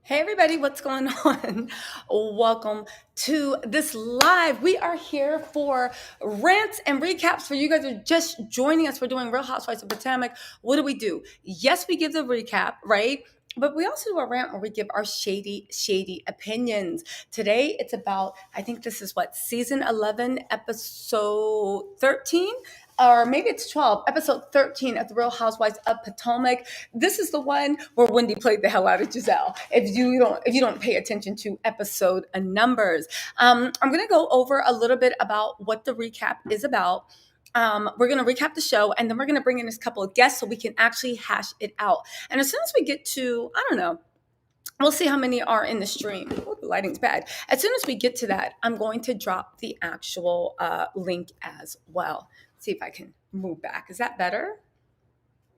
Hey everybody, what's going on? Welcome to this live. We are here for rants and recaps. For you guys who are just joining us, we're doing Real Housewives of Potomac. What do? Yes, we give the recap, right? But we also do a rant where we give our shady opinions. Today it's about, I think this is what, season 11, episode 13? Or maybe it's 12, episode 13 of the Real Housewives of Potomac. This is the one where Wendy played the hell out of Gizelle. If you don't pay attention to episode numbers, I'm going to go over a little bit about what the recap is about. We're going to recap the show, and then we're going to bring in this couple of guests so we can actually hash it out. And as soon as we get to, I don't know, we'll see how many are in the stream. Oh, the lighting's bad. As soon as we get to that, I'm going to drop the actual link as well. See if I can move back. Is that better?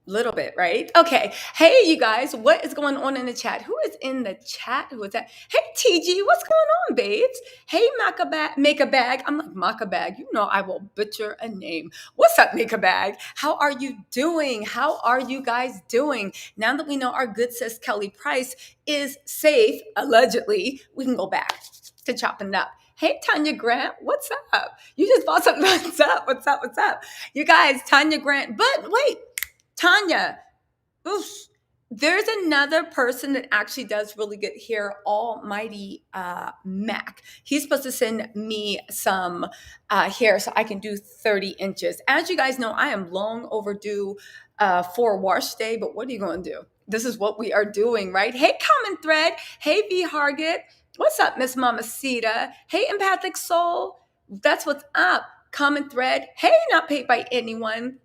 Little bit, right? Okay. Hey, you guys, what is going on in the chat? Who is in the chat? Who is that? Hey, TG, what's going on, babes? Hey, Make a Bag. I'm like, Maca Bag. You know I will butcher a name. What's up, Make a Bag? How are you doing? How are you guys doing? Now that we know our good sis Kelly Price is safe, allegedly, we can go back to chopping it up. Hey, Tanya Grant, what's up? You just bought something. What's up? What's up? What's up? You guys, Tanya Grant. But wait. Tanya, oof, there's another person that actually does really good here, Almighty Mac. He's supposed to send me some hair so I can do 30 inches. As you guys know, I am long overdue for wash day, but what are you going to do? This is what we are doing, right? Hey, Common Thread. Hey, V. Hargett. What's up, Miss Mamacita? Hey, Empathic Soul. That's what's up. Common Thread. Hey, not paid by anyone.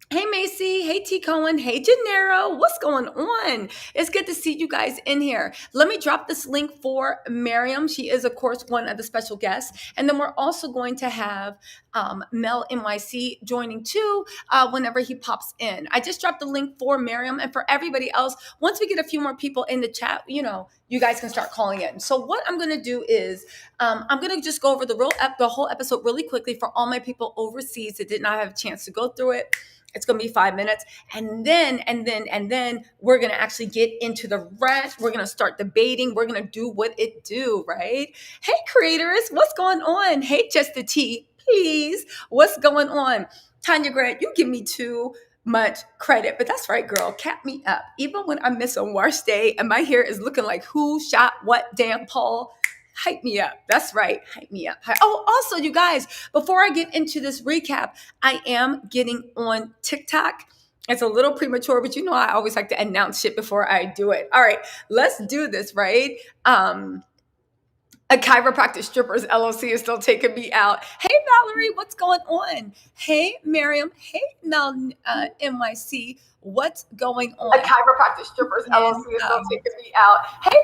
Hey, Macy. Hey, T. Cohen. Hey, Gennaro. What's going on? It's good to see you guys in here. Let me drop this link for Mariam. She is, of course, one of the special guests. And then we're also going to have Mell NYC joining too whenever he pops in. I just dropped the link for Mariam, and for everybody else, once we get a few more people in the chat, you guys can start calling in. So what I'm going to do is I'm going to just go over the whole episode really quickly for all my people overseas that did not have a chance to go through it. It's going to be 5 minutes. And then we're going to actually get into the rant. We're going to start debating. We're going to do what it do, right? Hey, creators, what's going on? Hey, Just the T, please. What's going on? Tanya Grant, you give me too much credit, but that's right, girl. Cap me up. Even when I miss a wash day and my hair is looking like who shot what damn Paul, hype me up. That's right. Hype me up. Oh, also, you guys, before I get into this recap, I am getting on TikTok. It's a little premature, but I always like to announce shit before I do it. All right, let's do this, right? A chiropractic strippers LLC is still taking me out. Hey, Valerie, what's going on? Hey, Mariam. Hey, Mell NYC. What's going on? A chiropractic strippers LLC is still taking me out. Hey,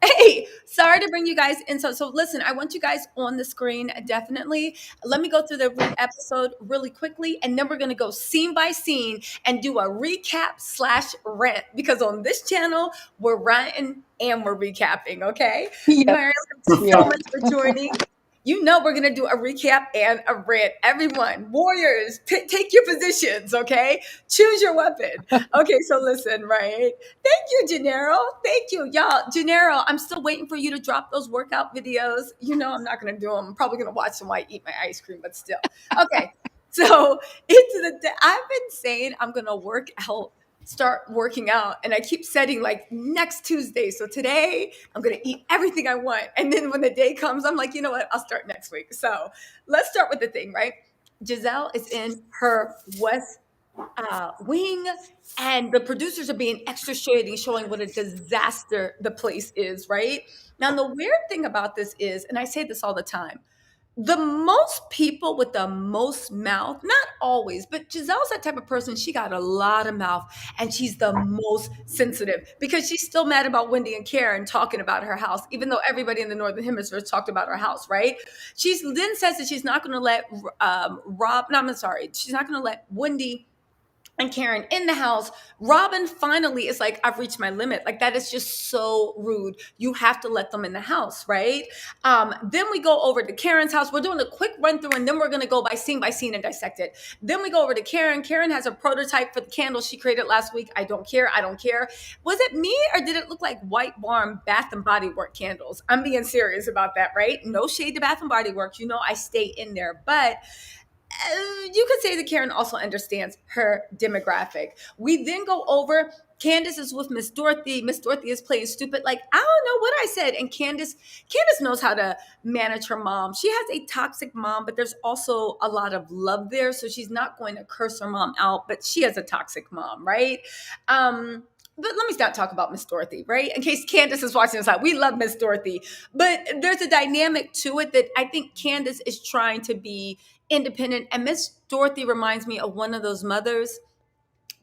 Hey, sorry to bring you guys in. So listen, I want you guys on the screen, definitely. Let me go through the episode really quickly, and then we're going to go scene by scene and do a recap/rant, because on this channel, we're ranting and we're recapping, okay? Yep. Mariam, thank you so much for joining. We're going to do a recap and a rant. Everyone, warriors, take your positions, okay? Choose your weapon. Okay, so listen, right? Thank you, Gennaro. Thank you. Y'all, Gennaro, I'm still waiting for you to drop those workout videos. I'm not going to do them. I'm probably going to watch them while I eat my ice cream, but still. Okay, so I've been saying I'm going to start working out, and I keep setting like next Tuesday. So today I'm going to eat everything I want. And then when the day comes, I'm like, you know what? I'll start next week. So let's start with the thing, right? Gizelle is in her West wing, and the producers are being extra shady, showing what a disaster the place is, right? Now, the weird thing about this is, and I say this all the time, the most people with the most mouth, not always, but Giselle's that type of person. She got a lot of mouth, and she's the most sensitive because she's still mad about Wendy and Karen talking about her house, even though everybody in the Northern Hemisphere talked about her house, right? She then says that she's not going to let she's not going to let Wendy and Karen in the house. Robin finally is like, I've reached my limit. Like, that is just so rude. You have to let them in the house, right? Then we go over to Karen's house. We're doing a quick run through, and then we're going to go by scene and dissect it. Then we go over to Karen. Karen has a prototype for the candle she created last week. I don't care. I don't care. Was it me, or did it look like White Barn Bath and Body Work candles? I'm being serious about that, right? No shade to Bath and Body Works. You know, I stay in there, but you could say that Karen also understands her demographic. We then go over. Candiace is with Miss Dorothy. Miss Dorothy is playing stupid, like, I don't know what I said. And Candiace knows how to manage her mom. She has a toxic mom, but there's also a lot of love there. So she's not going to curse her mom out, but she has a toxic mom, right? But let me not talk about Miss Dorothy, right? In case Candiace is watching this out, we love Miss Dorothy. But there's a dynamic to it that I think Candiace is trying to be independent. And Miss Dorothy reminds me of one of those mothers,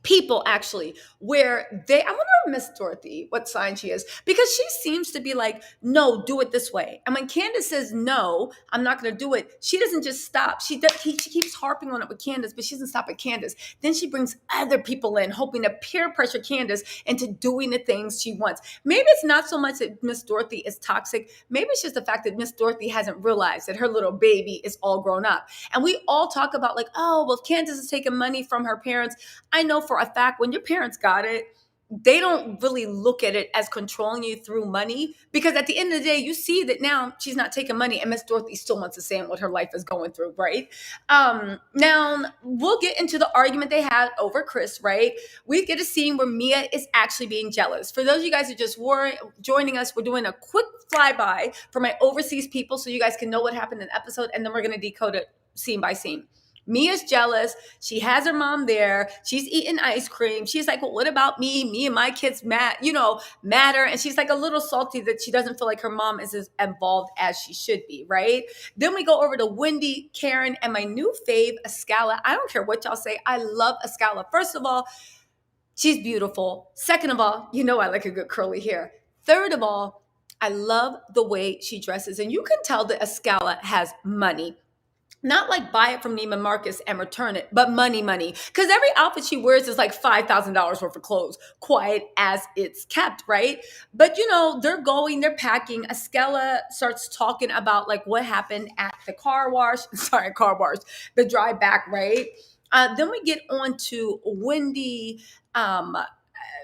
people actually, where I wonder if Miss Dorothy, what sign she is, because she seems to be like, no, do it this way. And when Candiace says, no, I'm not going to do it, she doesn't just stop. She keeps harping on it with Candiace, but she doesn't stop at Candiace. Then she brings other people in, hoping to peer pressure Candiace into doing the things she wants. Maybe it's not so much that Miss Dorothy is toxic. Maybe it's just the fact that Miss Dorothy hasn't realized that her little baby is all grown up. And we all talk about like, oh, well, Candiace is taking money from her parents. I know for a fact when your parents got it, they don't really look at it as controlling you through money, because at the end of the day, you see that now she's not taking money and Miss Dorothy still wants to say what her life is going through, right? Now we'll get into the argument they had over Chris, right? We get a scene where Mia is actually being jealous. For those of you guys who just were joining us, we're doing a quick flyby for my overseas people so you guys can know what happened in the episode, and then we're going to decode it scene by scene. Mia's jealous. She has her mom there. She's eating ice cream. She's like, well, what about me? Me and my kids matter. And she's like a little salty that she doesn't feel like her mom is as involved as she should be, right? Then we go over to Wendy, Karen, and my new fave, Askale. I don't care what y'all say. I love Askale. First of all, she's beautiful. Second of all, you know I like a good curly hair. Third of all, I love the way she dresses. And you can tell that Askale has money. Not like buy it from Neiman Marcus and return it, but money. Because every outfit she wears is like $5,000 worth of clothes, quiet as it's kept, right? But they're packing. Askale starts talking about like what happened at the car wash, the drive back, right? Then we get on to Wendy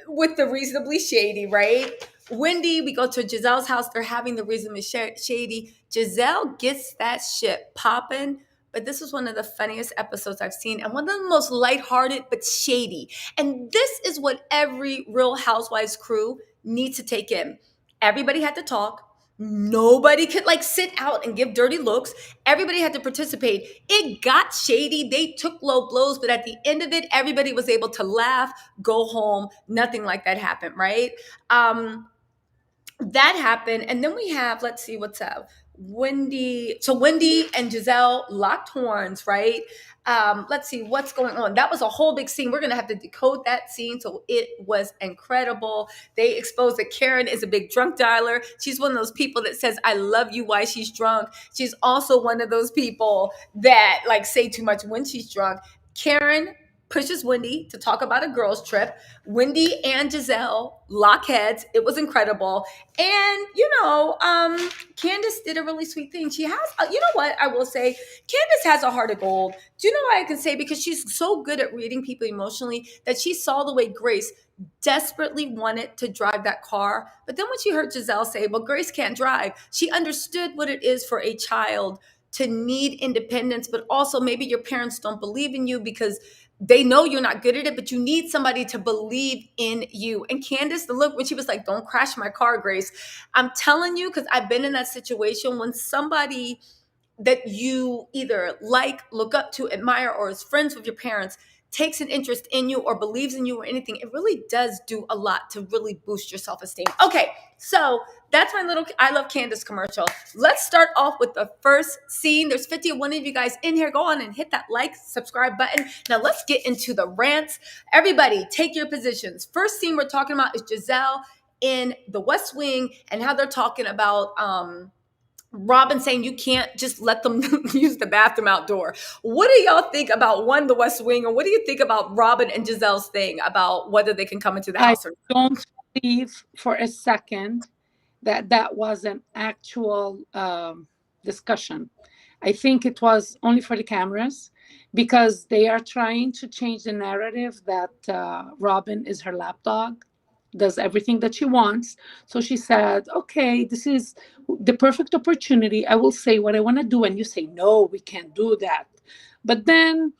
with the reasonably shady, right? Wendy, we go to Gizelle's house. They're having the reasonably shady. Gizelle gets that shit popping. But this was one of the funniest episodes I've seen, and one of the most lighthearted but shady. And this is what every Real Housewives crew needs to take in. Everybody had to talk. Nobody could like sit out and give dirty looks. Everybody had to participate. It got shady. They took low blows, but at the end of it, everybody was able to laugh, go home. Nothing like that happened, right? That happened. And then we have, let's see what's up. Wendy and Gizelle locked horns, right? Let's see what's going on. That was a whole big scene. We're going to have to decode that scene. So it was incredible. They exposed that Karen is a big drunk dialer. She's one of those people that says, I love you while she's drunk. She's also one of those people that like say too much when she's drunk. Karen pushes Wendy to talk about a girls' trip. Wendy and Gizelle lock heads. It was incredible. And, Candiace did a really sweet thing. She has, you know what I will say? Candiace has a heart of gold. Do you know what I can say? Because she's so good at reading people emotionally that she saw the way Grace desperately wanted to drive that car. But then when she heard Gizelle say, well, Grace can't drive, she understood what it is for a child to need independence, but also maybe your parents don't believe in you because they know you're not good at it, but you need somebody to believe in you. And Candiace, the look when she was like, don't crash my car, Grace. I'm telling you, because I've been in that situation when somebody that you either like, look up to, admire, or is friends with your parents takes an interest in you or believes in you or anything, it really does do a lot to really boost your self-esteem. Okay, so that's my little I Love Candiace commercial. Let's start off with the first scene. There's 51 of you guys in here. Go on and hit that like, subscribe button. Now let's get into the rants. Everybody, take your positions. First scene we're talking about is Gizelle in the West Wing and how they're talking about Robin saying you can't just let them use the bathroom outdoor. What do y'all think about one, the West Wing, and what do you think about Robin and Gizelle's thing about whether they can come into the I house or not? don't believe for a second that that was an actual discussion. I think it was only for the cameras because they are trying to change the narrative that Robin is her lapdog, does everything that she wants. So she said, okay, this is the perfect opportunity. I will say what I want to do. And you say, no, we can't do that. But then,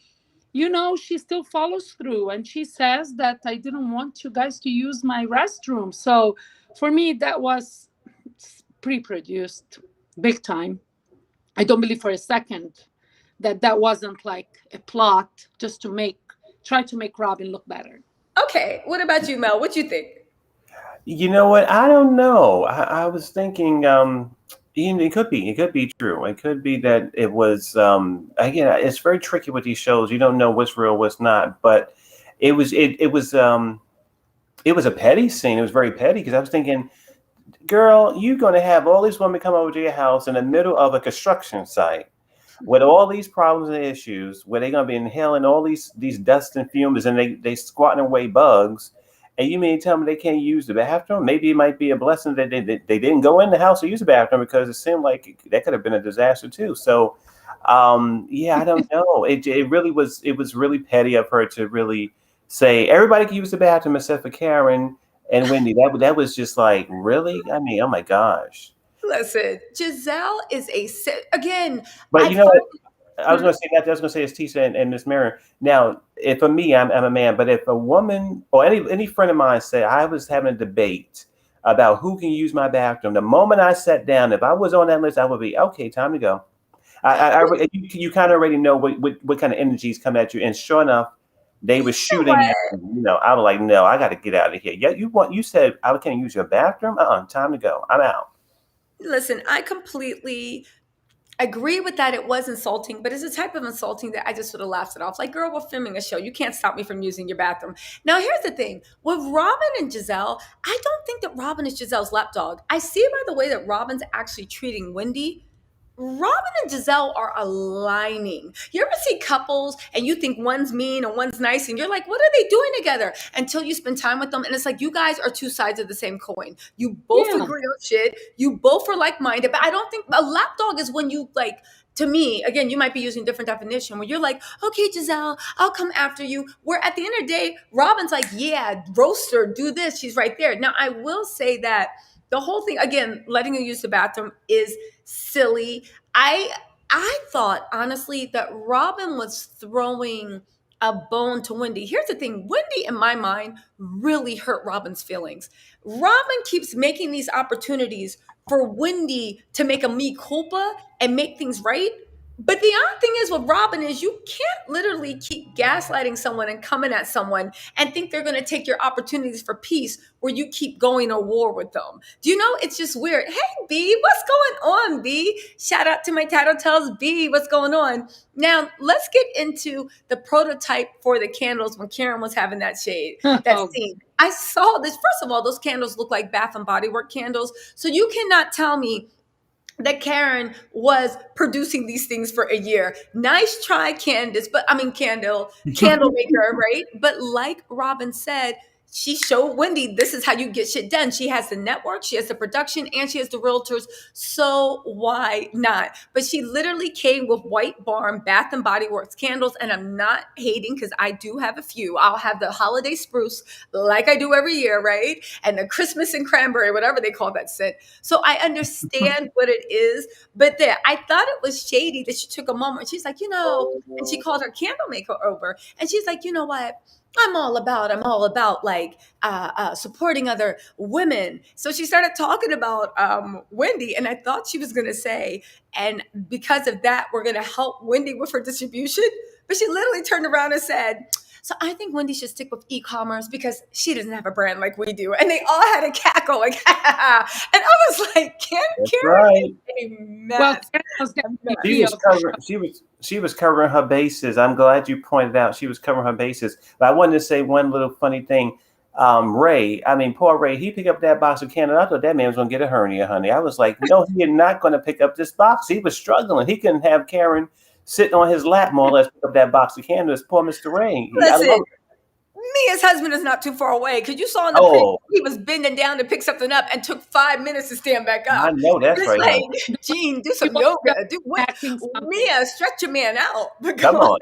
she still follows through and she says that I didn't want you guys to use my restroom. So for me, that was pre-produced big time. I don't believe for a second that that wasn't like a plot just to try to make Robin look better. Okay, what about you, Mel? What you think? You know what? I don't know. I was thinking, it could be true. It could be that it was, again, it's very tricky with these shows. You don't know what's real, what's not. But it was a petty scene. It was very petty because I was thinking, girl, you're going to have all these women come over to your house in the middle of a construction site with all these problems and issues, where they're going to be inhaling all these dust and fumes, and they squatting away bugs. And you mean to tell me they can't use the bathroom? Maybe it might be a blessing that they didn't go in the house to use the bathroom, because it seemed like that could have been a disaster too. So, yeah, I don't know. It really was. It was really petty of her to really say everybody can use the bathroom except for Karen and Wendy. That was just like, really. I mean, oh my gosh. Listen, Gizelle is again. But I've you know heard. what? I was going to say that. I was going to say it's Tisha and Miss Mariam. Now, if for me, I'm a man, but if a woman or any friend of mine said I was having a debate about who can use my bathroom, the moment I sat down, if I was on that list, I would be okay. Time to go. You kind of already know what kind of energies come at you, and sure enough, they were shooting What? at me. I was like, no, I got to get out of here. Yeah, you said I can't use your bathroom. Time to go. I'm out. Listen, I completely agree with that. It was insulting, but it's a type of insulting that I just sort of laughed it off. Like, girl, we're filming a show. You can't stop me from using your bathroom. Now, here's the thing with Robin and Gizelle, I don't think that Robin is Gizelle's lapdog. I see by the way that Robin's actually treating Wendy. Robin and Gizelle are aligning. You ever see couples and you think one's mean and one's nice, and you're like, what are they doing together? Until you spend time with them, and it's like you guys are two sides of the same coin. You both Yeah. agree on shit. You both are like minded, but I don't think a lapdog is when you like. To me, again, you might be using a different definition where you're like, okay, Gizelle, I'll come after you. Where at the end of the day, Robin's like, yeah, roast her, do this. She's right there. Now, I will say that the whole thing, again, letting you use the bathroom is silly. I I thought honestly that Robin was throwing a bone to Wendy. Here's the thing, Wendy in my mind really hurt Robin's feelings. Robin keeps making these opportunities for Wendy to make a mea culpa and make things right. But the odd thing is with Robin is you can't literally keep gaslighting someone and coming at someone and think they're going to take your opportunities for peace where you keep going to war with them. Do you know? It's just weird. Hey, B, what's going on, B? Shout out to my Tattle Tells, B, what's going on? Now, let's get into the prototype for the candles when Karen was having that shade, that Oh, scene. I saw this. First of all, those candles look like Bath and Body Work candles. So you cannot tell me that Karen was producing these things for a year. Nice try, Candice, but I mean candle maker, right? But like Robin said, she showed Wendy this is how you get shit done. She has the network, she has the production, and she has the realtors. So why not? But she literally came with White Barn Bath and Body Works candles, and I'm not hating because I do have a few. I'll have the holiday spruce like I do every year, right? And the Christmas and cranberry, whatever they call that scent. So I understand what it is, but there, I thought it was shady that she took a moment. She's like, and she called her candle maker over, and she's like, you know what? I'm all about like supporting other women. So she started talking about Wendy, and I thought she was going to say, and because of that, we're going to help Wendy with her distribution. But she literally turned around and said, so I think Wendy should stick with e-commerce because she doesn't have a brand like we do. And they all had a cackle, like, and I was like, That's Karen right. is a well, mess. Karen was getting me She was killed. covering. She was covering her bases. I'm glad you pointed out she was covering her bases. But I wanted to say one little funny thing. Ray, I mean, poor Ray, he picked up that box of candles. I thought that man was going to get a hernia, honey. I was like, no, he is not going to pick up this box. He was struggling. He couldn't have Karen sitting on his lap more or less pick up that box of candles. Poor Mr. Ray. Listen, Mia's husband is not too far away because you saw in the preview he was bending down to pick something up and took 5 minutes to stand back up. I know that's it's right. Like, Gene, do some yoga. Do what? Mia, stretch your man out. Come on.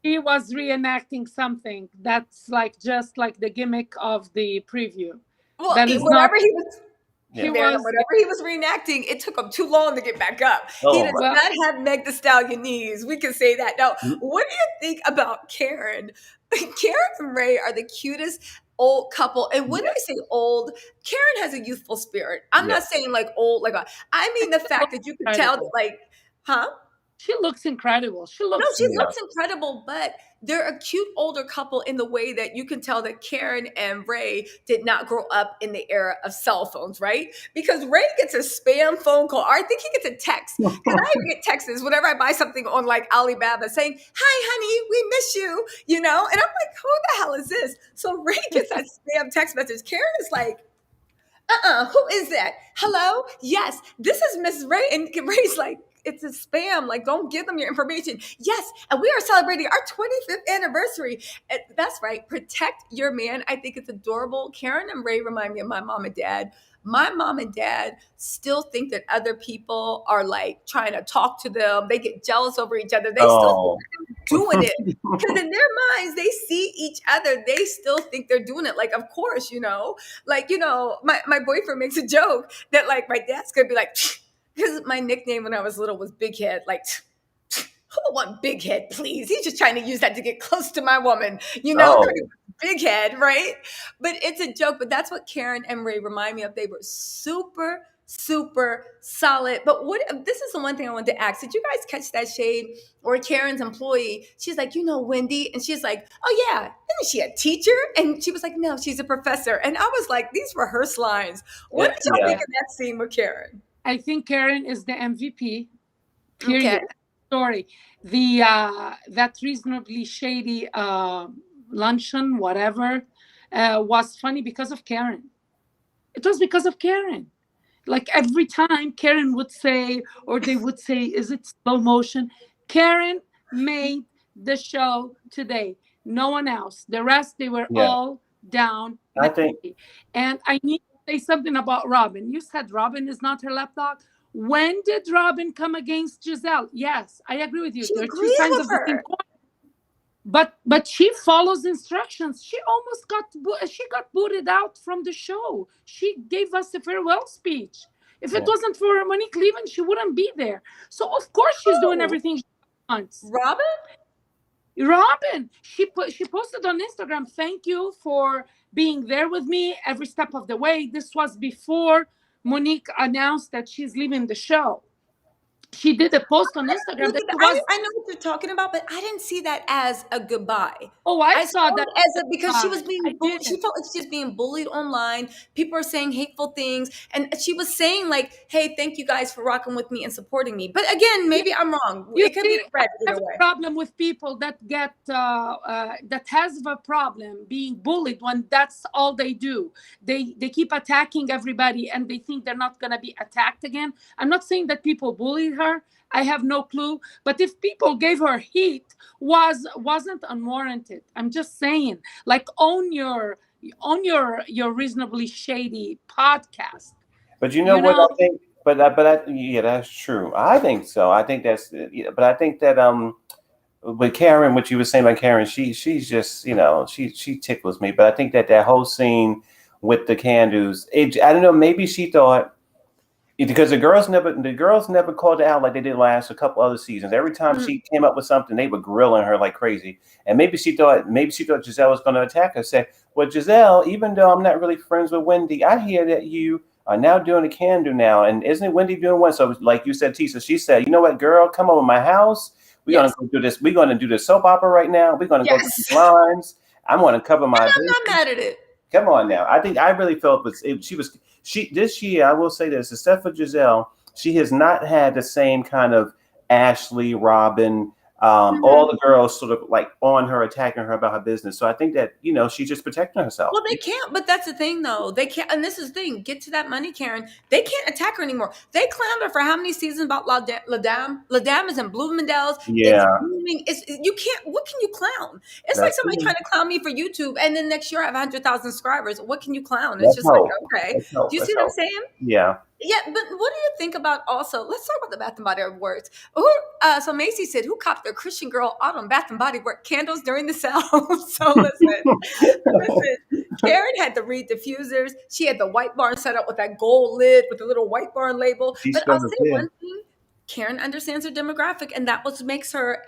He was reenacting something that's like just like the gimmick of the preview. Well, whatever he was reenacting, it took him too long to get back up. He does not have Meg Thee Stallion knees. We can say that. Now, what do you think about Karen? Karen and Ray are the cutest old couple. And when I say old, Karen has a youthful spirit. I'm not saying like old, I mean the fact that you can tell that like, huh? She looks incredible. She looks incredible, but they're a cute older couple in the way that you can tell that Karen and Ray did not grow up in the era of cell phones, right? Because Ray gets a spam phone call. Or I think he gets a text. Because I get texts whenever I buy something on like Alibaba saying, "Hi, honey, we miss you," you know? And I'm like, who the hell is this? So Ray gets that spam text message. Karen is like, who is that? Hello? Yes, this is Miss Ray. And Ray's like, it's a spam. Like, don't give them your information. Yes, and we are celebrating our 25th anniversary. And that's right. Protect your man. I think it's adorable. Karen and Ray remind me of my mom and dad. My mom and dad still think that other people are like trying to talk to them. They get jealous over each other. They still think they're doing it. Because in their minds, they see each other. They still think they're doing it. Like, of course, my boyfriend makes a joke that like my dad's going to be like, because my nickname when I was little was Big Head. Like, who would want Big Head, please? He's just trying to use that to get close to my woman, Big Head, right? But it's a joke. But that's what Karen and Ray remind me of. They were super, super solid. But this is the one thing I wanted to ask. Did you guys catch that shade? Or Karen's employee, she's like, Wendy? And she's like, oh, yeah. Isn't she a teacher? And she was like, no, she's a professor. And I was like, these rehearsed lines. What did y'all think of that scene with Karen? I think Karen is the MVP. Period. Okay. Story. That reasonably shady luncheon, whatever, was funny because of Karen. It was because of Karen. Like every time Karen would say, or they would say, is it slow motion? Karen made the show today. No one else. The rest, they were all down. I think. And I need say something about Robin. You said Robin is not her lapdog. When did Robin come against Gizelle? Yes, I agree with you. There are two sides of the same coin. But she follows instructions. She almost got booted out from the show. She gave us a farewell speech. If it wasn't for Monique leaving, she wouldn't be there. So of course she's doing everything she wants. Robin, she posted on Instagram, thank you for being there with me every step of the way. This was before Monique announced that she's leaving the show. She did a post on Instagram. I know what you're talking about, but I didn't see that as a goodbye. Oh, I saw that because she was being bullied. She felt like she was being bullied online. People are saying hateful things, and she was saying like, "Hey, thank you guys for rocking with me and supporting me." But again, maybe I'm wrong. It could be read either way. I have a problem with people that get that has a problem being bullied when that's all they do. They keep attacking everybody, and they think they're not going to be attacked again. I'm not saying that people bullied her. I have no clue. But if people gave her heat, wasn't unwarranted. I'm just saying, like, own your reasonably shady podcast. But what I think. But that's true. I think so. I think that's. But I think that with Karen, what you were saying about Karen, she's just she tickles me. But I think that whole scene with the candles, I don't know. Maybe she thought. Because the girls never called her out like they did last a couple other seasons. Every time she came up with something, they were grilling her like crazy. And maybe she thought Gizelle was going to attack her. Say, well, Gizelle, even though I'm not really friends with Wendy, I hear that you are now doing a candle now. And isn't Wendy doing one? So like you said, Tisa, she said, you know what, girl, come over to my house. We're going to go do this. We're going to do the soap opera right now. We're going to go to these lines. I'm going to cover my. I'm not mad at it. Come on now. I really felt this year, I will say this, except for Gizelle, she has not had the same kind of Ashley, Robin, All the girls sort of like on her, attacking her about her business. So I think that, she's just protecting herself. Well, they can't, but that's the thing, though. They can't, and this is the thing. Get to that money, Karen. They can't attack her anymore. They clowned her for how many seasons about La Dame? La Dame is in Bloomingdale's. Yeah. It's booming. You can't. What can you clown? It's like somebody trying to clown me for YouTube, and then next year I have 100,000 subscribers. What can you clown? It's just like, okay. Do you see what I'm saying? Yeah. Yeah, but what do you think about also? Let's talk about the Bath and Body Works. So Macy said, "Who copped their Christian Girl autumn Bath and Body Work candles during the sale?" So listen. Karen had the reed diffusers. She had the White Barn set up with that gold lid with the little White Barn label. But I'll say one thing: Karen understands her demographic, and that what makes her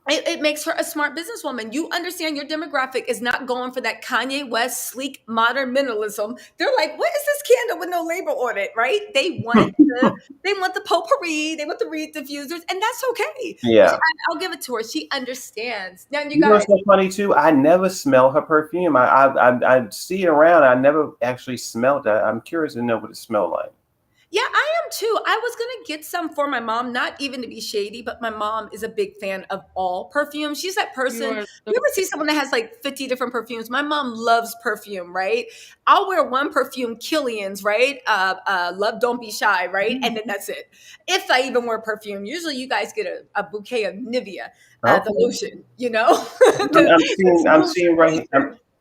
it makes her a smart businesswoman. You understand your demographic is not going for that Kanye West sleek modern minimalism. They're like, what is this candle with no label on it, right? They want the potpourri, they want the reed diffusers, and that's okay. Yeah, I'll give it to her. She understands. Now you know what's so funny too? I never smell her perfume. I see it around. I never actually smelled that. I'm curious to know what it smelled like. Yeah, I am too. I was going to get some for my mom, not even to be shady, but my mom is a big fan of all perfume. She's that person. You ever see someone that has like 50 different perfumes? My mom loves perfume, right? I'll wear one perfume, Killian's, right? Love Don't Be Shy, right? And then that's it. If I even wear perfume, usually you guys get a bouquet of Nivea, the lotion,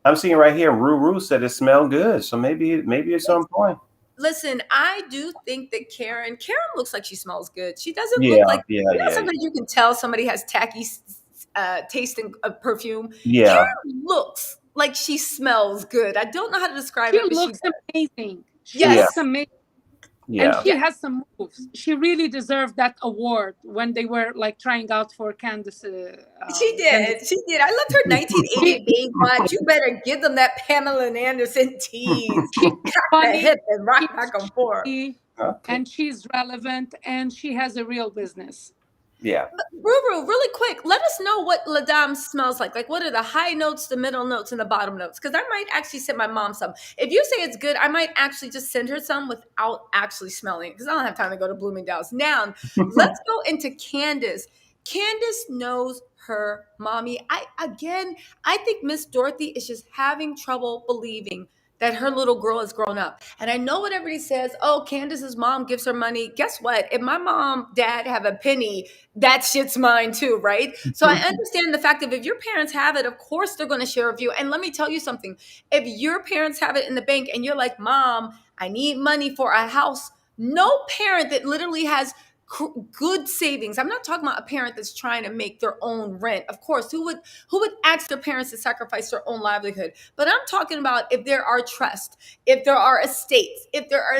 I'm seeing right here, Ruru said it smelled good. So maybe it's on point. Listen, I do think that Karen looks like she smells good. She doesn't look like, sometimes you can tell somebody has tacky taste in perfume. Yeah. Karen looks like she smells good. I don't know how to describe it. She looks amazing. She looks amazing. Yeah. And she has some moves. She really deserved that award when they were like trying out for Candiace. She did. I loved her 1980 babe watch. You better give them that Pamela Anderson tease. She cut the hip and rock back and forth. And she's relevant and she has a real business. Yeah. Ruru, really quick, let us know what La Dame smells like. Like, what are the high notes, the middle notes, and the bottom notes? Because I might actually send my mom some. If you say it's good, I might actually just send her some without actually smelling it, because I don't have time to go to Bloomingdale's. Now, let's go into Candiace. Candiace knows her mommy. I think Miss Dorothy is just having trouble believing that her little girl has grown up. And I know what everybody says, oh, Candiace's mom gives her money. Guess what? If my mom, dad have a penny, that shit's mine too, right? So I understand the fact that if your parents have it, of course they're going to share with you. And let me tell you something. If your parents have it in the bank and you're like, Mom, I need money for a house, no parent that literally has good savings. I'm not talking about a parent that's trying to make their own rent. Of course, who would ask their parents to sacrifice their own livelihood? But I'm talking about if there are trusts, if there are estates, if there are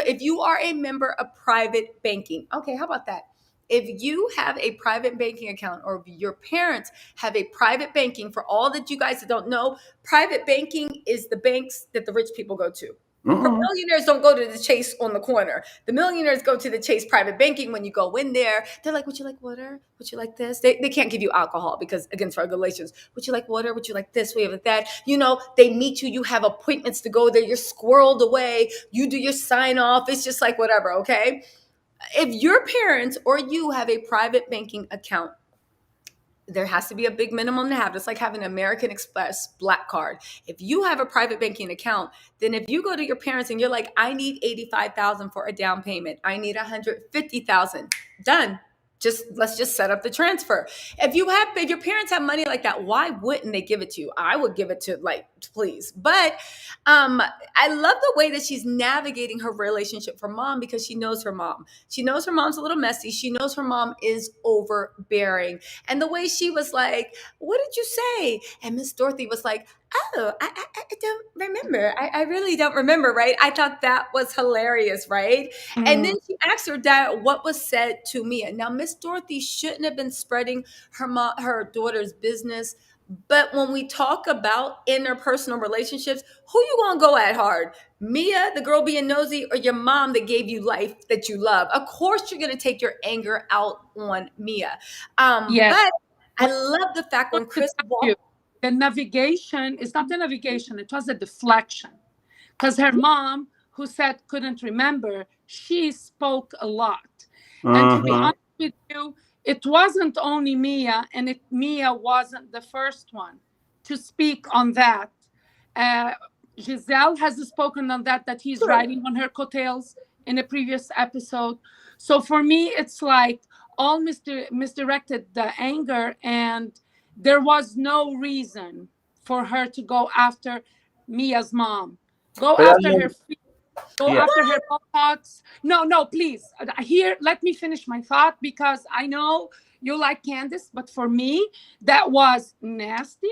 if you are a member of private banking. Okay, how about that? If you have a private banking account, or if your parents have a private banking, for all that you guys that don't know, private banking is the banks that the rich people go to. Millionaires don't go to the Chase on the corner. The millionaires go to the Chase private banking. When you go in there, they're like, would you like water? Would you like this? They can't give you alcohol because against regulations. Would you like water? Would you like this? We have that. They meet you. You have appointments to go there. You're squirreled away. You do your sign off. It's just like whatever, okay? If your parents or you have a private banking account, there has to be a big minimum to have. It's like having an American Express black card. If you have a private banking account, then if you go to your parents and you're like, I need $85,000 for a down payment, I need $150,000, done. Let's just set up the transfer. If your parents have money like that, why wouldn't they give it to you? I would give it to, please. But I love the way that she's navigating her relationship for mom, because she knows her mom. She knows her mom's a little messy. She knows her mom is overbearing. And the way she was like, what did you say? And Miss Dorothy was like, oh, I don't remember. I really don't remember, right? I thought that was hilarious, right? Mm-hmm. And then she asked her dad what was said to Mia. Now, Miss Dorothy shouldn't have been spreading her daughter's business. But when we talk about interpersonal relationships, who you gonna go at hard? Mia, the girl being nosy, or your mom that gave you life that you love? Of course, you're gonna take your anger out on Mia. Yes. But I love the fact when Chris walked. The navigation is not the navigation, it was a deflection. Because her mom, who said couldn't remember, she spoke a lot. And to be honest with you, it wasn't only Mia, and Mia wasn't the first one to speak on that. Uh, Gizelle has spoken on that he's riding on her coattails in a previous episode. So for me, it's like all misdirected the anger, and there was no reason for her to go after Mia's mom. Go But after her feet. Go yeah, after her Botox. No, please. Here, let me finish my thought, because I know you like Candiace, but for me, that was nasty.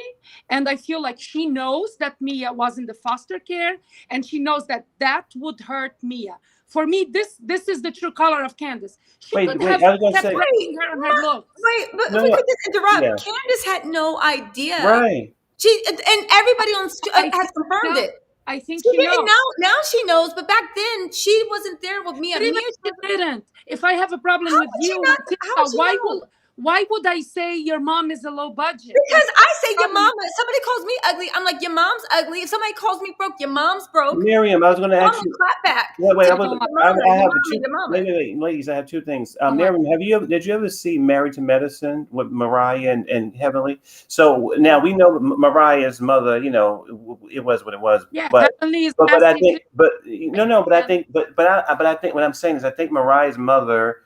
And I feel like she knows that Mia was in the foster care, and she knows that that would hurt Mia. For me, this is the true color of Candiace. She could have I was gonna kept say rating her on her looks. Wait, but if no, we no, could just interrupt, yeah, Candiace had no idea. right. She and everybody on I has think confirmed now, it. I think She she didn't knows. now she knows, but back then she wasn't there with Mia. But even Mia, if she didn't, if I have a problem how with would she you, not? How would Matilda, she know? why would I say your mom is a low budget? Because I say your Problem. mom. If somebody calls me ugly, I'm like, your mom's ugly. If somebody calls me broke, your mom's broke. Miriam, I was going to Mom ask will you. clap back. Wait, So I your was. Oh my, mama, I your have mama, two. your mama. Wait, ladies, I have two things. oh my. Miriam, did you ever see Married to Medicine with Mariah and Heavenly? So now we know Mariah's mother. You know, it was what it was. Yeah, But Heavenly is but I asking think, but no, but I to. think, but I think what I'm saying is I think Mariah's mother,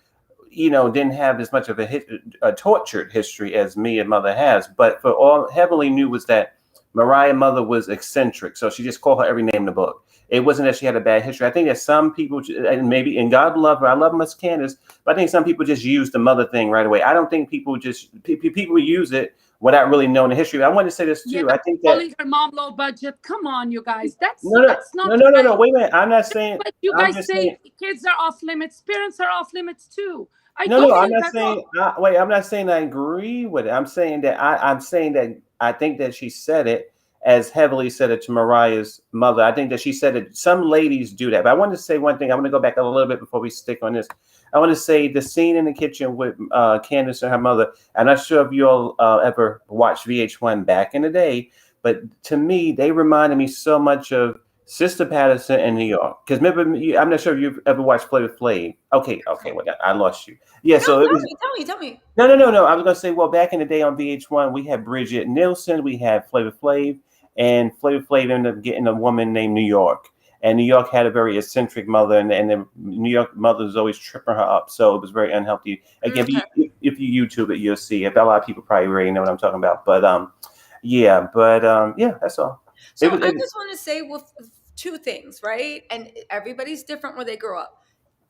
you know, didn't have as much of a tortured history as Mia's mother has. But for all Heavenly knew was that Mariah's mother was eccentric, so she just called her every name in the book. It wasn't that she had a bad history. I think that some people, and maybe, and God love her, I love Miss Candiace, but I think some people just use the mother thing right away. I don't think people people use it without really knowing the history. I wanted to say this Yeah, too. I think that calling her mom low budget. Come on, you guys. That's no, no, not no. right. Wait a minute. I'm not saying. But you I'm guys just say saying. kids are off limits. Parents are off limits too. I No, don't I'm think not that's saying. all. Wait, I'm not saying I agree with it. I'm saying that I'm saying that I think that she said it as heavily said it to Mariah's mother. I think that she said it. Some ladies do that, but I want to say one thing. I want to go back a little bit before we stick on this. I want to say the scene in the kitchen with Candiace and her mother. I'm not sure if you all ever watched VH1 back in the day, but to me, they reminded me so much of Sister Patterson in New York. Because remember, I'm not sure if you've ever watched Flavor Flav. Okay, well, I lost you. Yeah, No, so it was. tell me. No. I was gonna say, well, back in the day on VH1, we had Bridget Nielsen, we had Flavor Flav, and Flavor Flav ended up getting a woman named New York. And New York had a very eccentric mother, and the New York mother was always tripping her up, so it was very unhealthy. Again, Okay. if you YouTube it, you'll see. If a lot of people probably already know what I'm talking about, but yeah, that's all. So I just want to say with two things, right? And everybody's different where they grew up.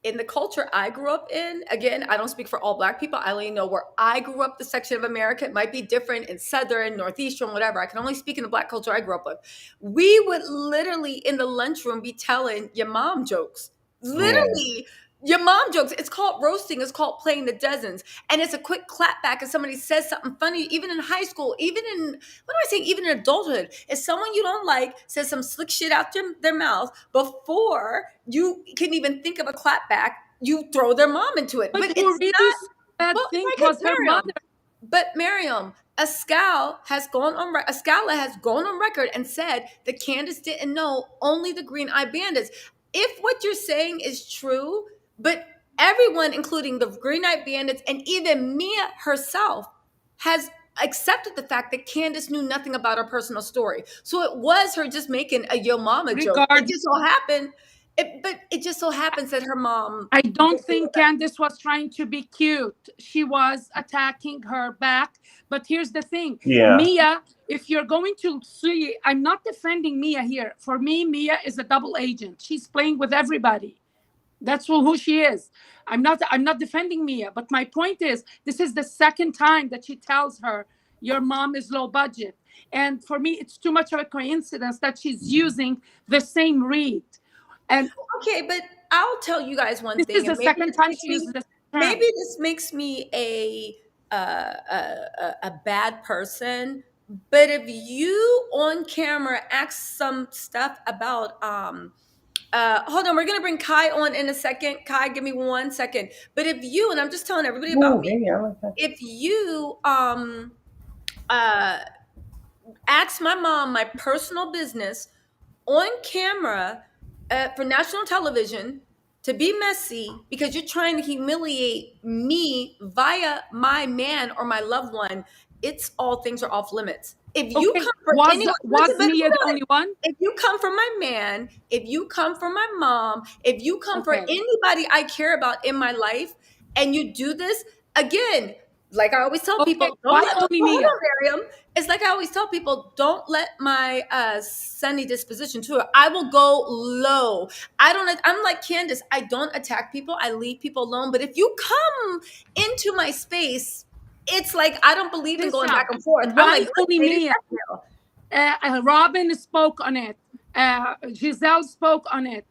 In the culture I grew up in, again, I don't speak for all Black people. I only know where I grew up, the section of America. It might be different in Southern, Northeastern, whatever. I can only speak in the Black culture I grew up with. We would literally in the lunchroom be telling your mom jokes. Literally, your mom jokes. It's called roasting. It's called playing the dozens. And it's a quick clap back if somebody says something funny, even in high school, even in, what do I say, even in adulthood. If someone you don't like says some slick shit out their mouth before you can even think of a clap back, you throw their mom into it. But But who it's really not, said bad well, things like was her Mariam. mother. But Mariam, Askale has gone on record and said that Candiace didn't know only the Green Eye Bandits. If what you're saying is true, but everyone, including the Green Eye Bandits and even Mia herself, has accepted the fact that Candiace knew nothing about her personal story. So it was her just making a yo mama joke. It just so happened, but it just so happens that her mom. I don't think Candiace was trying to be cute. She was attacking her back. But here's the thing, Yeah. Mia, if you're going to see, I'm not defending Mia here. For me, Mia is a double agent. She's playing with everybody. That's who she is. I'm not defending Mia, but my point is this is the second time that she tells her your mom is low budget. And for me, it's too much of a coincidence that she's using the same read. And Okay, but I'll tell you guys one this thing, is and the second time she uses this term. maybe this makes me a bad person. But if you on camera ask some stuff about hold on, we're gonna bring Kai on in a second. Kai, give me 1 second. But if you, and I'm just telling everybody about me, if you uh ask my mom my personal business on camera for national television, to be messy because you're trying to humiliate me via my man or my loved one, it's all things are off limits. If you Okay, come for anyone, was but Mia hold the on. only one? If you come for my man, if you come for my mom, if you come for Okay. anybody I care about in my life, and you do this again, like I always tell Okay, people, why only hold Mia? on, Mariam. It's like I always tell people, don't let my sunny disposition to it. I will go low. I'm like Candiace. I don't attack people. I leave people alone. But if you come into my space, it's like I don't believe in going Listen, back and forth. I'm why like, only ladies, Mia? Robin spoke on it. Gizelle spoke on it.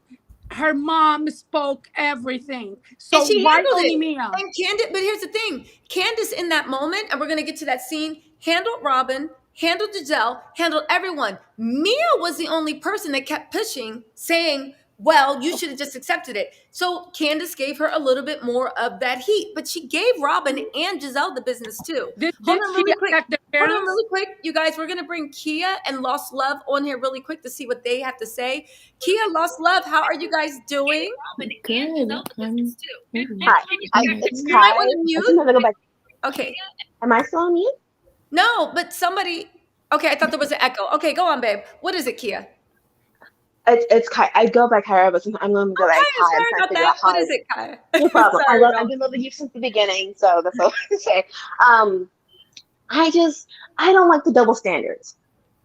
Her mom spoke everything. So and she why handled only it. Mia? And Candice, but here's the thing: Candice in that moment, and we're gonna get to that scene, handled Robin, handled Gizelle, handled everyone. Mia was the only person that kept pushing, saying, "Well, you should have just accepted it." So Candice gave her a little bit more of that heat, but she gave Robin and Gizelle the business too. Hold Did on, she really quick. attack the Hold on, parents? really quick, you guys. We're gonna bring Kia and Lost Love on here really quick to see what they have to say. Kia, Lost Love, how are you guys doing? Good. Hi, it's You might Kai. want to I mute. sometimes I go back. Okay. Am I still on mute? No, but somebody. Okay, I thought there was an echo. Okay, go on, babe. What is it, Kia? It's Kai. I go by Kyra, but sometimes I'm going to go Oh, by Kai, Kai. I'm sorry trying to about figure out that. how What to. is it, Kai? No problem. Sorry, I've girl. been loving you since the beginning, so that's all I can say. Um, I don't like the double standards.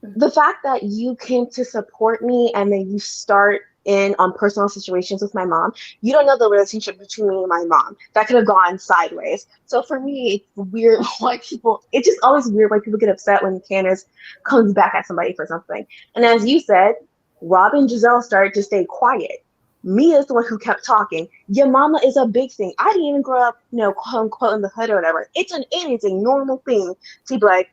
The fact that you came to support me and then you start in on personal situations with my mom, you don't know the relationship between me and my mom. That could have gone sideways. So for me, it's weird why people, it's just always weird why people get upset when Candace comes back at somebody for something. And as you said, Rob and Gizelle started to stay quiet. Mia's the one who kept talking. Your mama is a big thing. I didn't even grow up, quote unquote, in the hood or whatever. It is a normal thing to be like,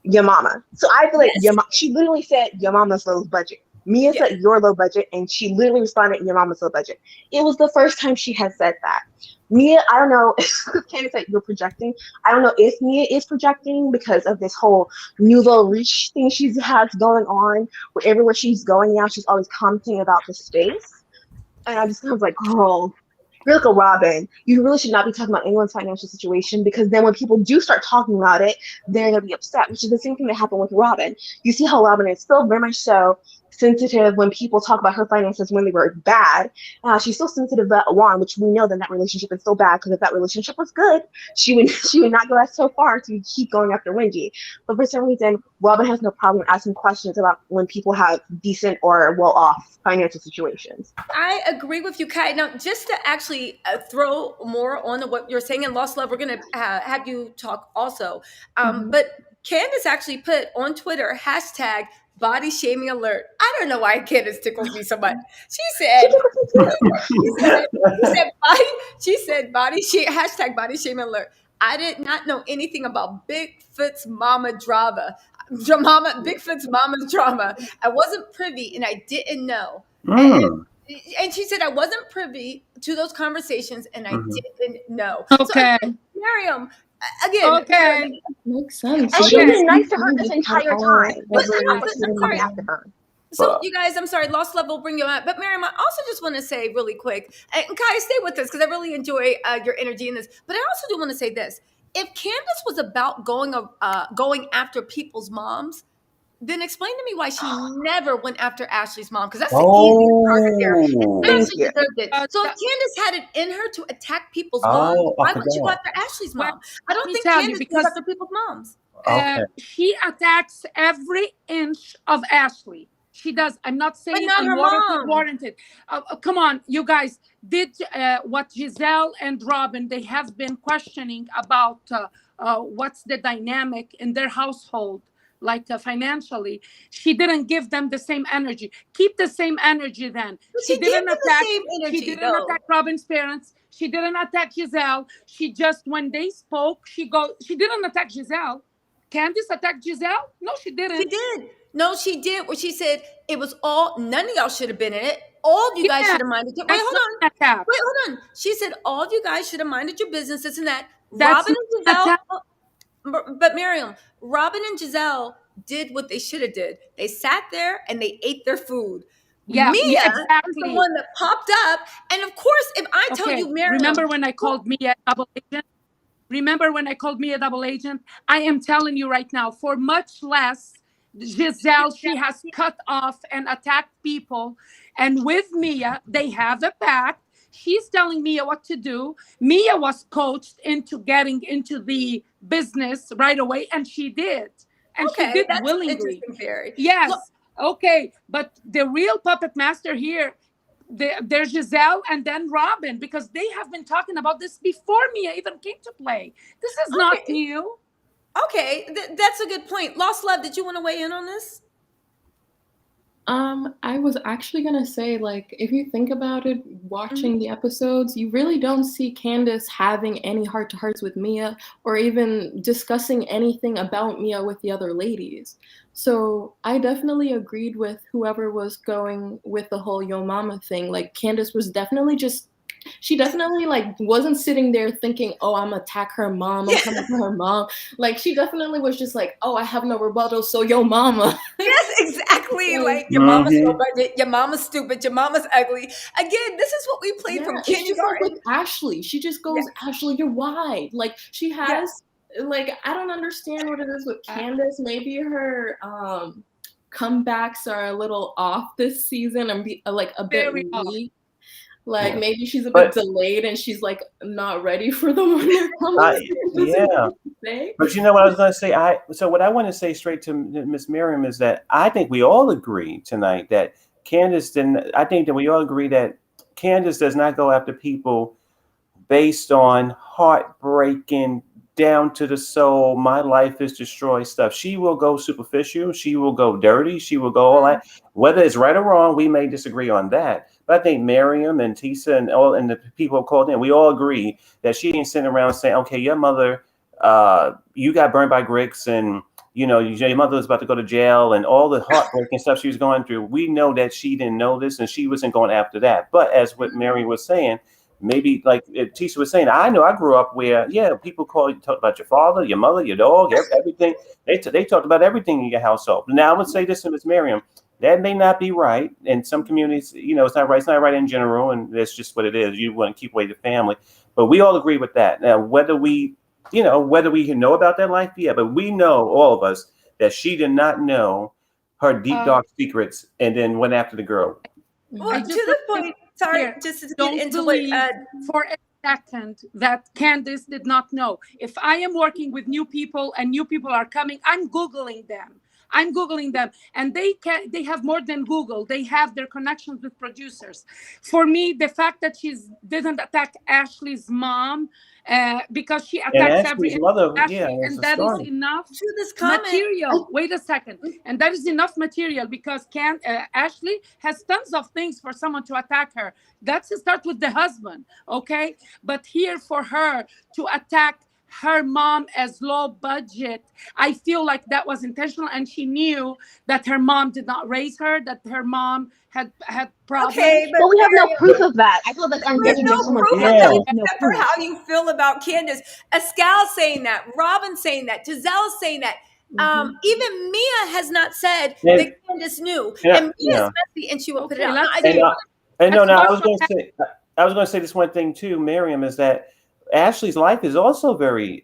your mama. So I feel like Yes. she literally said your mama's low budget. Mia Yeah. said your low budget, and she literally responded your mama's low budget. It was the first time she had said that. Mia, I don't know. Candice said you're projecting. I don't know if Mia is projecting because of this whole nouveau riche thing she has going on. Where everywhere she's going now, she's always commenting about the space. And I just was like, girl, you're like a Robin. You really should not be talking about anyone's financial situation because then when people do start talking about it, they're going to be upset, which is the same thing that happened with Robin. You see how Robin is still very much so sensitive when people talk about her finances when they were bad. She's still sensitive about Juan, which we know that relationship is so bad because if that relationship was good, she would not go so far to keep going after Wendy. But for some reason, Robin has no problem asking questions about when people have decent or well-off financial situations. I agree with you, Kai. Now, just to actually throw more on what you're saying in Lost Love, we're going to have you talk also. But Candace actually put on Twitter, hashtag body shaming alert. I don't know why Candace tickles me so much. She said, she said body shame, hashtag body shaming alert. I did not know anything about Bigfoot's mama drama. Bigfoot's mama's drama. I wasn't privy and I didn't know. And she said I wasn't privy to those conversations and I didn't know. So Okay. again, Mariam, again, Okay. Makes sense. And Okay. she's been nice to her this entire time. But It's not like she's I'm coming sorry. after her. So you guys, I'm sorry, Lost Love will bring you out. But Mariam, I also just want to say really quick, and Kai, stay with us because I really enjoy your energy in this. But I also do want to say this: if Candace was about going after people's moms, then explain to me why she never went after Ashley's mom, because that's the easiest target there. And Thank Ashley you. deserved it. So if Candace had it in her to attack people's moms, Oh, I why would you go forgot. after Ashley's Well, mom? I let don't me think tell you, Candace goes because after people's moms. Okay. she attacks every inch of Ashley. She does. I'm not But saying not her mom. unwarranted. Come on, you guys. Did what Gizelle and Robin, they have been questioning about what's the dynamic in their household, like financially. She didn't give them the same energy. Keep the same energy then. But She she gave didn't them the attack. same She energy, didn't though. attack Robin's parents. She didn't attack Gizelle. She just, when they spoke, she didn't attack Gizelle. Candice attacked Gizelle? No, she She didn't. did. No, she did. Where she said it was all, none of y'all should have been in it. All of you guys Yeah, should have minded your, wait, that's hold not on. an attack. Wait, hold on. She said all of you guys should have minded your business, this and that. That's Robin not and an Gizelle, attack. but Miriam, Robin and Giselle did what they should have did. They sat there and they ate their food. Yeah, Mia is the exactly. one that popped up. And of course, if I tell you, Mariam, remember when I called Mia a double agent? Remember when I called Mia a double agent? I am telling you right now, for much less, Gizelle, she has cut off and attacked people. And with Mia, they have a pact. She's telling Mia what to do. Mia was coached into getting into the business right away, and she did. And she okay, did that's an willingly. interesting theory. Look, Yes. Okay. But the real puppet master here, there's Gizelle and then Robin, because they have been talking about this before Mia even came to play. This is not okay, new. okay, that's a good point. Lost Love, did you want to weigh in on this? I was actually gonna say, like, if you think about it, watching the episodes, you really don't see Candiace having any heart-to-hearts with Mia or even discussing anything about Mia with the other ladies. So I definitely agreed with whoever was going with the whole Yo Mama thing. Like, Candiace was definitely she definitely like wasn't sitting there thinking, oh, I'm gonna attack her mom, I'm coming for her mom. Like, she definitely was just like, oh, I have no rebuttal, so Yo Mama. Yes, exactly. Like, your mama's so budget, your mama's stupid, your mama's ugly. Again, this is what we played from It's just like kindergarten. with Ashley. She just goes, Ashley, you're wide. Like, she has, like, I don't understand what it is with Candiace. Maybe her comebacks are a little off this season and like a bit weak. Like, maybe she's a bit delayed and she's like not ready for them when they're coming. But you know what I was going to say? So what I want to say straight to Miss Mariam is that I think we all agree tonight that Candiace didn't. I think that we all agree that Candiace does not go after people based on heartbreaking, down to the soul, my life is destroyed stuff. She will go superficial. She will go dirty. She will go all that. Whether it's right or wrong, we may disagree on that. But I think Mariam and Tisa and the people who called in, we all agree that she ain't sitting around saying, okay, your mother, you got burned by Grix, and you know your mother was about to go to jail, and all the heartbreaking stuff she was going through. We know that she didn't know this, and she wasn't going after that. But as what Mary was saying, maybe like Tisha was saying, I know I grew up where, people talk about your father, your mother, your dog, everything. They talked about everything in your household. Now I would say this to Ms. Mariam, that may not be right in some communities. It's not right. It's not right in general, and that's just what it is. You want to keep away the family, but we all agree with that. Now, whether we know about that life, but we know, all of us, that she did not know her deep dark secrets, and then went after the girl. Well, to the point. Sorry, just to get into believe for a second that Candiace did not know. If I am working with new people and new people are coming, I'm Googling them. And they have more than Google. They have their connections with producers. For me, the fact that she didn't attack Ashley's mom, because she attacks every mother, and that is enough material. Wait a second, and that is enough material because Ashley has tons of things for someone to attack her. That's to start with the husband, okay? But here for her to attack her mom as low budget, I feel like that was intentional, and she knew that her mom did not raise her, that her mom had problems. Okay, but we have no proof of that. I feel like I'm getting no proof of that, except for how you feel about Candiace. Askale saying that, Robin saying that, Gizelle saying that. Even Mia has not said that Candiace knew, and Mia's messy, and she will put it out. I was going to say this one thing too, Mariam, is that Ashley's life is also very,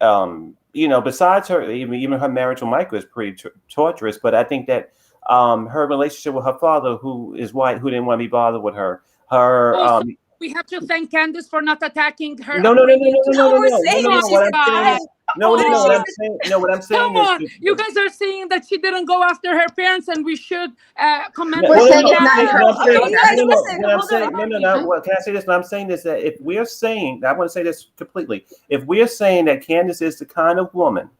besides her, even her marriage with Michael is pretty torturous. But I think that her relationship with her father, who is white, who didn't want to be bothered with her, we have to thank Candiace for not attacking her. No. What I'm saying Come on, you guys are saying that she didn't go after her parents, and we should comment. We're saying it's not her. What can I say this? I'm saying this, that if we're saying, I want to say this completely. If we're saying that Candiace is the kind of woman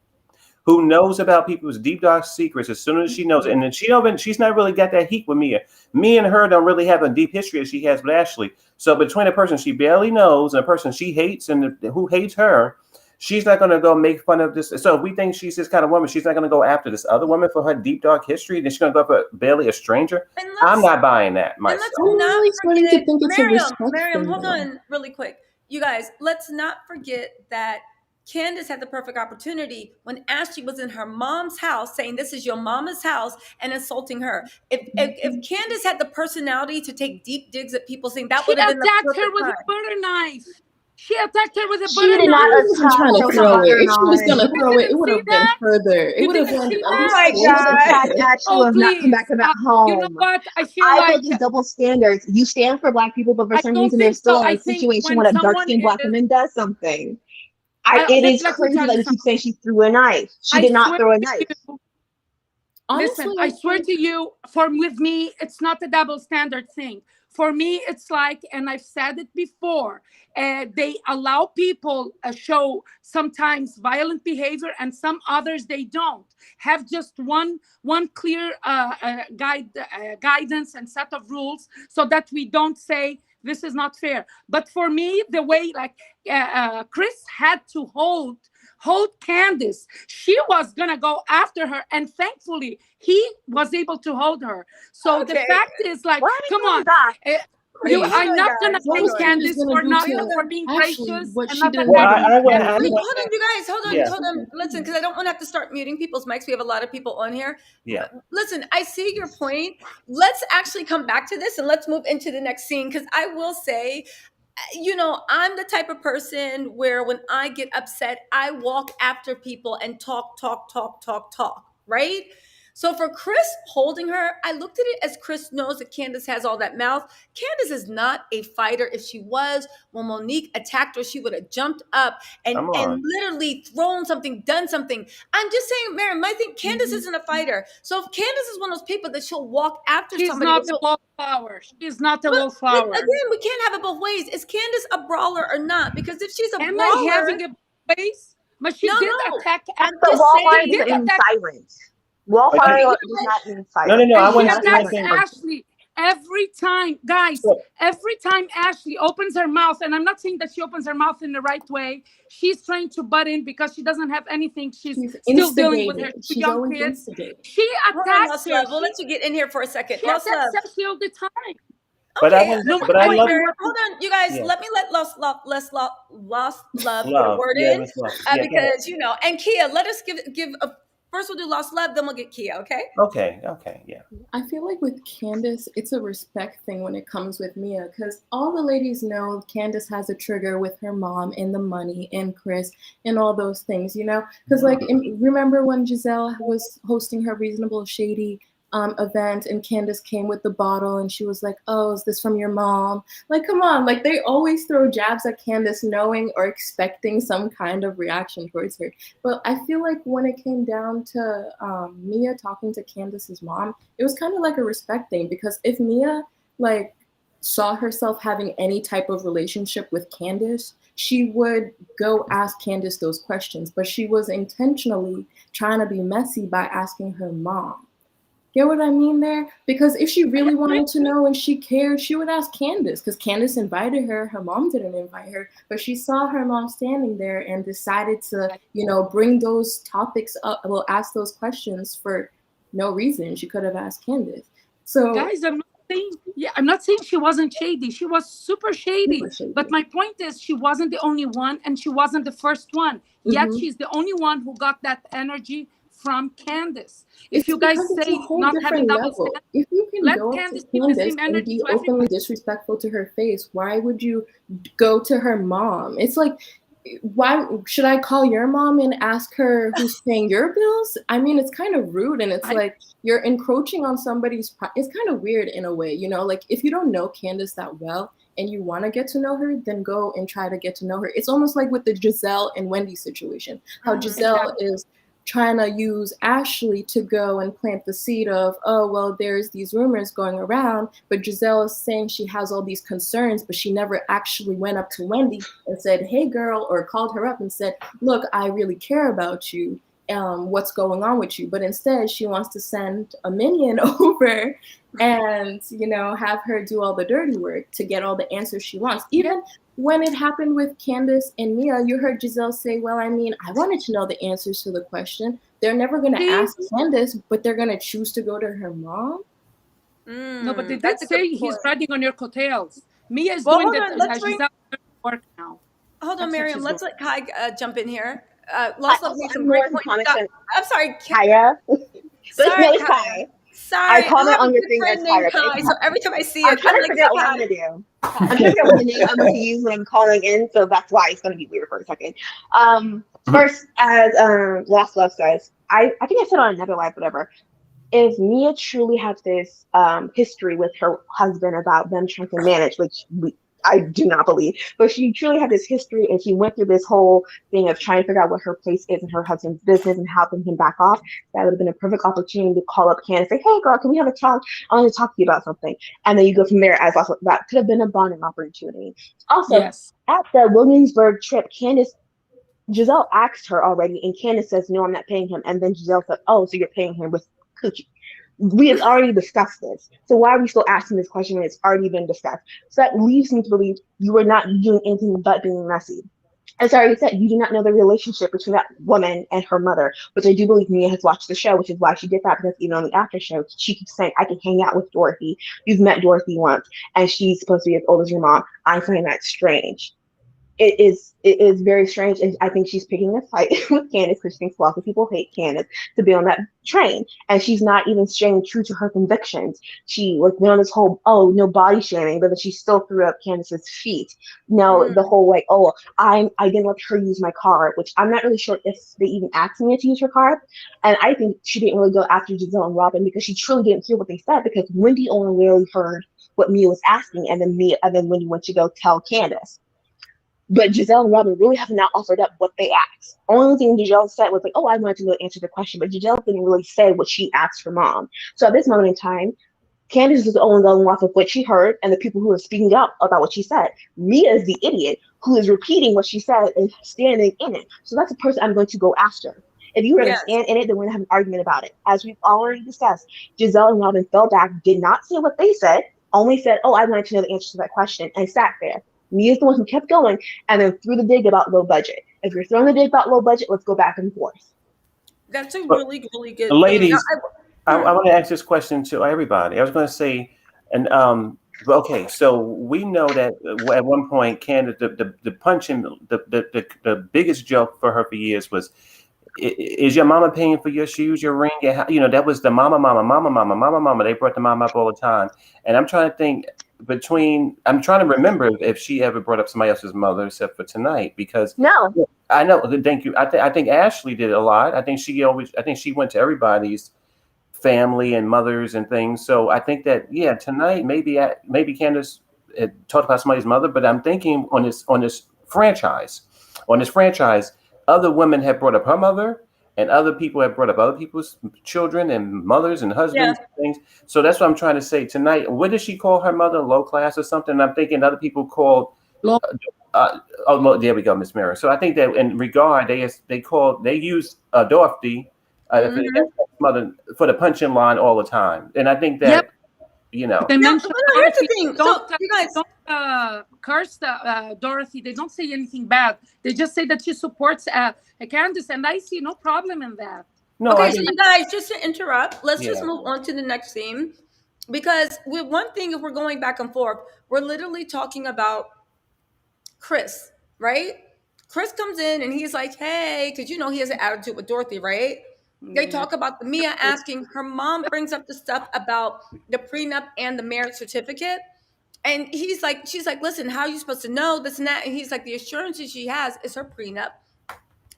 who knows about people's deep dark secrets as soon as she knows it, and then she's not really got that heat with Mia. Me and her don't really have a deep history as she has with Ashley. So between a person she barely knows and a person she hates and who hates her, she's not going to go make fun of this. So if we think she's this kind of woman, she's not going to go after this other woman for her deep dark history. Then she's going to go after barely a stranger. I'm not buying that myself. Mariam, hold on really quick. You guys, let's not forget that Candiace had the perfect opportunity when Ashley was in her mom's house saying, this is your mama's house, and insulting her. If Candiace had the personality to take deep digs at people, saying that She would have been the attacked her perfect with time. a butter knife. She attacked her with a She butter did not knife. She wasn't attack trying her to with a throw it. butter If she was knife. gonna You throw it, didn't it would see have been that? further. It You would have didn't been see at Oh that? least my close God, to Ashley Oh, was not come back please. to that You know home. what? I feel I like feel these double standards. You stand for Black people, but for I some don't reason they're think so. still in I a think situation when when a someone dark-skinned Black is, woman does something. It is let me crazy tell that you you keep something. saying she threw a knife. She I did not swear throw a to knife. you, honestly. listen, I swear to you, with me, it's not a double standard thing. For me, it's like, and I've said it before, they allow people show sometimes violent behavior, and some others they don't have just one clear guidance and set of rules, so that we don't say this is not fair. But for me, the way like Chris had to hold Candiace. She was gonna go after her, and thankfully he was able to hold her. So the Okay. fact is, like, Why are we come going on, back? Hold I'm on, not guys. gonna What blame was Hold on. Candiace Candiace gonna for do not to for being Ashley gracious what and she not didn't Well, do attacking to I want Candiace. to. Hold on, you guys. Hold on. Yeah, Hold on. Listen, because I don't want to have to start muting people's mics. We have a lot of people on here. yeah. Listen, I see your point. Let's actually come back to this and let's move into the next scene, because I will say, I'm the type of person where when I get upset, I walk after people and talk, right? So for Chris holding her, I looked at it as Chris knows that Candiace has all that mouth. Candiace is not a fighter. If she was, when Monique attacked her, she would have jumped up and, Come and on. literally thrown something, done something. I'm just saying, Mariam, I think Candiace isn't a fighter. So if Candiace is one of those people that she'll walk after She's somebody, not a wallflower. She's not a wallflower. again, we can't have it both ways. Is Candiace a brawler or not? Because if she's a Am I brawler, having a place? But she no, did no. attack I'm But just Ashley. wallflower She saying. did doesn't mean attack. silent. Wallflower Okay, does not mean No, no, silent. no. I And she want to That's say one attacks different. thing. Ashley every time, guys. So, Every time Ashley opens her mouth, and I'm not saying that she opens her mouth in the right way, she's trying to butt in because she doesn't have anything. She's She's still dealing with her instigating. two She's young always kids. instigating. She hold on, attacks Lost her. Love. We'll let you get in here for a second. She Lost Love. attacks Ashley all the time. but I Okay, want. No, that's But a I good point, love. Mariam. Hold on, you guys. Yeah, Let me let Lost Love get a love. word Yeah, in, Miss Love. Yeah, go ahead. because and Kia. Let us give a first. We'll do Lost Love, then we'll get Kia. Okay. Okay. Okay. Yeah. I feel like with Candiace, it's a respect thing when it comes with Mia, because all the ladies know Candiace has a trigger with her mom and the money and Chris and all those things, Because remember when Gizelle was hosting her Reasonable Shady event and Candiace came with the bottle and she was like, "Oh, is this from your mom?" Like, come on, like they always throw jabs at Candiace knowing or expecting some kind of reaction towards her. But I feel like when it came down to Mia talking to Candiace's mom, it was kind of like a respect thing, because if Mia like saw herself having any type of relationship with Candiace, she would go ask Candiace those questions, but she was intentionally trying to be messy by asking her mom. Get what I mean there? Because if she really wanted to know and she cared, she would ask Candiace, because Candiace invited her. Her mom didn't invite her, but she saw her mom standing there and decided to, bring those topics up, ask those questions for no reason. She could have asked Candiace. So, Guys, I'm not saying she wasn't shady. She was super shady. super shady. But my point is, she wasn't the only one, and she wasn't the first one. Yet she's the only one who got that energy from Candiace. If It's you guys because it's a say whole not having different double level. standards, If you can let go up to Candiace give the Candiace same and energy be to everybody. openly disrespectful to her face, why would you go to her mom? It's like, why should I call your mom and ask her who's paying your bills? I mean, it's kind of rude, and it's like you're encroaching on somebody's. It's kind of weird in a way, like if you don't know Candiace that well and you want to get to know her, then go and try to get to know her. It's almost like with the Gizelle and Wendy situation, how Gizelle is trying to use Ashley to go and plant the seed of, oh, well, there's these rumors going around, but Gizelle is saying she has all these concerns, but she never actually went up to Wendy and said, "Hey, girl," or called her up and said, "Look, I really care about you. What's going on with you?" But instead, she wants to send a minion over and, have her do all the dirty work to get all the answers she wants. Even when it happened with Candiace and Mia, you heard Gizelle say, "Well, I mean, I wanted to know the answers to the question." They're never going to ask Candiace, but they're going to choose to go to her mom. No, but they did That's a say good he's point. riding on your coattails. Mia is Well, doing hold that. on. Let's bring. Giselle work now. Hold on, That's what Mariam. she's Let's going. let Kai jump in here. I Lost Love also made some I'm more great of a points. comic. I'm sorry, Tyra, but sorry, no, it's Kai. Kai. I Sorry, I comment have a on your good thing as friend named Tyra, but it's Kai, so every time I see I'm it, trying I'm to like, figure hey, out what I'm Kai. gonna do. I'm trying to figure out what the name I'm going to use when I'm calling in, so that's why it's gonna be weird for a second. First, as Lost Love says, I think I said on another live, whatever. If Mia truly had this history with her husband about them trying to manage, I do not believe, but she truly had this history and she went through this whole thing of trying to figure out what her place is in her husband's business and helping him back off. That would have been a perfect opportunity to call up Candiace and say, hey girl, can we have a talk? I want to talk to you about something. And then you go from there as also that could have been a bonding opportunity. Also, Yes. at the Williamsburg trip, Gizelle asked her already, and Candiace says, no, I'm not paying him. And then Gizelle said, oh, so you're paying him with coochie. We have already discussed this. So why are we still asking this question when it's already been discussed? So that leaves me to believe you were not doing anything but being messy. As I already said, you do not know the relationship between that woman and her mother, which I do believe Mia has watched the show, which is why she did that, because even on the after show, she keeps saying, I can hang out with Dorothy. You've met Dorothy once, and she's supposed to be as old as your mom. I find that strange. It is very strange, and I think she's picking a fight with Candiace because she thinks lots of people hate Candiace to be on that train, and she's not even staying true to her convictions. She like went on this whole no body shaming, but then she still threw up Candiace's feet. No, the whole like I didn't let her use my car, which I'm not really sure if they even asked me to use her car, and I think she didn't really go after Gizelle and Robin because she truly didn't hear what they said because Wendy only really heard what Mia was asking, and then Wendy went to go tell Candiace. But Gizelle and Robin really have not offered up what they asked. Only thing Gizelle said was like, oh, I wanted to know answer the question, but Gizelle didn't really say what she asked her mom. So at this moment in time, Candiace is only going off of what she heard and the people who are speaking up about what she said. Mia is the idiot who is repeating what she said and standing in it. So that's the person I'm going to go after. If you were going to Yes. stand in it, then we're going to have an argument about it. As we've already discussed, Gizelle and Robin fell back, did not say what they said, only said, oh, I wanted to know the answer to that question, and sat there. Mia's the one who kept going and then threw the dig about low budget. If you're throwing the dig about low budget, let's go back and forth. That's a But really, really good thing. ladies, I want to ask this question to everybody. I was going to say, and okay, so we know that at one point, Candace, the punching, the biggest joke for her for years was, is your mama paying for your shoes, your ring? You know, that was the mama, mama, mama, mama, mama, mama. They brought the mama up all the time. And I'm trying to think I'm trying to remember if she ever brought up somebody else's mother except for tonight, because No. I know, thank you. I think Ashley did a lot. I think she went to everybody's family and mothers and things. So I think that, yeah, tonight, maybe Candace had talked about somebody's mother, but I'm thinking on this franchise, other women have brought up her mother, and other people have brought up other people's children and mothers and Yeah. husbands and things. So that's what I'm trying to say tonight. What did she call her mother? Low class or something? I'm thinking other people called. Low. There we go, Miss Mary. So I think that in regard, they use Dorothy for Mhm. mother for the punching line all the time, and I think that Yep. you know. They No, mention no, here's the Dorothy. thing. Don't So, you guys, don't curse Dorothy. They don't say anything bad. They just say that she supports Candiace, and I see no problem in that. No, I okay, so mean, you guys, just to interrupt, let's just yeah. move on to the next theme. Because with one thing, if we're going back and forth, we're literally talking about Chris, right? Chris comes in and he's like, hey, because you know he has an attitude with Dorothy, right? They Yeah. talk about the Mia asking, her mom brings up the stuff about the prenup and the marriage certificate. And she's like, listen, how are you supposed to know this and that? And he's like, the assurances she has is her prenup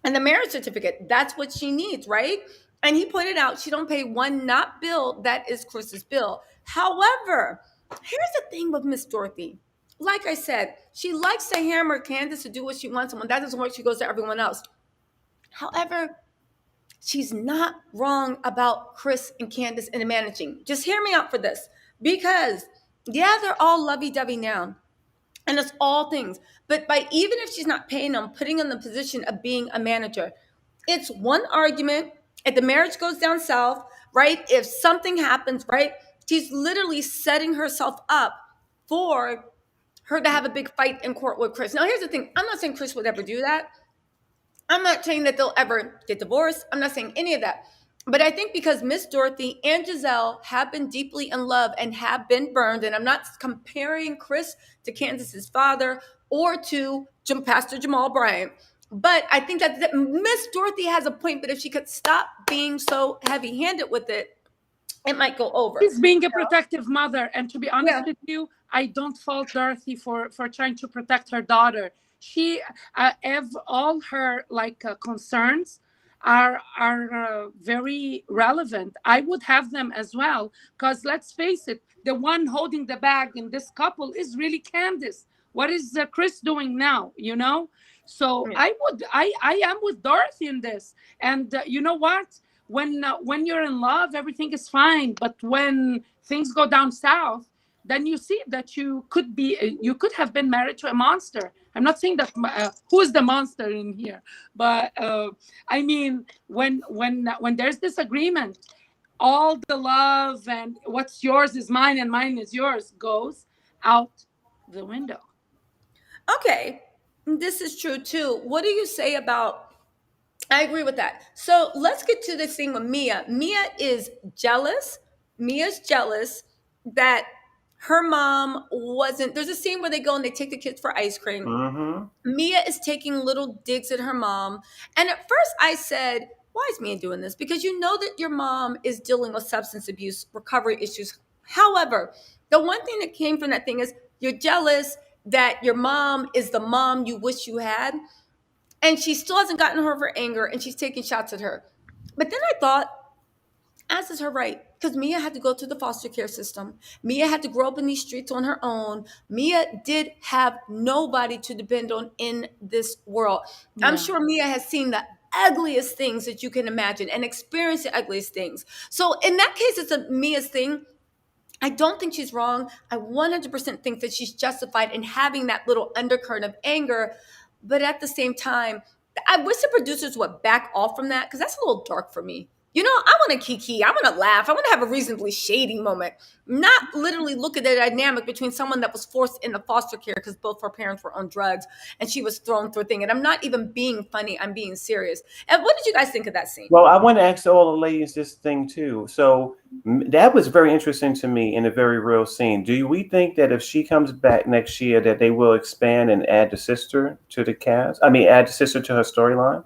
and the marriage certificate. That's what she needs, right? And he pointed out she don't pay one not bill that is Chris's bill. However, here's the thing with Miss Dorothy. Like I said, she likes to hammer Candiace to do what she wants, and when that doesn't work, she goes to everyone else. However, she's not wrong about Chris and Candiace in the managing. Just hear me out for this. Because yeah, they're all lovey-dovey now. And it's all things. But by even if she's not paying them, putting them in the position of being a manager, it's one argument. If the marriage goes down south, right? If something happens, right? She's literally setting herself up for her to have a big fight in court with Chris. Now, here's the thing. I'm not saying Chris would ever do that. I'm not saying that they'll ever get divorced. I'm not saying any of that. But I think because Miss Dorothy and Gizelle have been deeply in love and have been burned, and I'm not comparing Chris to Candiace's father or to Pastor Jamal Bryant, but I think that Miss Dorothy has a point. But if she could stop being so heavy-handed with it, it might go over. She's being a protective mother, and to be honest Yeah. with you, I don't fault Dorothy for trying to protect her daughter. She all her concerns are very relevant. I would have them as well, because let's face it, the one holding the bag in this couple is really Candiace. What is Chris doing now? You know, so Yeah. I am with Dorothy in this, and you know what? When you're in love, everything is fine. But when things go down south, then you see that you could have been married to a monster. I'm not saying that who is the monster in here, but I mean when there's disagreement, all the love and what's yours is mine and mine is yours goes out the window. Okay, this is true too. What do you say about? I agree with that. So let's get to this thing with Mia. Mia is jealous. Mia's jealous that her mom wasn't. There's a scene where they go and they take the kids for ice cream. Mm-hmm. Mia is taking little digs at her mom. And at first I said, why is Mia doing this? Because you know that your mom is dealing with substance abuse, recovery issues. However, the one thing that came from that thing is you're jealous that your mom is the mom you wish you had. And she still hasn't gotten over her anger and she's taking shots at her. But then I thought, as is her right, because Mia had to go to the foster care system. Mia had to grow up in these streets on her own. Mia did have nobody to depend on in this world. Yeah. I'm sure Mia has seen the ugliest things that you can imagine and experienced the ugliest things. So in that case, it's a Mia's thing. I don't think she's wrong. I 100% think that she's justified in having that little undercurrent of anger. But at the same time, I wish the producers would back off from that because that's a little dark for me. You know, I want to kiki. I want to laugh. I want to have a reasonably shady moment. Not literally look at the dynamic between someone that was forced into foster care because both her parents were on drugs and she was thrown through a thing. And I'm not even being funny. I'm being serious. And what did you guys think of that scene? Well, I want to ask all the ladies this thing too. So that was very interesting to me in a very real scene. Do we think that if she comes back next year that they will expand and add the sister to the cast? I mean, add the sister to her storyline?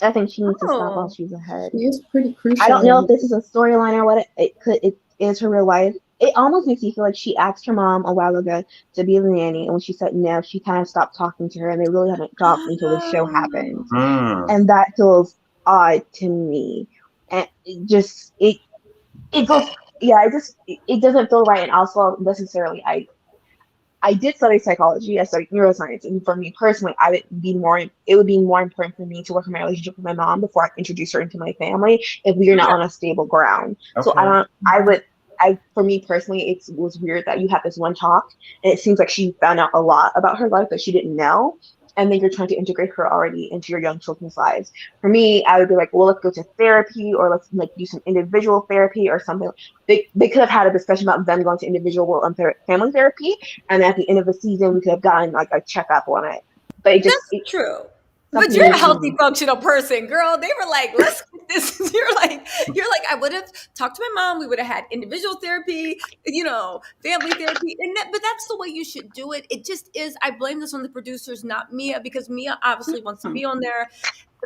I think she needs to stop while she's ahead. She is pretty crucial. I don't know if this is a storyline or what it is her real life. It almost makes me feel like she asked her mom a while ago to be the nanny, and when she said no, she kind of stopped talking to her, and they really haven't talked until the show happened. And that feels odd to me. And it doesn't feel right. And also necessarily, I did study psychology. I studied neuroscience, and for me personally, it would be more important for me to work on my relationship with my mom before I introduce her into my family if we are not on a stable ground. Okay. So for me personally, it was weird that you have this one talk, and it seems like she found out a lot about her life that she didn't know, and then you're trying to integrate her already into your young children's lives. For me, I would be like, well, let's go to therapy, or let's do some individual therapy or something. They could have had a discussion about them going to individual family therapy, and at the end of the season, we could have gotten a checkup on it. But that's true. But you're a healthy, functional person, girl. They were like, let's get this. You're like, I would have talked to my mom. We would have had individual therapy, family therapy. But that's the way you should do it. It just is. I blame this on the producers, not Mia, because Mia obviously wants to be on there.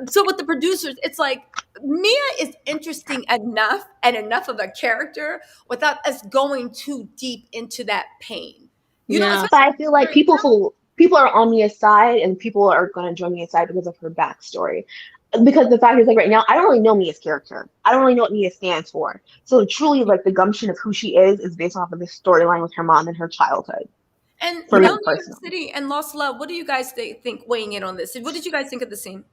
So with the producers, it's like Mia is interesting enough and enough of a character without us going too deep into that pain. But I feel like people are on Mia's side, and people are going to join Mia's side because of her backstory. Because the fact is, right now, I don't really know Mia's character. I don't really know what Mia stands for. So truly, the gumption of who she is based off of this storyline with her mom and her childhood. And New York City and Lost Love, what do you guys think weighing in on this? What did you guys think of the scene?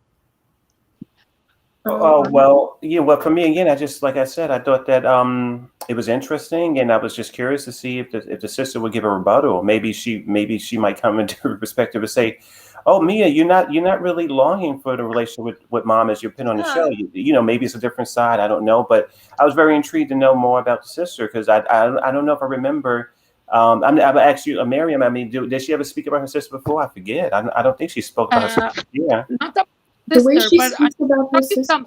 Oh, well, yeah. Well, for me, again, like I said, I thought that it was interesting, and I was just curious to see if the sister would give a rebuttal. Maybe she might come into her perspective and say, "Oh, Mia, you're not really longing for the relationship with mom as you put on the show. Maybe it's a different side. I don't know." But I was very intrigued to know more about the sister because I don't know if I remember. I've asked you, Mariam. I mean, did she ever speak about her sister before? I forget. I don't think she spoke about her sister. Yeah. Not the way she speaks about her sister.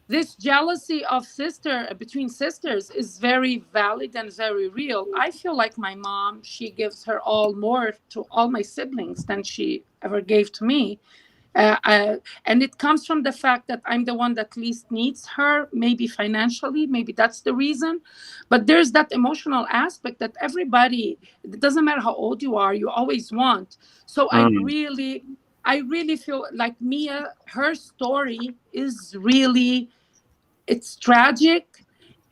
this jealousy of sister between sisters is very valid and very real. I feel like my mom, she gives her all more to all my siblings than she ever gave to me. And it comes from the fact that I'm the one that least needs her, maybe financially, maybe that's the reason. But there's that emotional aspect that everybody, it doesn't matter how old you are, you always want. So Mm. I really feel like Mia, her story is really, it's tragic,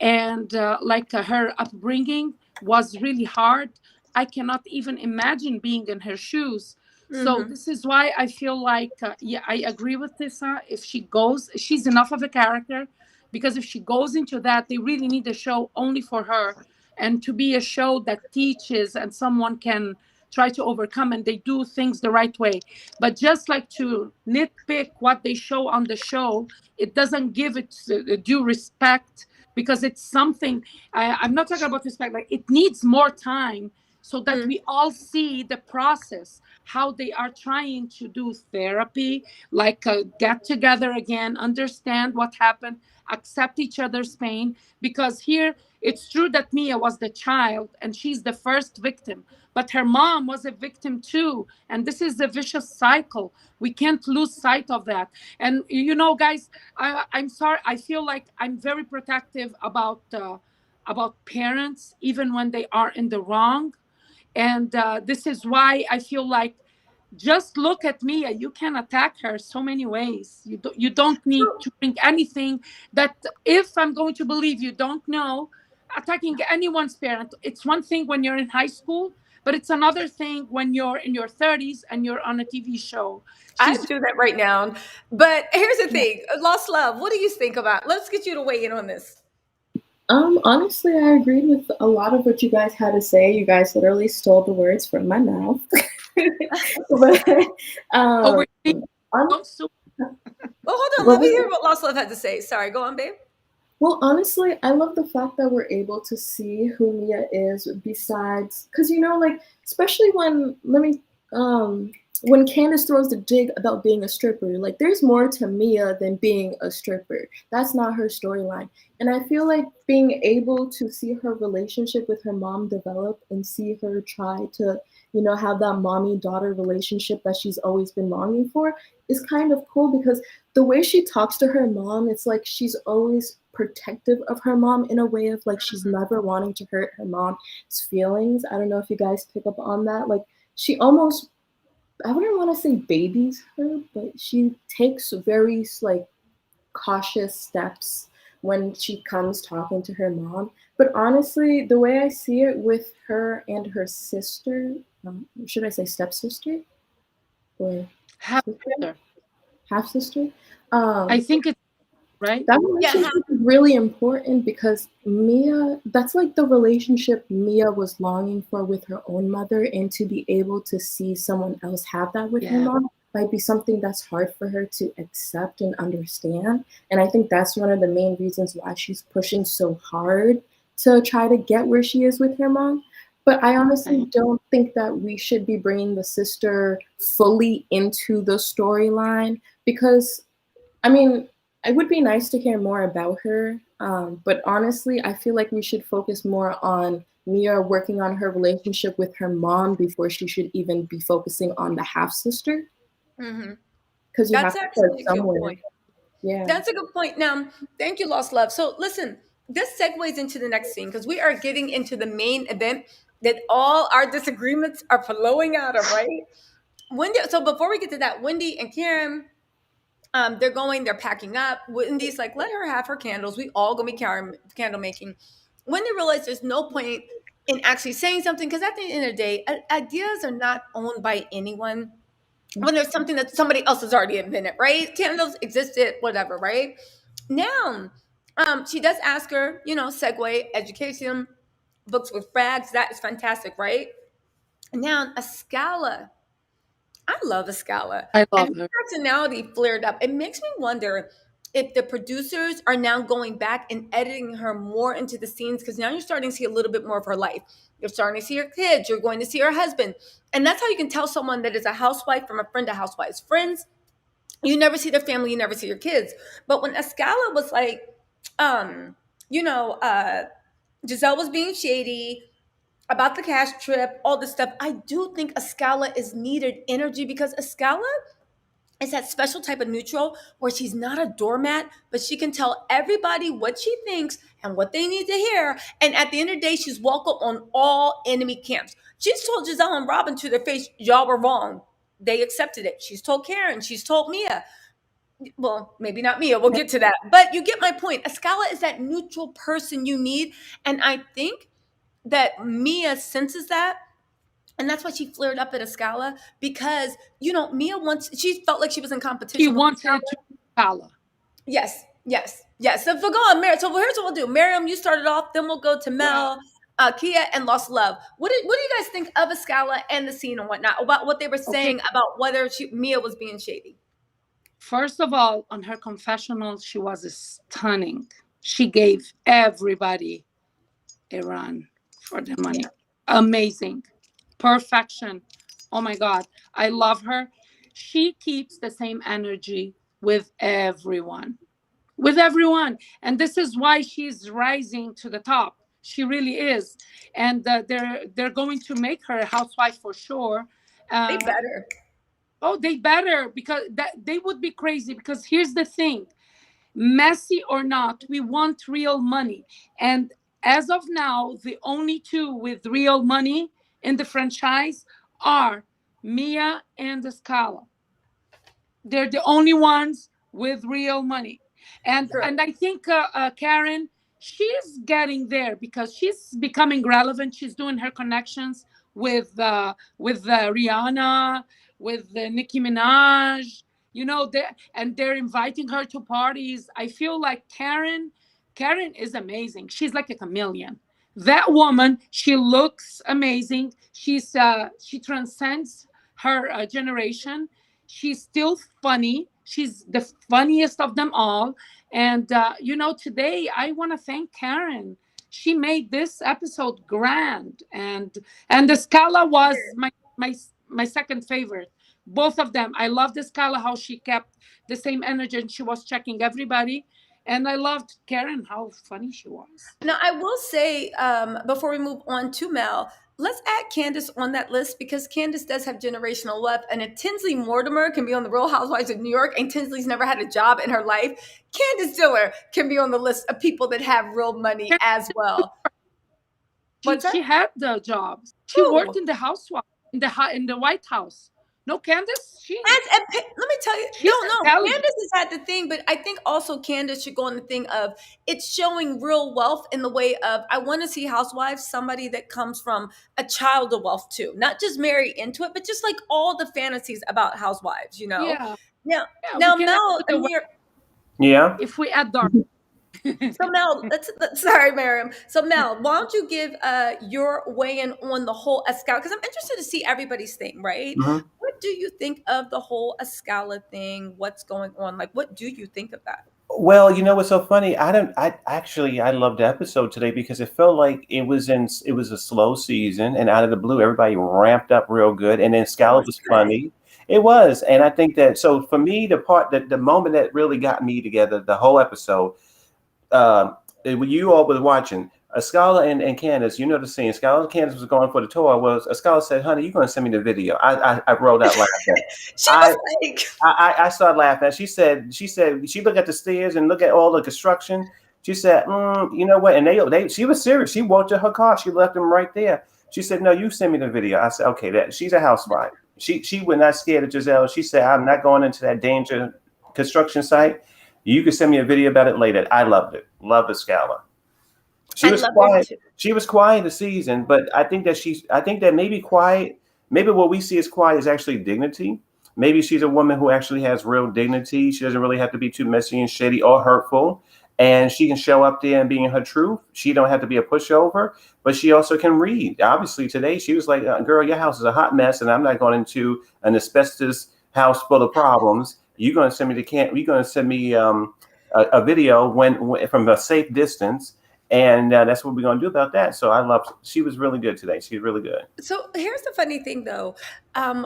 and her upbringing was really hard. I cannot even imagine being in her shoes. So Mm-hmm. this is why I feel like, yeah, I agree with Tessa. If she goes, she's enough of a character, because if she goes into that, they really need a show only for her, and to be a show that teaches and someone can try to overcome and they do things the right way. But just like to nitpick what they show on the show, it doesn't give it due respect, because it's something, I'm not talking about respect, like it needs more time so that we all see the process, how they are trying to do therapy, like get together again, understand what happened, accept each other's pain. Because here it's true that Mia was the child and she's the first victim, but her mom was a victim too, and this is a vicious cycle. We can't lose sight of that. And guys, I'm sorry. I feel like I'm very protective about parents, even when they are in the wrong. And this is why I feel like, just look at Mia. You can attack her so many ways. You don't need to bring anything that, if I'm going to believe you don't know, attacking anyone's parent. It's one thing when you're in high school, but it's another thing when you're in your 30s and you're on a TV show. I She's do that right now. But here's the thing, Lost Love, what do you think about? Let's get you to weigh in on this. Honestly, I agreed with a lot of what you guys had to say. You guys literally stole the words from my mouth. But, over. um, hon- Don't sue. Well, hold on. what Let me was hear it? what Lost Love had to say. Sorry, go on, babe. Well, honestly, I love the fact that we're able to see who Mia is besides, because like, especially when Candice throws the dig about being a stripper, like, there's more to Mia than being a stripper. That's not her storyline. And I feel like being able to see her relationship with her mom develop and see her try to, have that mommy daughter relationship that she's always been longing for is kind of cool, because the way she talks to her mom, it's like she's always protective of her mom in a way of like she's never wanting to hurt her mom's feelings. I don't know if you guys pick up on that. Like, she almost, I wouldn't want to say babies her, but she takes very like cautious steps when she comes talking to her mom. But honestly, the way I see it with her and her sister, should I say stepsister or Have sister, her. half sister? I think it's right. That Yeah. relationship is really important because Mia, that's like the relationship Mia was longing for with her own mother, and to be able to see someone else have that with her Yeah. mom might be something that's hard for her to accept and understand. And I think that's one of the main reasons why she's pushing so hard to try to get where she is with her mom. But I honestly Right. don't think that we should be bringing the sister fully into the storyline because I mean, it would be nice to hear more about her, but honestly, I feel like we should focus more on Mia working on her relationship with her mom before she should even be focusing on the half sister, Hmm. because you That's have to start actually a good somewhere. point. Yeah. That's a good point. Now, thank you, Lost Love. So, listen, this segues into the next scene because we are getting into the main event that all our disagreements are flowing out of, right? Wendy. So, before we get to that, Wendy and Karen, they're packing up. Wendy's like, let her have her candles. We all gonna be candle making. Wendy realized there's no point in actually saying something because at the end of the day, ideas are not owned by anyone when there's something that somebody else has already invented, right? Candles existed, whatever, right? Now, she does ask her, segue, education, books with frags. That is fantastic, right? Now, Askale, I love Askale. I And love her her. personality flared up. It makes me wonder if the producers are now going back and editing her more into the scenes because now you're starting to see a little bit more of her life. You're starting to see her kids. You're going to see her husband. And that's how you can tell someone that is a housewife from a friend of housewives. Friends, You never see their family, you never see your kids. But when Askale was like, you know, Gizelle was being shady about the cash trip, all this stuff. I do think Askale is needed energy because Askale is that special type of neutral where she's not a doormat, but she can tell everybody what she thinks and what they need to hear. And at the end of the day, she's welcome on all enemy camps. She's told Gizelle and Robin to their face, y'all were wrong. They accepted it. She's told Karen, she's told Mia. Well, maybe not Mia. We'll get to that. But you get my point. Askale is that neutral person you need. And I think that Mia senses that. And that's why she flared up at Askale because, you know, Mia she felt like she was in competition. She wanted to Askale. Yes. So if we'll go on Mariam, so here's what we'll do. Mariam, you started off, then we'll go to Mell, Kia, and Lost Love. What do you guys think of Askale and the scene and whatnot, about what they were saying about whether Mia was being shady? First of all, on her confessional, she was stunning. She gave everybody a run for their money. Yeah. Amazing. Perfection. Oh my God. I love her. She keeps the same energy with everyone. And this is why she's rising to the top. She really is. And they're going to make her a housewife for sure. They better. Oh, they better, because they would be crazy. Because here's the thing, messy or not, we want real money. And as of now, the only two with real money in the franchise are Mia and Askale. They're the only ones with real money. And I think Karen, she's getting there because she's becoming relevant. She's doing her connections with Rihanna, with Nicki Minaj, you know, they're inviting her to parties. I feel like Karen is amazing. She's like a chameleon. That woman, she looks amazing. She transcends her generation. She's still funny. She's the funniest of them all. And you know, today I want to thank Karen. She made this episode grand, and Askale was my second favorite. Both of them. I loved Askale, how she kept the same energy and she was checking everybody. And I loved Karen, how funny she was. Now, I will say, before we move on to Mell, let's add Candiace on that list because Candiace does have generational wealth. And if Tinsley Mortimer can be on the Real Housewives of New York and Tinsley's never had a job in her life, Candiace Diller can be on the list of people that have real money as well. She had the jobs. She worked in the housewife, in the White House. No, Candiace, let me tell you, Candiace has had the thing, but I think also Candiace should go on the thing of it's showing real wealth in the way of, I want to see housewives, somebody that comes from a child of wealth too, not just marry into it, but just like all the fantasies about housewives, you know? Yeah. Now Mell, if we add dark. So Mell, sorry, Mariam. So Mell, why don't you give your weigh-in on the whole Askale? Because I'm interested to see everybody's thing, right? Mm-hmm. What do you think of the whole Askale thing? What's going on? Like, what do you think of that? Well, you know what's so funny? I loved the episode today because it felt like it was a slow season, and out of the blue, everybody ramped up real good, and then Askale was funny. It was, and I think that, so for me, the moment that really got me together, the whole episode. When you all were watching, Askale and Candiace, you know the scene. Askale and Candiace was going for the tour. Askale said, "Honey, you're going to send me the video." I rolled out laughing. I started laughing. She said she looked at the stairs and looked at all the construction. She said, "You know what?" And she was serious. She walked to her car. She left them right there. She said, "No, you send me the video." I said, "Okay." She's a housewife. She was not scared of Gizelle. She said, "I'm not going into that danger construction site. You can send me a video about it later." I loved it. Love Askale. She was quiet. She was quiet this season, but I think that maybe quiet. Maybe what we see as quiet is actually dignity. Maybe she's a woman who actually has real dignity. She doesn't really have to be too messy and shady or hurtful, and she can show up there and be in her truth. She don't have to be a pushover, but she also can read. Obviously, today she was like, "Girl, your house is a hot mess, and I'm not going into an asbestos house full of problems. You're going to send me a video when from a safe distance, And that's what we're going to do about that. So she was really good today. She's really good. So here's the funny thing, though.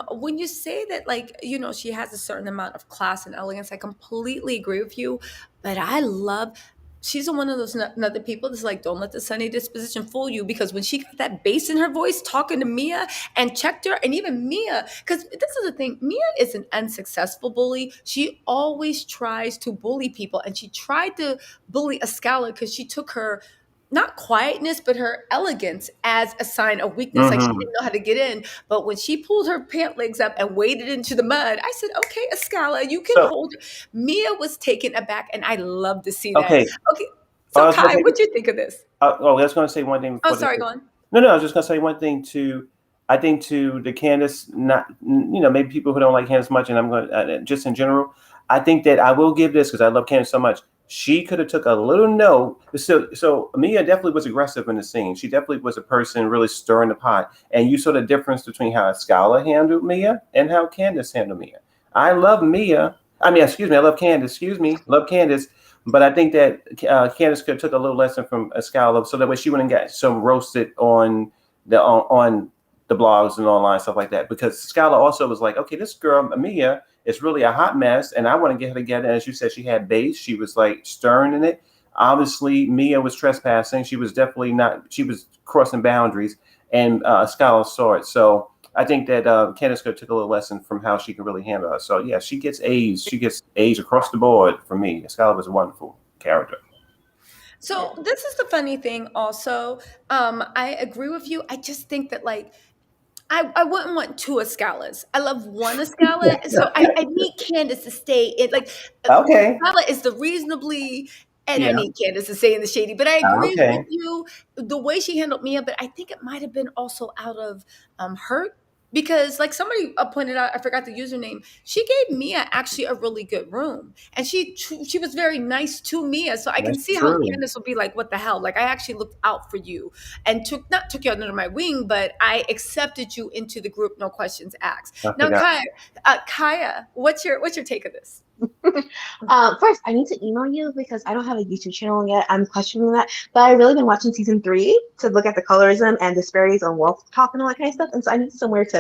When you say that, like, she has a certain amount of class and elegance, I completely agree with you. But I love, she's one of those other people that's like, don't let the sunny disposition fool you. Because when she got that bass in her voice talking to Mia and checked her, and even Mia, because this is the thing, Mia is an unsuccessful bully. She always tries to bully people. And she tried to bully Askale because she took her, not quietness, but her elegance as a sign of weakness. Like, she didn't know how to get in. But when she pulled her pant legs up and waded into the mud, I said, okay, Askale, you can hold it. Mia was taken aback, and I love to see that. Okay. So Kai, what do you think of this? I was going to say one thing. Oh, sorry, go on. No, I was just going to say one thing I think to the Candiace, not, maybe people who don't like Candiace much, and I'm going to, just in general, I think that I will give this because I love Candiace so much. She could have took a little note. So Mia definitely was aggressive in the scene. She definitely was a person really stirring the pot. And you saw the difference between how Askale handled Mia and how Candiace handled Mia. I love Mia. I love Candiace. Love Candiace. But I think that Candiace could have took a little lesson from Askale, so that way she wouldn't get so roasted on the blogs and online stuff like that. Because Askale also was like, okay, this girl Mia is really a hot mess, and I want to get her together. And as you said, she had bass. She was like stern in it. Obviously, Mia was trespassing. She was definitely not. She was crossing boundaries, and Askale saw it. So I think that Candiace could have took a little lesson from how she can really handle her. So yeah, she gets A's. She gets A's across the board for me. Askale was a wonderful character. So this is the funny thing also. I agree with you. I just think that, like, I wouldn't want two Askales. I love one Askale. So I need Candiace to stay in, like, Okay. Askale is the reasonably, and I need Candiace to stay in the shady. But I agree with you, the way she handled Mia, but I think it might have been also out of hurt. Because, like somebody pointed out, I forgot the username. She gave Mia actually a really good room, and she was very nice to Mia. So I can see how Candiace will be like, "What the hell?" Like, I actually looked out for you and took you under my wing, but I accepted you into the group, no questions asked. Now, Kaya, what's your take of this? First, I need to email you because I don't have a YouTube channel yet. I'm questioning that, but I've really been watching season 3 to look at the colorism and disparities on wolf talk and all that kind of stuff, and so I need somewhere to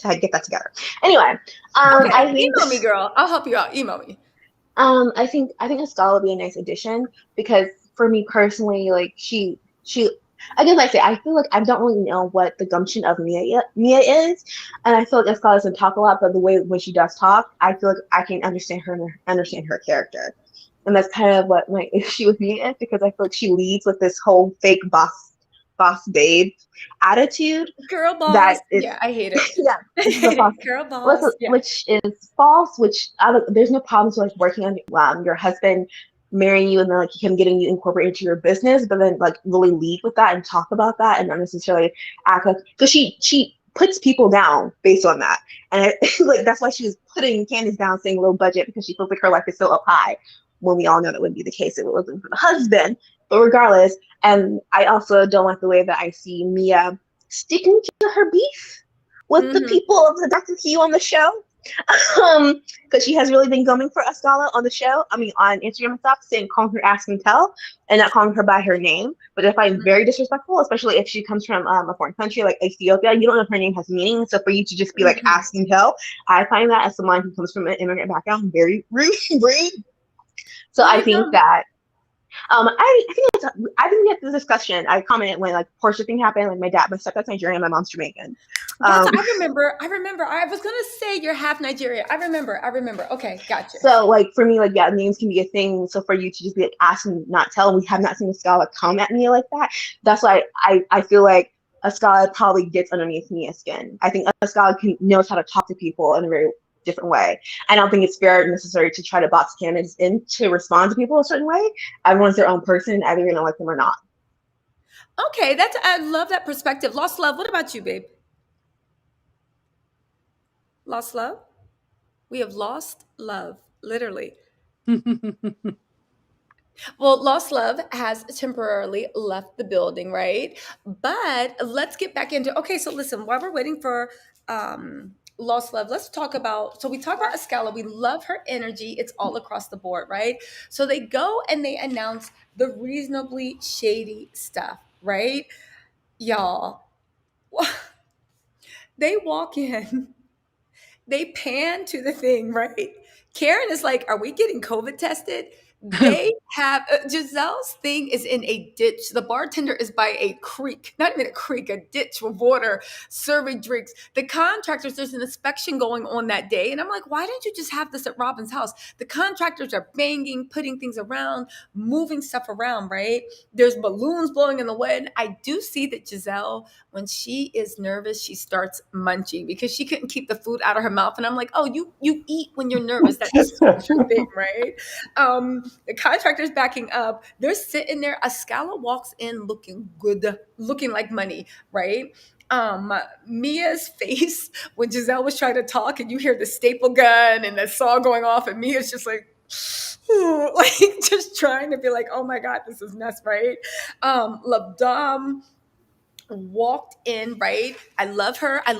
get that together. Anyway, I think, email me, girl. I'll help you out. Email me. I think Askale would be a nice addition because for me personally, like she. Again, like I say, I feel like I don't really know what the gumption of Mia is, and I feel like Askale doesn't talk a lot, but the way when she does talk, I feel like I can understand her character, and that's kind of what my issue with Mia is, because I feel like she leads with this whole fake boss babe attitude. Girl boss. That is, yeah, I hate it. Yeah, girl boss. Which is false. Which there's no problems with, like, working on your husband marrying you and then, like, him getting you incorporated into your business, but then, like, really lead with that and talk about that and not necessarily act like, because she puts people down based on that, and like that's why she was putting Candiace down, saying low budget, because she feels like her life is so up high, when we all know that wouldn't be the case if it wasn't for the husband. But regardless, and I also don't like the way that I see Mia sticking to her beef with the people of the Dr. Q on the show. Because she has really been going for Askale on the show. I mean, on Instagram and stuff, calling her Askale Tell and not calling her by her name, which I find very disrespectful, especially if she comes from a foreign country like Ethiopia. You don't know if her name has meaning, so for you to just be like Askale Tell, I find that, as someone who comes from an immigrant background, very rude. So I think that I think we had this discussion. I commented when, like, Portia thing happened. Like, my stepdad's Nigerian, my mom's Jamaican. I remember. I was gonna say you're half Nigerian. I remember. Okay, gotcha. So, like, for me, like, yeah, names can be a thing. So for you to just be like, ask and not tell, we have not seen Askale come at me like that. That's why I feel like Askale probably gets underneath Mia's skin. I think Askale knows how to talk to people in a very different way. I don't think it's fair and necessary to try to box candidates in to respond to people a certain way. Everyone's their own person, either you're gonna like them or not. Okay, I love that perspective. Lost love. What about you, babe? Lost love? We have lost love, literally. Well, Lost Love has temporarily left the building, right? But let's get back into, okay, so listen, while we're waiting for Lost love. Let's talk about. So we talk about Askale. We love her energy. It's all across the board, right? So they go and they announce the reasonably shady stuff, right? Y'all, they walk in, they pan to the thing, right? Karen is like, "Are we getting COVID tested?" They have Giselle's thing is in a ditch. The bartender is by a creek, not even a creek, a ditch with water, serving drinks. The contractors, there's an inspection going on that day. And I'm like, why didn't you just have this at Robin's house? The contractors are banging, putting things around, moving stuff around, right? There's balloons blowing in the wind. I do see that Gizelle, when she is nervous, she starts munching because she couldn't keep the food out of her mouth. And I'm like, oh, you eat when you're nervous. That's just your thing, right? The contractor's backing up. They're sitting there. Askale walks in looking good, looking like money, right? Mia's face when Gizelle was trying to talk, and you hear the staple gun and the saw going off, and Mia's just like, like just trying to be like, oh my God, this is nuts, right? Labdam walked in, right? I love her. I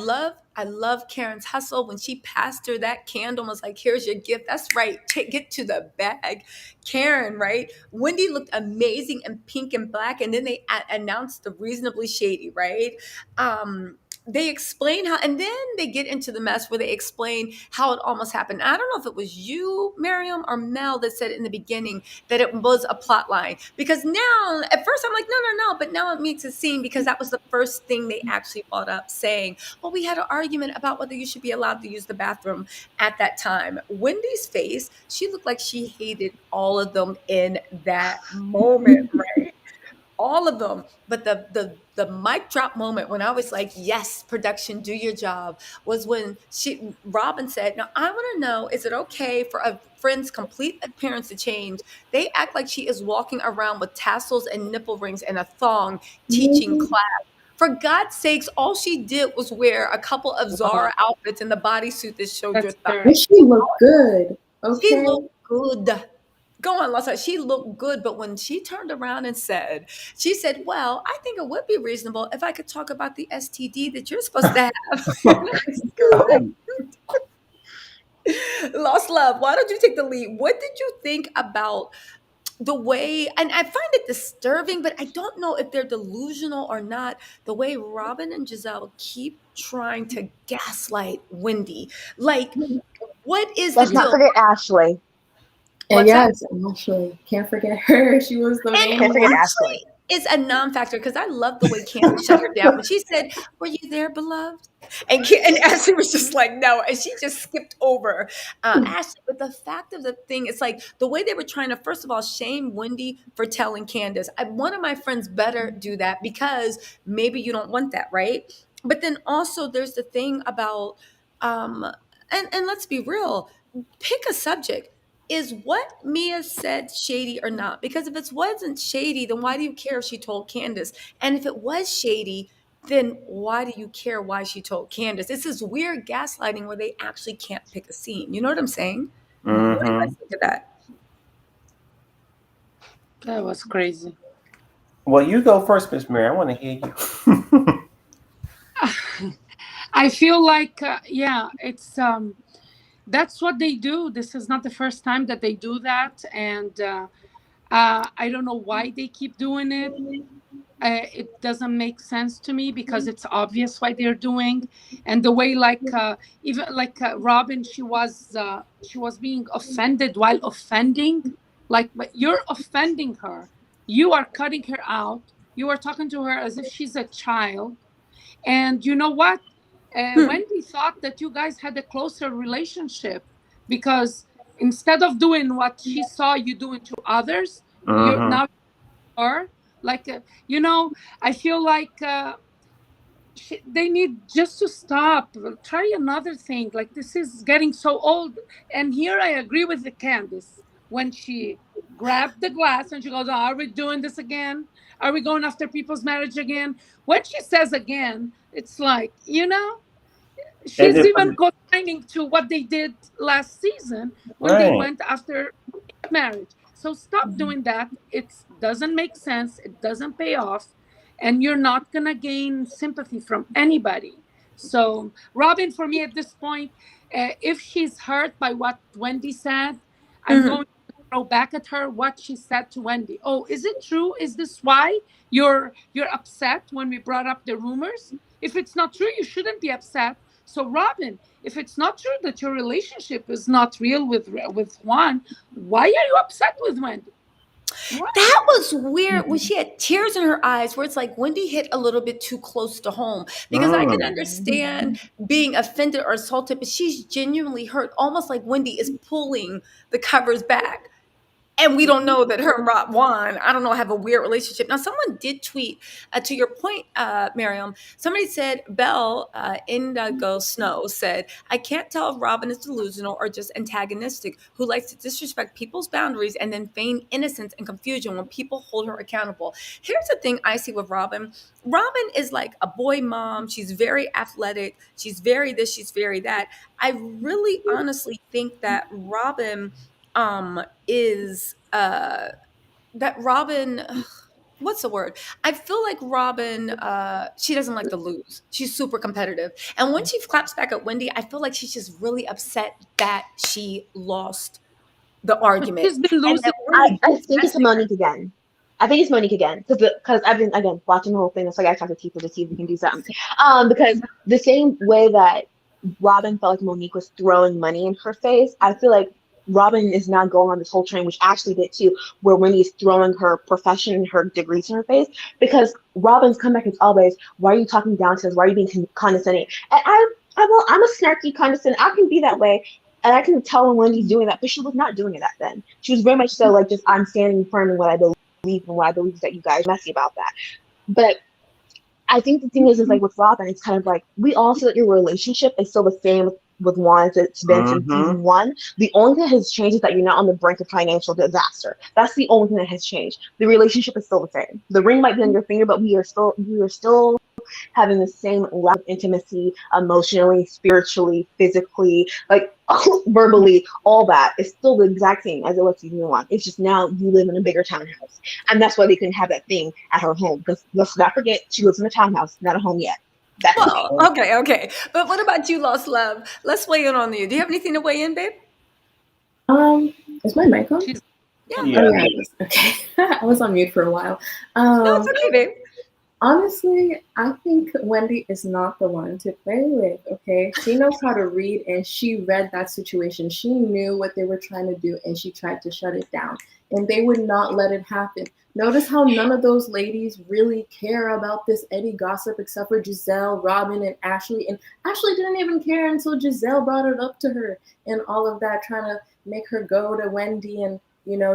love Karen's hustle. When she passed her that candle and was like, here's your gift. That's right. Get to the bag. Karen, right? Wendy looked amazing in pink and black. And then they announced the reasonably shady, right? They explain how, and then they get into the mess where they explain how it almost happened. I don't know if it was you, Mariam, or Mell that said in the beginning that it was a plot line. Because now, at first I'm like, no, but now it makes it seem because that was the first thing they actually brought up, saying, well, we had an argument about whether you should be allowed to use the bathroom at that time. Wendy's face, she looked like she hated all of them in that moment, right? All of them. But the mic drop moment when I was like, yes, production, do your job, was when Robin said, now I want to know, is it okay for a friend's complete appearance to change? They act like she is walking around with tassels and nipple rings and a thong teaching class. For God's sakes, all she did was wear a couple of Zara outfits and the bodysuit that showed your thighs. And she looked good. Okay. She looked good. Go on, Lasa. She looked good, but when she turned around and she said, well, I think it would be reasonable if I could talk about the STD that you're supposed to have. Lost love, why don't you take the lead? What did you think about the way, and I find it disturbing, but I don't know if they're delusional or not, the way Robin and Gizelle keep trying to gaslight Wendy. Like, what is Let's the deal? not forget Ashley. And yes, Ashley. Can't forget her. She was the main Can't forget one. Ashley. Is a non-factor because I love the way Candiace shut her down. When she said, were you there, beloved? And Ashley was just like, no. And she just skipped over Ashley. But the fact of the thing, it's like the way they were trying to, first of all, shame Wendy for telling Candiace. One of my friends better do that because maybe you don't want that, right? But then also there's the thing about, and let's be real, pick a subject. Is what Mia said shady or not? Because if it wasn't shady, then why do you care if she told Candiace? And if it was shady, then why do you care why she told Candiace? It's this weird gaslighting where they actually can't pick a scene. You know what I'm saying? What do you guys think of that? That was crazy. Well, you go first, Miss Mary. I want to hear you. I feel like, it's that's what they do. This is not the first time that they do that, and I don't know why they keep doing it. It doesn't make sense to me because it's obvious why they're doing, and the way even Robin, she was being offended while offending. Like, but you're offending her. You are cutting her out. You are talking to her as if she's a child, and you know what? Wendy thought that you guys had a closer relationship because instead of doing what she saw you doing to others, you're now her. Like, I feel like they need just to stop. Try another thing. Like, this is getting so old. And here I agree with the Candiace when she grabbed the glass and she goes, oh, are we doing this again? Are we going after people's marriage again? When she says again, it's like, she's even co-signing to what they did last season when they went after marriage. So stop doing that. It doesn't make sense. It doesn't pay off. And you're not going to gain sympathy from anybody. So Robin, for me at this point, if she's hurt by what Wendy said, I'm Mhm. going to throw back at her what she said to Wendy. Oh, is it true? Is this why you're upset when we brought up the rumors? If it's not true, you shouldn't be upset. So Robin, if it's not true that your relationship is not real with Juan, why are you upset with Wendy? Why? That was weird when she had tears in her eyes, where it's like Wendy hit a little bit too close to home. Because I can Mm. understand being offended or assaulted, but she's genuinely hurt, almost like Wendy is pulling the covers back. And we don't know that her and Rob Juan, I don't know, have a weird relationship. Now, someone did tweet, to your point, Mariam, somebody said, Belle, Indigo Snow said, I can't tell if Robin is delusional or just antagonistic, who likes to disrespect people's boundaries and then feign innocence and confusion when people hold her accountable. Here's the thing I see with Robin. Robin is like a boy mom. She's very athletic. She's very this, she's very that. I really honestly think that Robin is that Robin what's the word? I feel like Robin she doesn't like to lose. She's super competitive. And when she claps back at Wendy, I feel like she's just really upset that she lost the But argument. she's been And losing. that Wendy I keeps think it's messing her. Monique again. I think it's Monique again because I've been again watching the whole thing. So I gotta talk to Tifa to see if we can do something. Because the same way that Robin felt like Monique was throwing money in her face, I feel like Robin is now going on this whole train, which Ashley did too, where Wendy is throwing her profession and her degrees in her face. Because Robin's comeback is always, "Why are you talking down to us? Why are you being condescending?" And I'm a snarky, condescending. I can be that way, and I can tell when Wendy's doing that, but she was not doing it that then. She was very much so like just I'm standing firm in what I believe, and what I believe is that you guys are messy about that. But I think the thing is like with Robin, it's kind of like we all see that your relationship is still the same with Juan as it's been since Mm-hmm. season one. The only thing that has changed is that you're not on the brink of financial disaster. That's the only thing that has changed. The relationship is still the same. The ring might be on your finger, but we are still having the same level of intimacy, emotionally, spiritually, physically, like verbally, all that is still the exact same as it was season one. It's just now you live in a bigger townhouse. And that's why they couldn't have that thing at her home. Because let's not forget, she lives in a townhouse, not a home yet. That's the thing. Well, okay. But what about you, Lost Love? Let's weigh in on you. Do you have anything to weigh in, babe? Um, is my mic on? She's Yeah. Oh Yeah. yeah, it is. Okay. I was on mute for a while. No, it's okay, babe. Honestly, I think Wendy is not the one to play with, okay? She knows how to read, and she read that situation. She knew what they were trying to do, and she tried to shut it down. And they would not let it happen. Notice how none of those ladies really care about this Eddie gossip except for Gizelle, Robin, and Ashley. And Ashley didn't even care until Gizelle brought it up to her and all of that, trying to make her go to Wendy and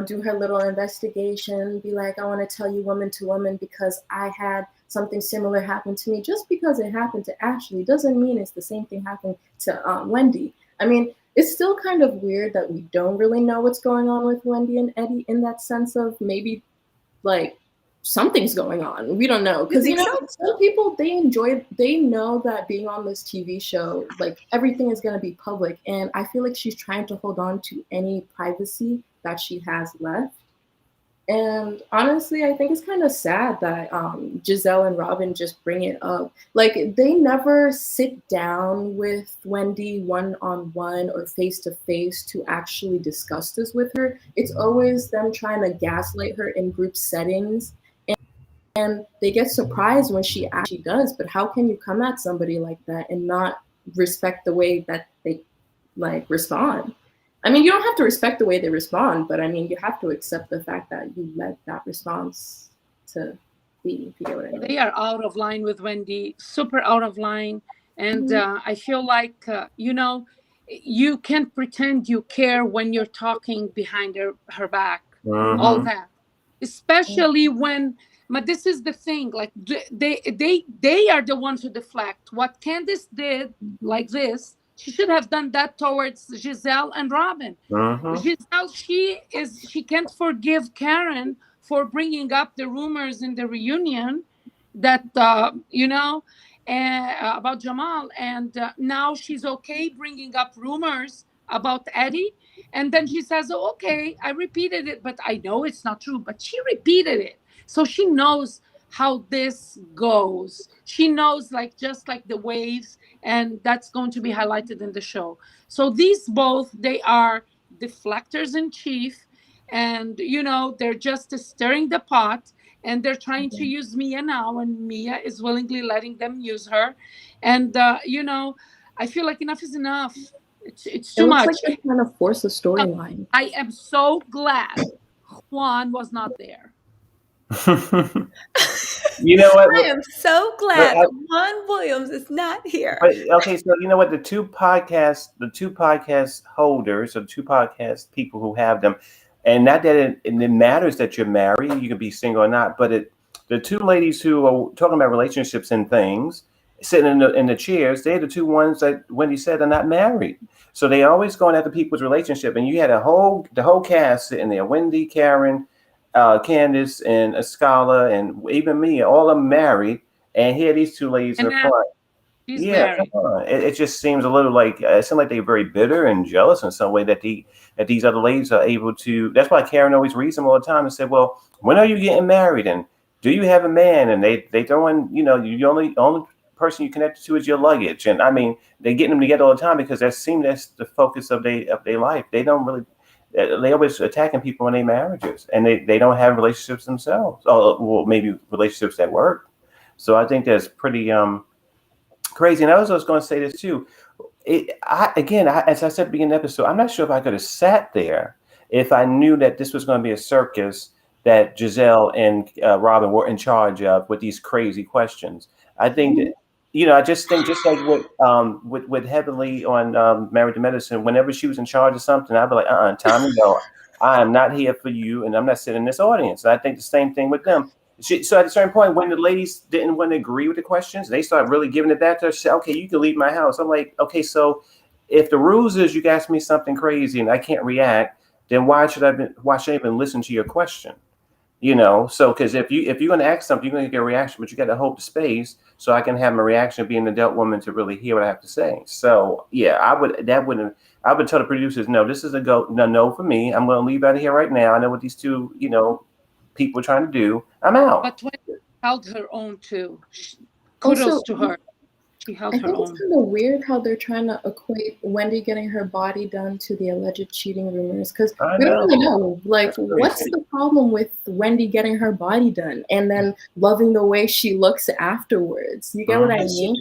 do her little investigation, be like, I want to tell you woman to woman because I had something similar happen to me. Just because it happened to Ashley doesn't mean it's the same thing happened to Wendy. I mean, it's still kind of weird that we don't really know what's going on with Wendy and Eddie in that sense of maybe like something's going on. We don't know. Because, some people, they know that being on this TV show, like everything is going to be public. And I feel like she's trying to hold on to any privacy that she has left. And honestly, I think it's kind of sad that Gizelle and Robin just bring it up. Like, they never sit down with Wendy one-on-one or face-to-face to actually discuss this with her. It's always them trying to gaslight her in group settings. And they get surprised when she actually does. But how can you come at somebody like that and not respect the way that they, respond? I mean, you don't have to respect the way they respond, but I mean, you have to accept the fact that you let that response to be, if you get what I mean. They are out of line with Wendy, super out of line. And I feel like, you can't pretend you care when you're talking behind her back, all that. Especially when, but this is the thing, like they are the ones who deflect. What Candiace did like this, she should have done that towards Gizelle and Robin. Gizelle, she can't forgive Karen for bringing up the rumors in the reunion that about Jamal, and now she's okay bringing up rumors about Eddie, and then she says, okay, I repeated it, but I know it's not true, but she repeated it, so she knows how this goes. She knows, like, just like the waves, and that's going to be highlighted in the show. So these both, they are deflectors in chief, and they're just stirring the pot, and they're trying to use Mia now, and Mia is willingly letting them use her. And I feel like enough is enough. It's It too looks much. like they're trying to force a storyline. I am so glad Juan was not there. You know what? I am so glad that Juan Williams is not here. But, okay, so you know what? The two podcast holders, or two podcast people who have them, and not that it matters that you're married, you can be single or not, but the two ladies who are talking about relationships and things, sitting in the chairs, they're the two ones that Wendy said are not married. So they always going after people's relationship, and you had the whole cast sitting there: Wendy, Karen, Candiace, and Askale, and even me, all of them married, and here these two ladies are fun. She's Yeah, married. come on. It just seems a little like it seems like they're very bitter and jealous in some way that these other ladies are able to. That's why Karen always reads them all the time and said, "Well, when are you getting married? And do you have a man?" And they throw in, you only person you connected to is your luggage. And I mean, they get them together all the time because that's the focus of their life. They don't really. They always attacking people in their marriages, and they don't have relationships themselves. Oh, well, maybe relationships that work. So I think that's pretty crazy. And I was going to say this too. As I said at the beginning of the episode, I'm not sure if I could have sat there if I knew that this was going to be a circus that Gizelle and Robin were in charge of with these crazy questions. I think that, I just think just like with Heavenly on Married to Medicine, whenever she was in charge of something, I'd be like, time to go. I am not here for you, and I'm not sitting in this audience. And I think the same thing with them. So at a certain point, when the ladies didn't want to agree with the questions, they started really giving it back to her. She said, "Okay, you can leave my house." I'm like, "Okay, so if the rules is you ask me something crazy and I can't react, then why should I even listen to your question?" So because if you're going to ask something, you're going to get a reaction, but you got to hold the space so I can have my reaction, being an adult woman, to really hear what I have to say. So yeah, I would tell the producers, no, this is no for me. I'm going to leave out of here right now. I know what these two, people are trying to do. I'm out. But Wendy held her own too. Kudos to her. She held her own. I think it's kind of weird how they're trying to equate Wendy getting her body done to the alleged cheating rumors, because we don't really know. Like, what's the problem with Wendy getting her body done and then loving the way she looks afterwards? You get what I mean?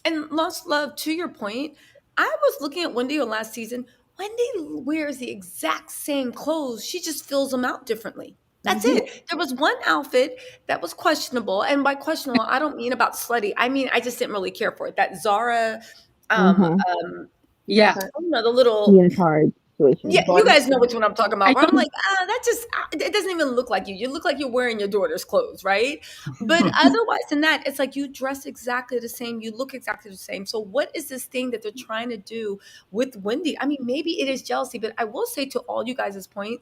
And Lost Love, to your point, I was looking at Wendy on last season. Wendy wears the exact same clothes. She just fills them out differently. That's it. There was one outfit that was questionable. And by questionable, I don't mean about slutty. I mean, I just didn't really care for it. That Zara, yeah. I don't know, the little leotard situation. Yeah, you guys know which one I'm talking about. Where I'm like, that just, it doesn't even look like you. You look like you're wearing your daughter's clothes, right? But otherwise than that, it's like you dress exactly the same. You look exactly the same. So what is this thing that they're trying to do with Wendy? I mean, maybe it is jealousy, but I will say to all you guys' point,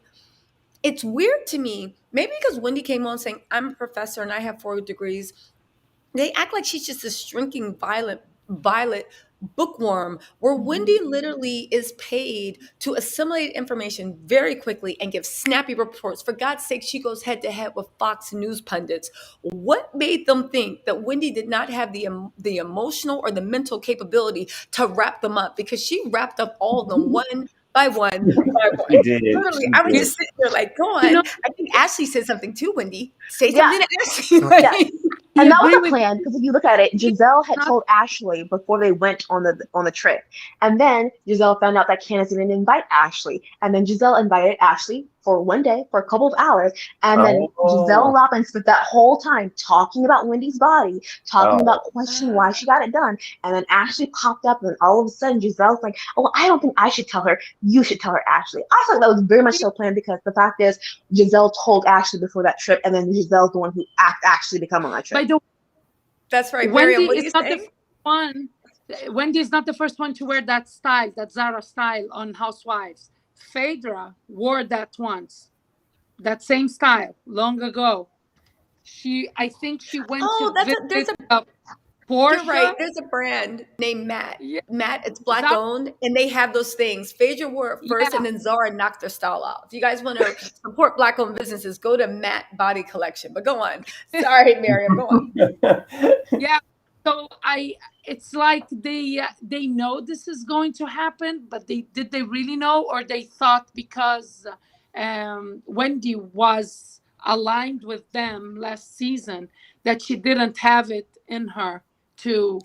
it's weird to me, maybe because Wendy came on saying, I'm a professor and I have 4 degrees. They act like she's just a shrinking violet bookworm, where Wendy literally is paid to assimilate information very quickly and give snappy reports. For God's sake, she goes head to head with Fox News pundits. What made them think that Wendy did not have the emotional or the mental capability to wrap them up? Because she wrapped up all of them one by one by one. She did. Literally, I was just sitting there like, go on. I think Ashley said something too, Wendy. Say something to Ashley. Like, and that was a plan, because if you look at it, Gizelle had told Ashley before they went on the trip. And then Gizelle found out that Candiace didn't invite Ashley. And then Gizelle invited Ashley for one day, for a couple of hours. And then Gizelle and Robin spent that whole time talking about Wendy's body, talking about questioning why she got it done. And then Ashley popped up, and all of a sudden Giselle's like, oh, I don't think I should tell her. You should tell her, Ashley. I thought that was very much so planned, because the fact is Gizelle told Ashley before that trip, and then Giselle's the one who actually to come on that trip. That's right. Mariam, what do you think? Wendy is not the first one to wear that style, that Zara style on Housewives. Phaedra wore that once, that same style long ago. I think she went to visit You're right. Portia. There's a brand named Matt. Yeah, Matt, it's black Zara, owned, and they have those things. Phaedra wore it first, and yeah, then Zara knocked their style out. If you guys want to support black owned businesses, go to Matt Body Collection. But go on. Sorry, Mariam, go on. yeah. So it's like they know this is going to happen, but they really know, or they thought because Wendy was aligned with them last season that she didn't have it in her to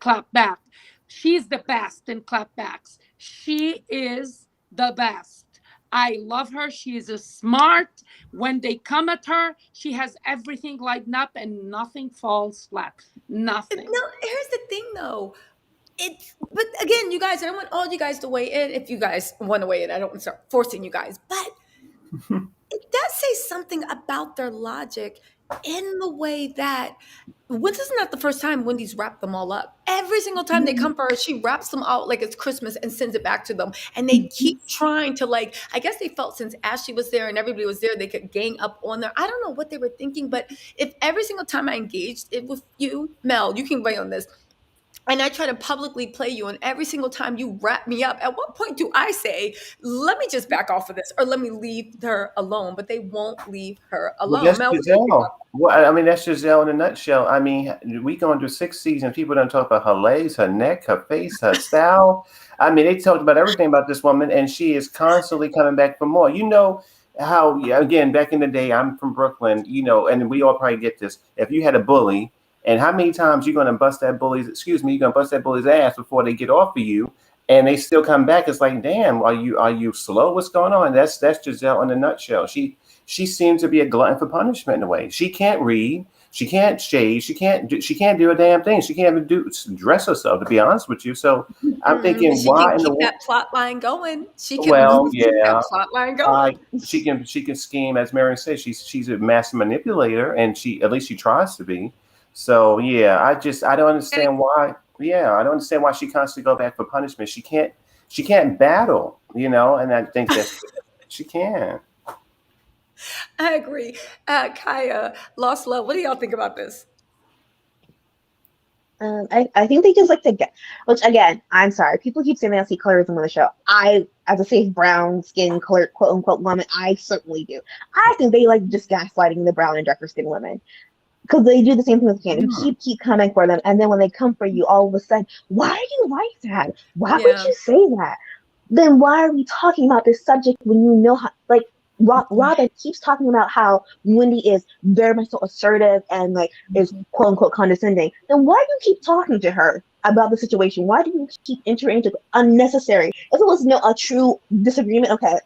clap back. She's the best in clapbacks. She is the best. I love her. She is a smart. When they come at her, she has everything lined up and nothing falls flat. Nothing. No, here's the thing though. But again, you guys, I don't want all you guys to weigh in. If you guys want to weigh in, I don't want to start forcing you guys. But it does say something about their logic in the way that this is not the first time Wendy's wrapped them all up. Every single time they come for her, she wraps them out like it's Christmas and sends it back to them. And they keep trying to I guess they felt since Ashley was there and everybody was there, they could gang up on there. I don't know what they were thinking, but if every single time I engaged it with you, Mel, you can weigh on this, and I try to publicly play you, and every single time you wrap me up, at what point do I say, let me just back off of this, or let me leave her alone? But they won't leave her Well, alone. that's Mel, what do you think about Gizelle. Well, I mean, that's Gizelle in a nutshell. I mean, we going through 6 seasons. People don't talk about her legs, her neck, her face, her style. I mean, they talked about everything about this woman, and she is constantly coming back for more. You know how, again, back in the day, I'm from Brooklyn, and we all probably get this. If you had a bully, and how many times you're going to bust that bully's ass before they get off of you, and they still come back? It's like, damn, are you slow? What's going on? That's Gizelle in a nutshell. She seems to be a glutton for punishment in a way. She can't read, she can't shave, she can't do a damn thing. She can't even dress herself, to be honest with you. So I'm thinking, But she why can in the keep that plot line going. She can well, keep yeah, that plot line going. she can scheme, as Mariam said. She's a master manipulator, and at least she tries to be. So yeah, I don't understand why. Yeah, I don't understand why she constantly go back for punishment. She can't battle, and I think that she can. I agree. Kaya, Lost Love, what do y'all think about this? I think they just like to get, which again, I'm sorry, people keep saying they don't see colorism on the show. I, as a safe brown skin color, quote unquote woman, I certainly do. I think they like just gaslighting the brown and darker skinned women. Because they do the same thing with Candiace. You keep coming for them, and then when they come for you, all of a sudden, why are you like that? Why would you say that? Then why are we talking about this subject when you know how? Like Robin keeps talking about how Wendy is very much so assertive and is quote unquote condescending. Then why do you keep talking to her about the situation? Why do you keep entering into unnecessary? If it was a true disagreement, okay.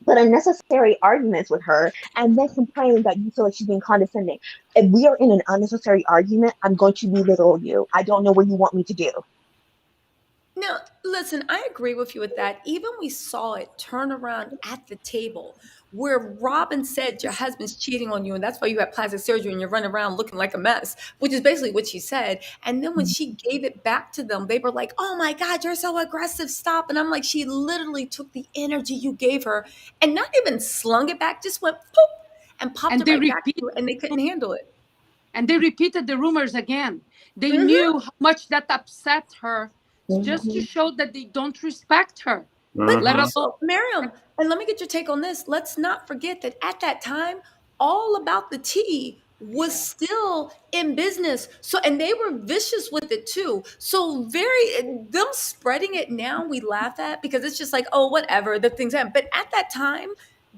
But unnecessary arguments with her, and then complain that you feel like she's being condescending. If we are in an unnecessary argument, I'm going to belittle you. I don't know what you want me to do. Now, listen, I agree with you with that. Even we saw it turn around at the table where Robin said your husband's cheating on you, and that's why you had plastic surgery and you're running around looking like a mess, which is basically what she said. And then when she gave it back to them, they were like, oh my God, you're so aggressive, stop. And I'm like, she literally took the energy you gave her and not even slung it back, just went poof and popped it right back to you, and they couldn't handle it. And they repeated the rumors again. They knew how much that upset her, just to show that they don't respect her. But also, Mariam, and let me get your take on this. Let's not forget that at that time, All About the Tea was still in business. So, and they were vicious with it too. So them spreading it now, we laugh at because it's just like, oh, whatever, the things happen. But at that time,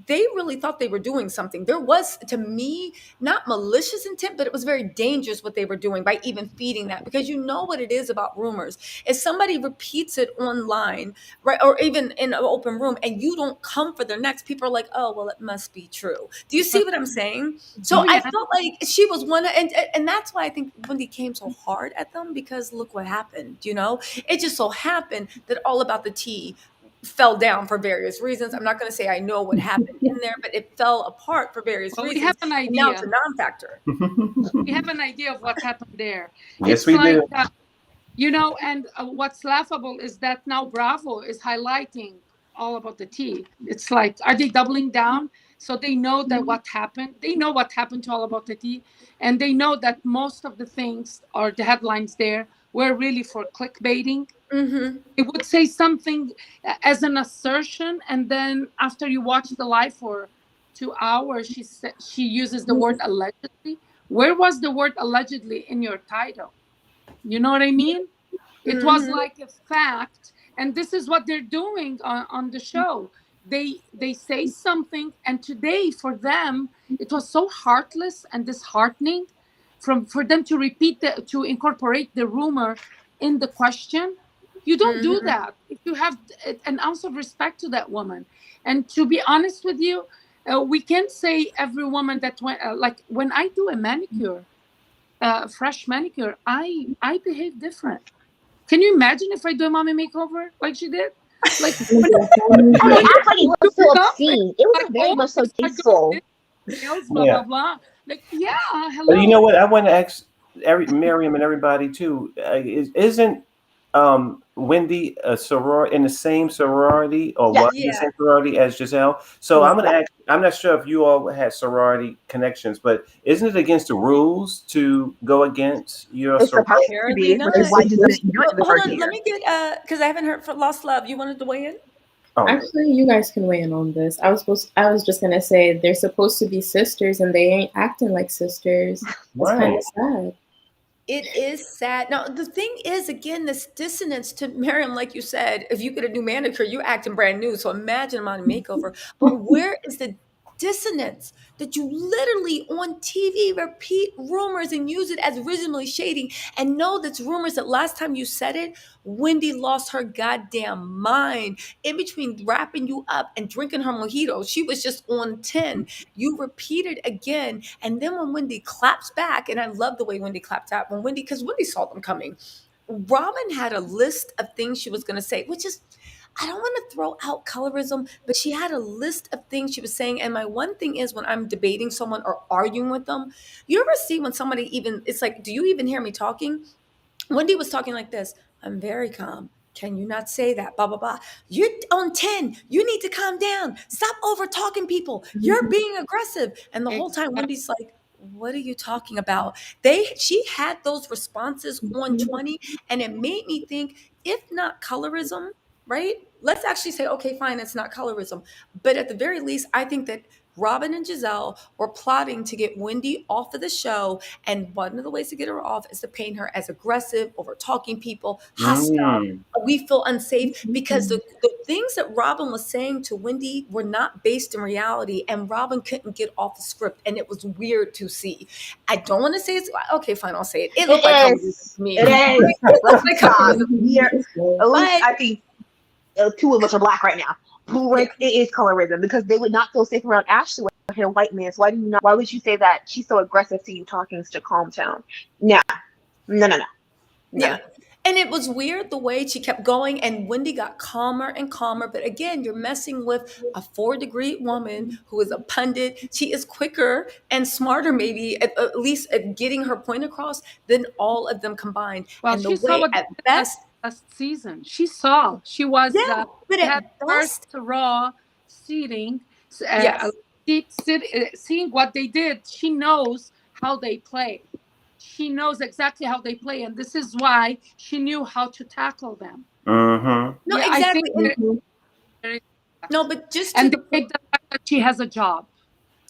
they really thought they were doing something. There was, to me, not malicious intent, but it was very dangerous what they were doing by even feeding that, because you know what it is about rumors. If somebody repeats it online, right, or even in an open room, and you don't come for their next, people are like, oh, well, it must be true. Do you see what I'm saying? So I felt like she was one, and that's why I think Wendy came so hard at them, because look what happened, It just so happened that All About the Tea fell down for various reasons. I'm not going to say I know what happened in there, but it fell apart for various reasons. We have an idea. Now it's a non-factor. We have an idea of what happened there. Yes, we do. And what's laughable is that now Bravo is highlighting All About the Tea. It's like, are they doubling down? So they know that what happened. They know what happened to All About the Tea. And they know that most of the things or the headlines there were really for clickbaiting. Mm-hmm. It would say something as an assertion, and then after you watch the live for 2 hours, she uses the word allegedly. Where was the word allegedly in your title? You know what I mean? It was Mm-hmm. like a fact, and this is what they're doing on the show. They say something, and today for them it was so heartless and disheartening, for them to to incorporate the rumor in the question. You don't do Mm-hmm. that if you have an ounce of respect to that woman. And to be honest with you, we can't say every woman that went like when I do a manicure, fresh manicure, I behave different. Can you imagine if I do a mommy makeover like she did? Like when And they act like it was so up, it's obscene. It like, wasn't very oh, much so it's my girl tasteful. nails, blah Yeah. blah blah. Like, yeah, But you know hello. what? I want to ask Mariam and everybody too. Isn't Wendy a soror in the same sorority or Yes. was in the Yeah. same sorority as Gizelle? So I'm going to Yes. ask. I'm not sure if you all had sorority connections, but isn't it against the rules to go against your It's sorority? supposed to Apparently be, which is not. why Giselle didn't do it Well, in the hold first on. Let year. me get because I haven't heard from Lost Love. You wanted to weigh in? Oh, Actually, you guys can weigh in on this. I was just gonna say they're supposed to be sisters and they ain't acting like sisters. It's kind right. of sad. It is sad. Now, the thing is, again, this dissonance to Miriam, like you said, if you get a new manicure, you're acting brand new. So imagine I'm on a makeover. But where is the dissonance that you literally on TV repeat rumors and use it as reasonably shading and know that's rumors that last time you said it, Wendy lost her goddamn mind in between wrapping you up and drinking her mojito. She was just on 10. You repeat it again. And then when Wendy claps back, and I love the way Wendy clapped out when Wendy, because Wendy saw them coming. Robin had a list of things she was going to say, which is, I don't want to throw out colorism, but she had a list of things she was saying. And my one thing is when I'm debating someone or arguing with them, you ever see when somebody even, it's like, do you even hear me talking? Wendy was talking like this. I'm very calm. Can you not say that? Blah, blah, blah. You're on 10. You need to calm down. Stop over talking people. You're being aggressive. And the whole time, Exactly. Wendy's like, what are you talking about? She had those responses on 20, and it made me think, if not colorism, right? Let's actually say, okay, fine, it's not colorism. But at the very least, I think that Robin and Gizelle were plotting to get Wendy off of the show. And one of the ways to get her off is to paint her as aggressive, over talking people, hostile. Mm. We feel unsafe because the things that Robin was saying to Wendy were not based in reality. And Robin couldn't get off the script. And it was weird to see. I don't want to say it's okay, fine, I'll say it. It looked like It colorism is. to me. It is. It Let's looked like stop. colorism. We are, at least But I think two of us are black right now. It is colorism because they would not feel safe around Ashley with a white man. So why do you not? Why would you say that she's so aggressive to you talking to calm down? No. yeah. And it was weird the way she kept going, and Wendy got calmer and calmer. But again, you're messing with a 4-degree woman who is a pundit. She is quicker and smarter, maybe at least at getting her point across than all of them combined. Well, And the she saw way what at they did best, last season. She saw. She was. yeah, but She had at first best, raw seating, yes. seeing what they did. She knows how they play. She knows exactly how they play, and this is why she knew how to tackle them. Mm-hmm. No, Yeah, I think exactly. And very no, but just to and the they point. take the fact that she has a job.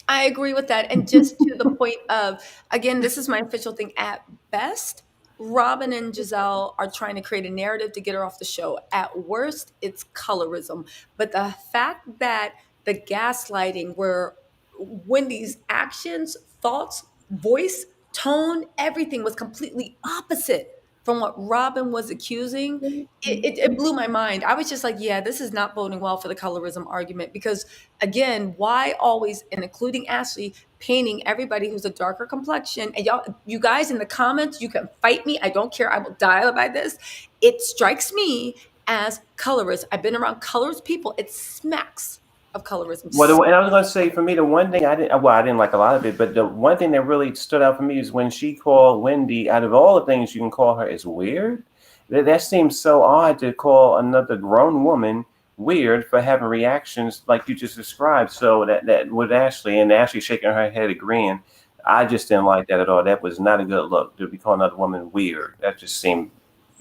I agree with that. And just to the point of, again, this is my official thing. At best, Robin and Gizelle are trying to create a narrative to get her off the show. At worst, it's colorism. But the fact that the gaslighting, where Wendy's actions, thoughts, voice, tone, everything was completely opposite from what Robin was accusing, it blew my mind. I was just like, yeah, this is not boding well for the colorism argument because again, why always, and including Ashley, painting everybody who's a darker complexion? And you guys in the comments, you can fight me. I don't care. I will die by this. It strikes me as colorist. I've been around colorist people. It smacks of colorism. Well, and I was going to say, for me, the one thing I didn't like a lot of it, but the one thing that really stood out for me is when she called Wendy, out of all the things you can call her, is weird. That seems so odd to call another grown woman weird for having reactions like you just described. So that with Ashley, and Ashley shaking her head agreeing, I just didn't like that at all. That was not a good look to be calling another woman weird. That just seemed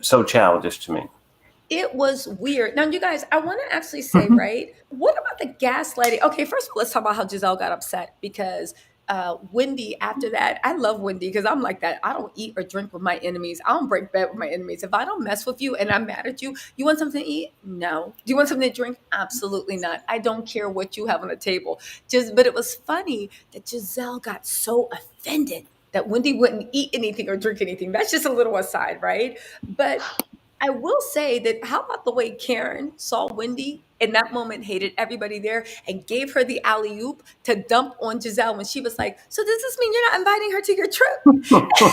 so childish to me. It was weird. Now, you guys, I want to actually say, right? What about the gaslighting? Okay, first of all, let's talk about how Gizelle got upset because Wendy, after that, I love Wendy because I'm like that. I don't eat or drink with my enemies. I don't break bed with my enemies. If I don't mess with you and I'm mad at you, you want something to eat? No. Do you want something to drink? Absolutely not. I don't care what you have on the table. But it was funny that Gizelle got so offended that Wendy wouldn't eat anything or drink anything. That's just a little aside, right? But I will say that how about the way Karen saw Wendy in that moment, hated everybody there, and gave her the alley oop to dump on Gizelle when she was like, "So does this mean you're not inviting her to your trip?"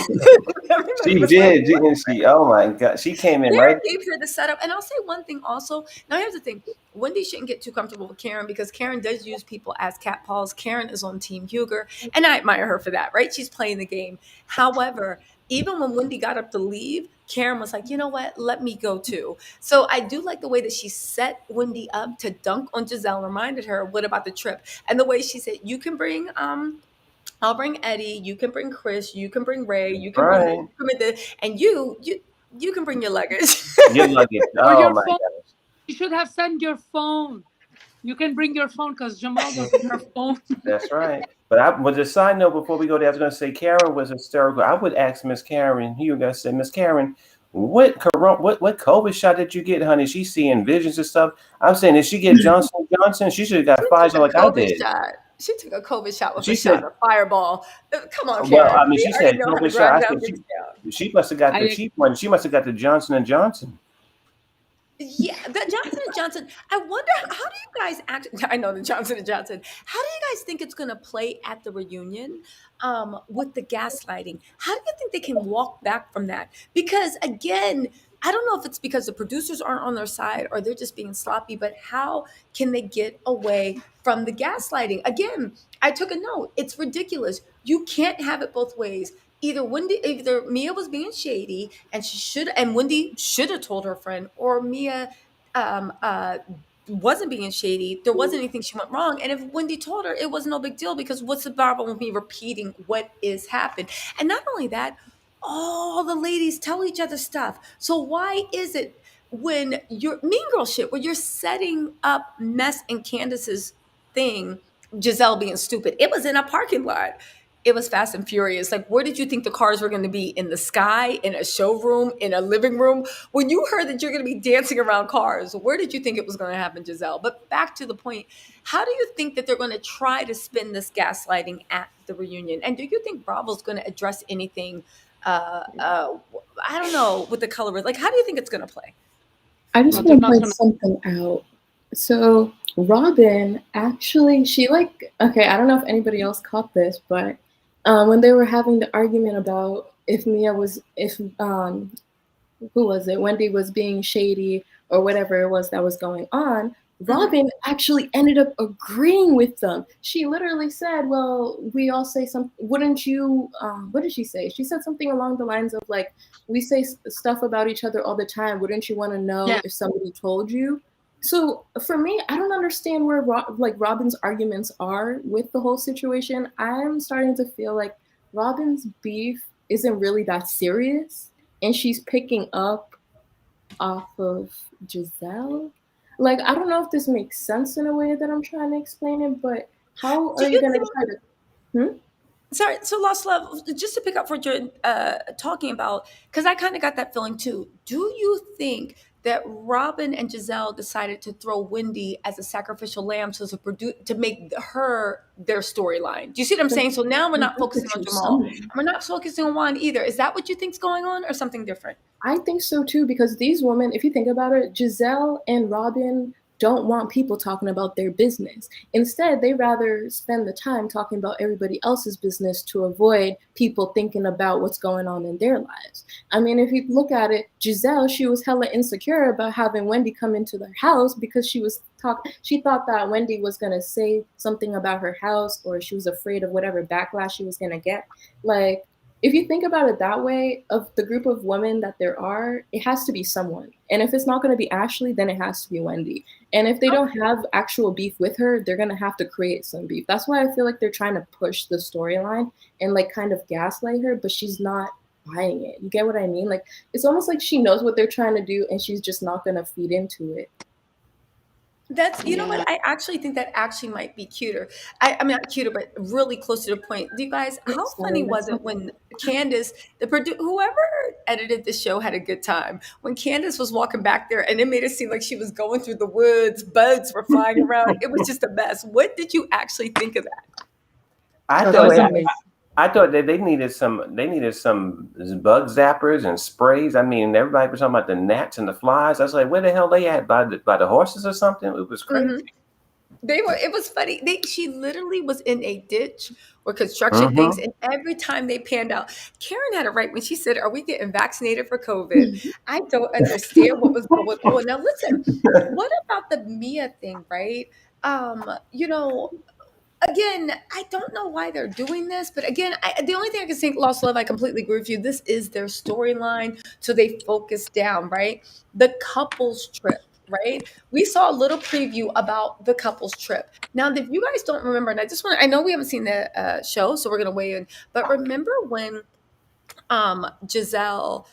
Everybody She was like, did, didn't she? Oh my God. She came in Karen right. gave her the setup. And I'll say one thing also. Now, here's the thing. Wendy shouldn't get too comfortable with Karen because Karen does use people as cat paws. Karen is on Team Huger, and I admire her for that, right? She's playing the game. However, even when Wendy got up to leave, Karen was like, you know what? Let me go too. So I do like the way that she set Wendy up to dunk on Gizelle, reminded her, what about the trip? And the way she said, you can bring I'll bring Eddie, you can bring Chris, you can bring Ray, you can bring this, Right. you can bring this, and you can bring your luggage. Your luggage. Or Oh your my phone. gosh. You should have sent your phone. You can bring your phone because Jamal doesn't have phone. That's right. But with a side note before we go there, I was going to say Karen was hysterical. I would ask Miss Karen. You guys say, Miss Karen, what COVID shot did you get, honey? She's seeing visions and stuff. I'm saying, if she get Johnson & Johnson, she should have got She Pfizer took a like I COVID did. shot. She took a COVID shot with She a shot said, of Fireball. Come on, well, Karen. I mean, We she already said know how the COVID shot. I ground said gets down. she must have got the I cheap one. She must have got the Johnson & Johnson. Yeah, the Johnson and Johnson. I wonder how do you guys act? I know the Johnson and Johnson. How do you guys think it's going to play at the reunion with the gaslighting? How do you think they can walk back from that? Because again, I don't know if it's because the producers aren't on their side or they're just being sloppy. But how can they get away from the gaslighting? Again, I took a note. It's ridiculous. You can't have it both ways. Either Mia was being shady and Wendy should have told her friend, or Mia um, uh, wasn't being shady. There wasn't anything she went wrong. And if Wendy told her, it was no big deal because what's the problem with me repeating what is happened? And not only that, all the ladies tell each other stuff. So why is it when you're mean girl shit, when you're setting up Mess and Candiace's thing, Gizelle being stupid, it was in a parking lot. It was Fast and Furious. Like, where did you think the cars were going to be? In the sky, in a showroom, in a living room? When you heard that you're going to be dancing around cars, where did you think it was going to happen, Gizelle? But back to the point, how do you think that they're going to try to spin this gaslighting at the reunion? And do you think Bravo's going to address anything? I don't know, with the colorism. Like, how do you think it's going to play? I just No, want to they're not point gonna- something out. So Robin actually, okay, I don't know if anybody else caught this, but when they were having the argument about if who was it, Wendy was being shady or whatever it was that was going on, Robin actually ended up agreeing with them. She literally said, well, we all say wouldn't you, what did she say? She said something along the lines of like, we say stuff about each other all the time. Wouldn't you want to know if somebody told you? So for me, I don't understand where Robin's arguments are with the whole situation. I'm starting to feel like Robin's beef isn't really that serious, and she's picking up off of Gizelle. Like, I don't know if this makes sense in a way that I'm trying to explain it, but how are you going to try to... Sorry, so Lost Love, just to pick up what you're talking about, because I kind of got that feeling too. Do you think that Robin and Gizelle decided to throw Wendy as a sacrificial lamb to make her their storyline? Do you see what I'm saying? So now we're not focusing on Jamal. And we're not focusing on Juan either. Is that what you think's going on, or something different? I think so too, because these women, if you think about it, Gizelle and Robin don't want people talking about their business. Instead, they rather spend the time talking about everybody else's business to avoid people thinking about what's going on in their lives. I mean, if you look at it, Gizelle, she was hella insecure about having Wendy come into their house because she thought that Wendy was going to say something about her house, or she was afraid of whatever backlash she was going to get. Like, if you think about it that way, of the group of women that there are, it has to be someone. And if it's not going to be Ashley, then it has to be Wendy. And if they don't have actual beef with her, they're going to have to create some beef. That's why I feel like they're trying to push the storyline and like kind of gaslight her, but she's not buying it. You get what I mean? Like, it's almost like she knows what they're trying to do and she's just not going to feed into it. That's, you know what? I actually think that actually might be cuter. I mean, not cuter, but really close to the point. Do you guys, how funny was it when Candiace, whoever edited the show had a good time. When Candiace was walking back there and it made it seem like she was going through the woods, bugs were flying around. It was just a mess. What did you actually think of that? I thought that they needed some bug zappers and sprays. I mean, everybody was talking about the gnats and the flies. I was like, where the hell they at? By the horses or something? It was crazy. It was funny. She literally was in a ditch or construction things, and every time they panned out, Karen had it right when she said, "Are we getting vaccinated for COVID?" I don't understand what was going on. Now, listen, what about the Mia thing, right? You know, again, I don't know why they're doing this, but again, the only thing I can think, Lost Love, I completely agree with you. This is their storyline, so they focus down, right? The couples trip, right? We saw a little preview about the couples trip. Now, if you guys don't remember, and I know we haven't seen the show, so we're going to weigh in, but remember when Gizelle,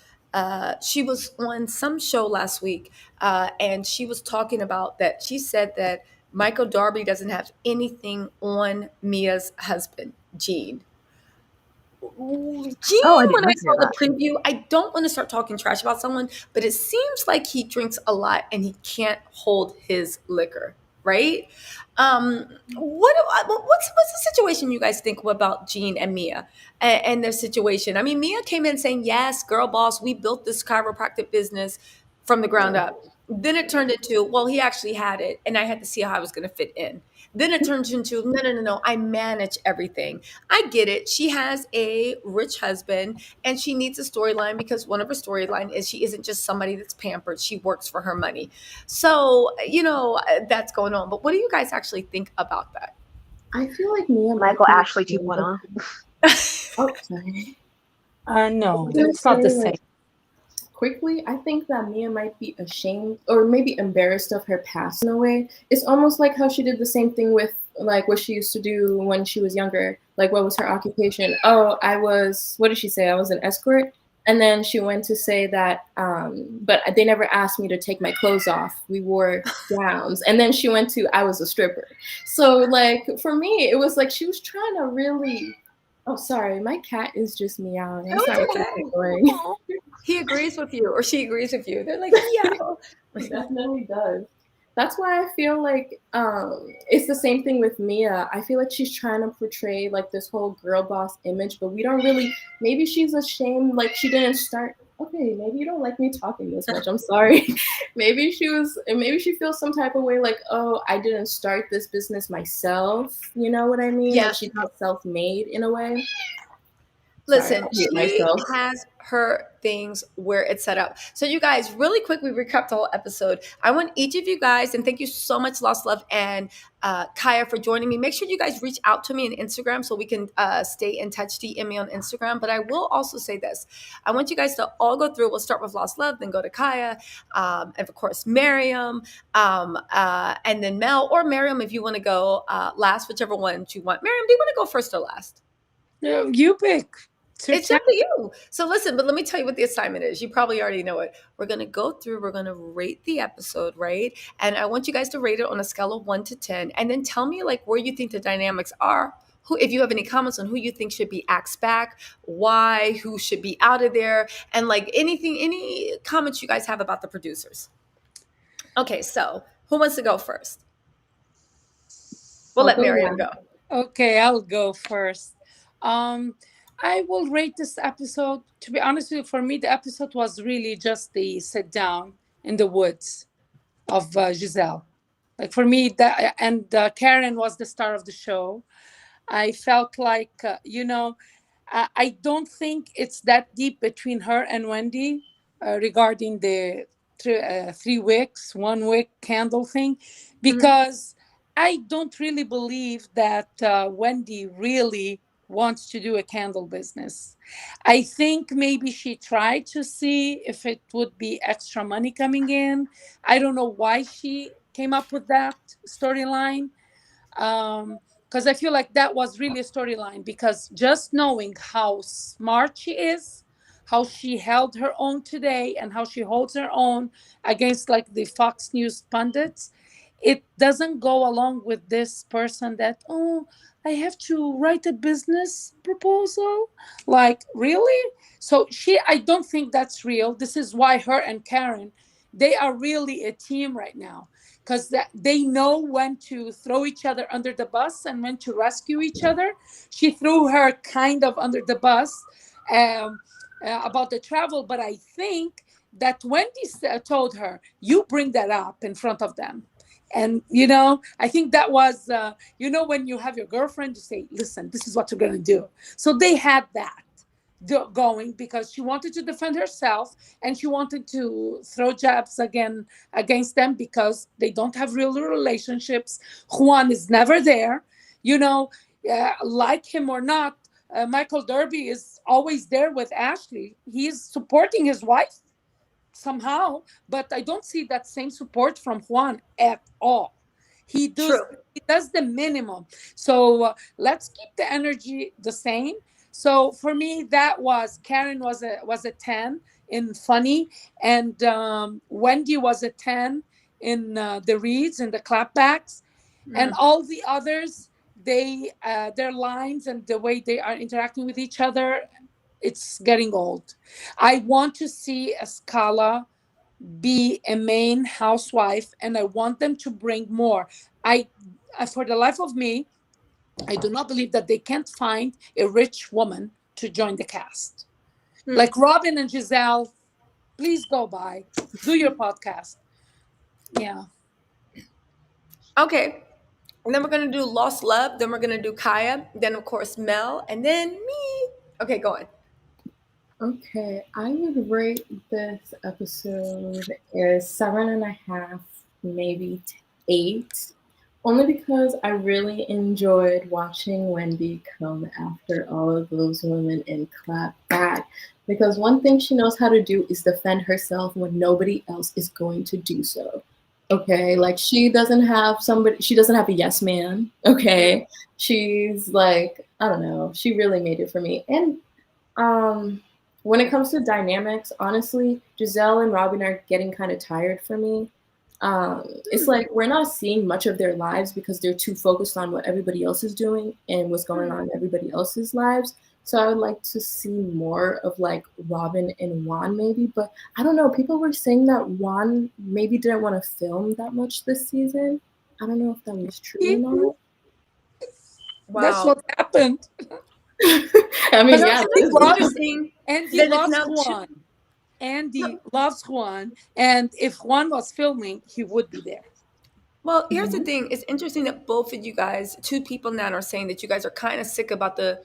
she was on some show last week, and she was talking about that. She said that Michael Darby doesn't have anything on Mia's husband, Gene. Gene, when I saw the preview, I don't want to start talking trash about someone, but it seems like he drinks a lot and he can't hold his liquor, right? What's the situation you guys think about Gene and Mia and their situation? I mean, Mia came in saying, yes, girl boss, we built this chiropractic business from the ground up. Then it turned into, well, he actually had it and I had to see how I was going to fit in. Then it turns into, no, I manage everything. I get it. She has a rich husband and she needs a storyline because one of her storyline is she isn't just somebody that's pampered. She works for her money. So, that's going on. But what do you guys actually think about that? I feel like Mia Michael Ashley 2.0. Oh, sorry. No, it's not the same. Quickly, I think that Mia might be ashamed or maybe embarrassed of her past in a way. It's almost like how she did the same thing with like what she used to do when she was younger. Like, what was her occupation? Oh, what did she say? I was an escort. And then she went to say that, but they never asked me to take my clothes off. We wore gowns. And then she went to, I was a stripper. So like, for me, it was like she was trying to really, oh, sorry, my cat is just meowing. I'm sorry. He agrees with you or she agrees with you. They're like, yeah. It definitely does. That's why I feel like it's the same thing with Mia. I feel like she's trying to portray like this whole girl boss image, but we don't really, maybe she's ashamed, like she didn't start. Okay, maybe you don't like me talking this much. I'm sorry. maybe she feels some type of way like, oh, I didn't start this business myself. You know what I mean? Yeah. Like she's not self-made in a way. Listen, she has her things where it's set up. So you guys, really quick, we recapped the whole episode. I want each of you guys, and thank you so much, Lost Love and Kaya, for joining me. Make sure you guys reach out to me on Instagram so we can stay in touch. DM me on Instagram. But I will also say this. I want you guys to all go through. We'll start with Lost Love, then go to Kaya, and of course, Mariam, and then Mell or Mariam if you want to go last, whichever one you want. Mariam, do you want to go first or last? No, you pick. It's up to you. So listen, but let me tell you what the assignment is. You probably already know it. We're going to go through, we're going to rate the episode, right? And I want you guys to rate it on a scale of 1 to 10. And then tell me like where you think the dynamics are. If you have any comments on who you think should be axed back, why, who should be out of there, and like any comments you guys have about the producers. Okay, so who wants to go first? We'll let Mariam go. Okay, I'll go first. I will rate this episode. To be honest with you, for me, the episode was really just the sit down in the woods of Gizelle. Like for me, Karen was the star of the show. I felt like, I don't think it's that deep between her and Wendy regarding the 3 wicks, 1 wick candle thing, because I don't really believe that Wendy really wants to do a candle business. I think maybe she tried to see if it would be extra money coming in. I don't know why she came up with that storyline. Because I feel like that was really a storyline, because just knowing how smart she is, how she held her own today, and how she holds her own against like the Fox News pundits, it doesn't go along with this person that, oh, I have to write a business proposal. Like, really? So I don't think that's real. This is why her and Karen, they are really a team right now, because they know when to throw each other under the bus and when to rescue each other. She threw her kind of under the bus um, about the travel, but I think that Wendy told her, you bring that up in front of them. And, I think that was, when you have your girlfriend, you say, listen, this is what you're going to do. So they had that going, because she wanted to defend herself, and she wanted to throw jabs again against them because they don't have real relationships. Juan is never there, like him or not. Michael Derby is always there with Ashley. He's supporting his wife somehow, but I don't see that same support from Juan at all. He does True. he does the minimum. So let's keep the energy the same. So for me, that was Karen was a 10 in funny, and Wendy was a 10 in the reads and the clapbacks, and all the others, they their lines and the way they are interacting with each other, it's getting old. I want to see Askale be a main housewife, and I want them to bring more. For the life of me, I do not believe that they can't find a rich woman to join the cast. Like Robin and Gizelle, please go by, do your podcast. Yeah. Okay. And then we're gonna do Lost Love. Then we're gonna do Kaya. Then of course Mel, and then me. Okay, go on. Okay, I would rate this episode as 7.5, maybe 8. Only because I really enjoyed watching Wendy come after all of those women and clap back. Because one thing she knows how to do is defend herself when nobody else is going to do so. Okay, like she doesn't have a yes man. Okay, she's like, I don't know, she really made it for me. And when it comes to dynamics, honestly, Gizelle and Robin are getting kind of tired for me. It's like we're not seeing much of their lives because they're too focused on what everybody else is doing and what's going on in everybody else's lives. So I would like to see more of like Robin and Juan maybe, but I don't know. People were saying that Juan maybe didn't want to film that much this season. I don't know if that was true or not. Wow. That's what happened. I mean, But yeah, it's interesting. Andy that it's loves now Juan. Andy loves Juan, and if Juan was filming, he would be there. Well, here's the thing. It's interesting that both of you guys, two people now, are saying that you guys are kind of sick about the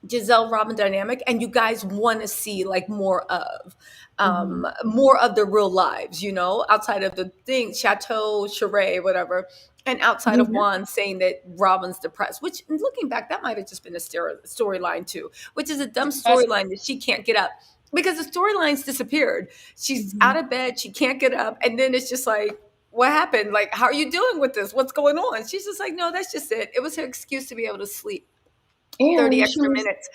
Gizelle Robin dynamic, and you guys want to see like more of the real lives, outside of the thing, Chateau, Charade, whatever, and outside of Juan saying that Robin's depressed, which looking back, that might have just been a storyline too, which is a dumb storyline that she can't get up. Because the storyline's disappeared. She's out of bed, she can't get up, and then it's just like, what happened? Like, how are you dealing with this? What's going on? She's just like, no, that's just it. It was her excuse to be able to sleep 30 extra minutes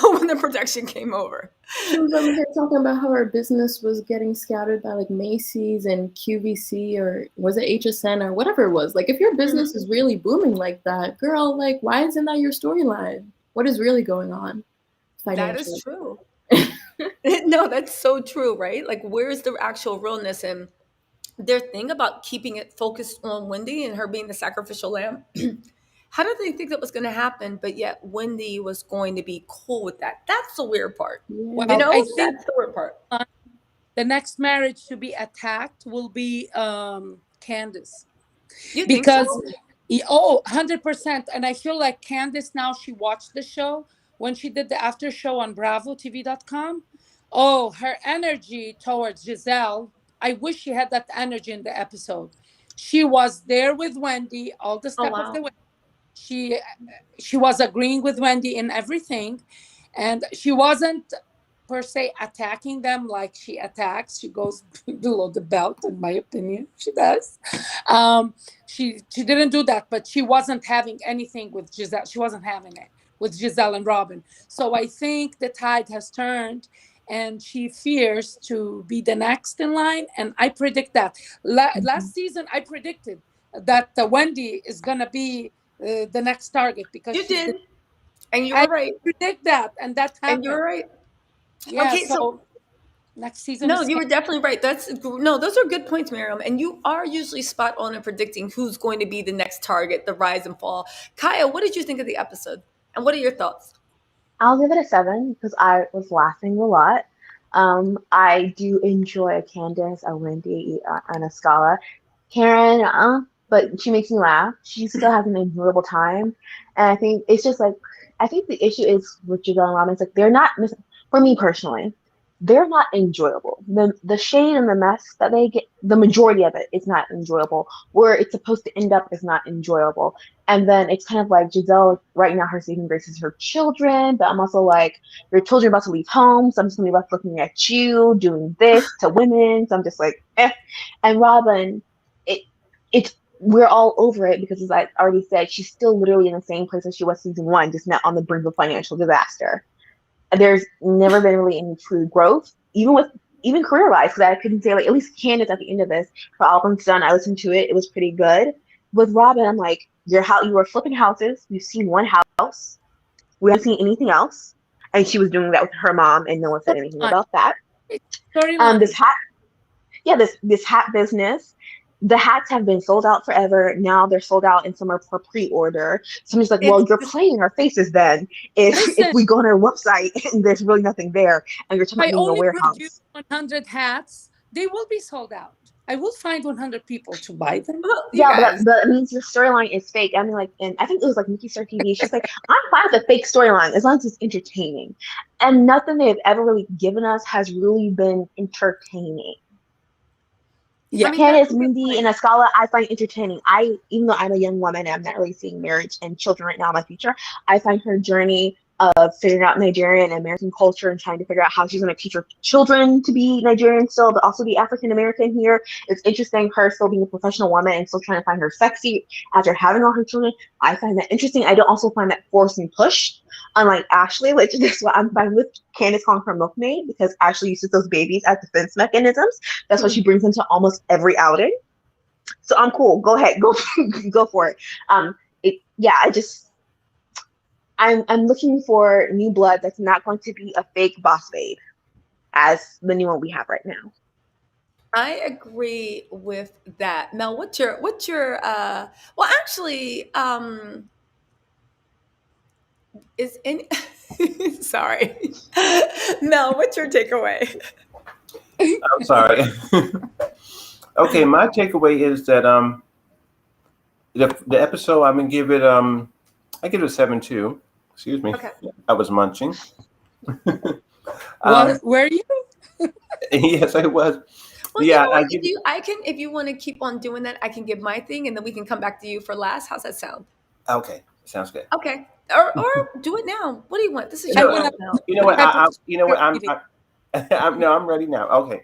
when the production came over. She was over here talking about how her business was getting scouted by like Macy's and QVC, or was it HSN or whatever it was. Like, if your business is really booming like that, girl, like, why isn't that your storyline? What is really going on? That is true. No, that's so true, right? Like, where's the actual realness? And their thing about keeping it focused on Wendy and her being the sacrificial lamb. How did they think that was going to happen? But yet Wendy was going to be cool with that. That's the weird part. Well, I think that's the weird part. The next marriage to be attacked will be Candiace. You because think so? 100%. And I feel like Candiace, now she watched the show when she did the after show on BravoTV.com. Oh, her energy towards Gizelle. I wish she had that energy in the episode. She was there with Wendy all the step of the way. she was agreeing with Wendy in everything, and she wasn't per se attacking them like she attacks. She goes below the belt, in my opinion. She does. She didn't do that, but she wasn't having anything with Gizelle. She wasn't having it with Gizelle and Robin. So I think the tide has turned, and she fears to be the next in line. And I predict that. Last season, I predicted that Wendy is gonna be the next target because You she's did, and you I were right. predict that, and that And you happened. were right. Yeah. Okay, so So next season no, is you were definitely right. Those are good points, Mariam. And you are usually spot on in predicting who's going to be the next target, the rise and fall. Kaya, what did you think of the episode? And what are your thoughts? I'll give it a 7 because I was laughing a lot. I do enjoy a Candiace, a Wendy, and a Scala. Karen, but she makes me laugh. She still has an enjoyable time, and I think it's just like I think the issue is with Gizelle and Robin. It's like they're not for me personally. They're not enjoyable. The shade and the mess that they get, the majority of it is not enjoyable. Where it's supposed to end up is not enjoyable. And then it's kind of like Gizelle right now, her saving grace is her children, but I'm also like, your children are about to leave home, so I'm just gonna be left looking at you doing this to women. So I'm just like, eh. And Robin, it's we're all over it because as I already said, she's still literally in the same place as she was season 1, just not on the brink of financial disaster. There's never been really any true growth, even career wise, because I couldn't say like at least Candiace at the end of this, her album's done. I listened to it, it was pretty good. With Robin, I'm like, you were flipping houses. We've seen one house. We haven't seen anything else. And she was doing that with her mom, and no one said anything about that. This hat, this hat business. The hats have been sold out forever. Now they're sold out and some are for pre-order. So I'm just like, well, you're playing our faces then if we go on our website and there's really nothing there and you're talking about being a warehouse. Produce 100 hats, they will be sold out. I will find 100 people to buy them. Yeah, but it means your storyline is fake. I mean, like, and I think it was like Nikki Star TV. She's like, I'm fine with a fake storyline as long as it's entertaining. And nothing they've ever really given us has really been entertaining. Yeah, Candiace, Wendy, and Askale, I find entertaining. Even though I'm a young woman, I'm not really seeing marriage and children right now in my future. I find her journey of figuring out Nigerian and American culture and trying to figure out how she's going to teach her children to be Nigerian still, but also be African American here. It's interesting, her still being a professional woman and still trying to find her sexy after having all her children. I find that interesting. I don't also find that forced and pushed. Unlike Ashley, which is what I'm fine with Candiace calling her milkmaid, because Ashley uses those babies as defense mechanisms. That's what she brings into almost every outing. So I'm cool. Go ahead. Go for it. I'm looking for new blood that's not going to be a fake boss babe as the new one we have right now. I agree with that. Mel, what's your well actually is any sorry. Mel, what's your takeaway? I'm sorry. Okay, my takeaway is that the episode I'm gonna give it I give it a 7 too. Excuse me. Okay. I was munching. Were you? Yes, I was. Well, yeah, you know if you want to keep on doing that, I can give my thing and then we can come back to you for last. How's that sound? Okay, sounds good. Okay. Or do it now. What do you want? This is you know what? I'm ready now. Okay.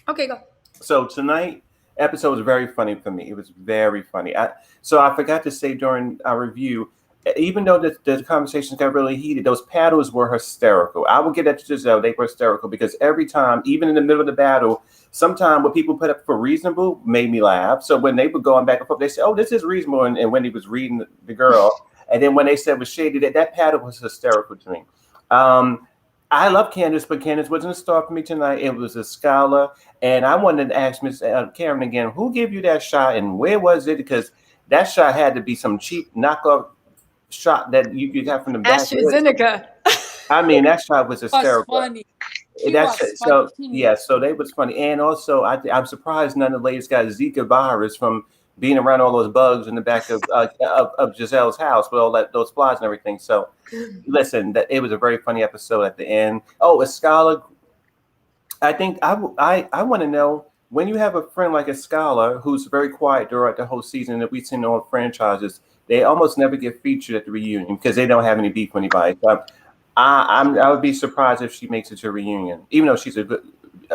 Okay, go. So tonight episode was very funny for me. It was very funny. So I forgot to say during our review, even though the conversations got really heated, those paddles were hysterical. I will give that to Gizelle. They were hysterical because every time, even in the middle of the battle, sometimes what people put up for reasonable made me laugh. So when they were going back and forth, they said, oh, this is reasonable. And Wendy was reading the girl. And then when they said it was Shady, that paddle was hysterical to me. I love Candiace, but Candiace wasn't a star for me tonight. It was Askale. And I wanted to ask Miss Karen again, who gave you that shot and where was it? Because that shot had to be some cheap knockoff shot that you got from the back. AstraZeneca. I mean, that shot was hysterical. Was funny. So they was funny. And also, I'm surprised none of the ladies got Zika virus from being around all those bugs in the back of Gizelle's house with all those flies and everything. So listen, it was a very funny episode at the end. Oh, Askale, I think I want to know when you have a friend like a scholar who's very quiet throughout the whole season that we've seen on franchises, they almost never get featured at the reunion because they don't have any beef with anybody. So I would be surprised if she makes it to a reunion, even though she's a good,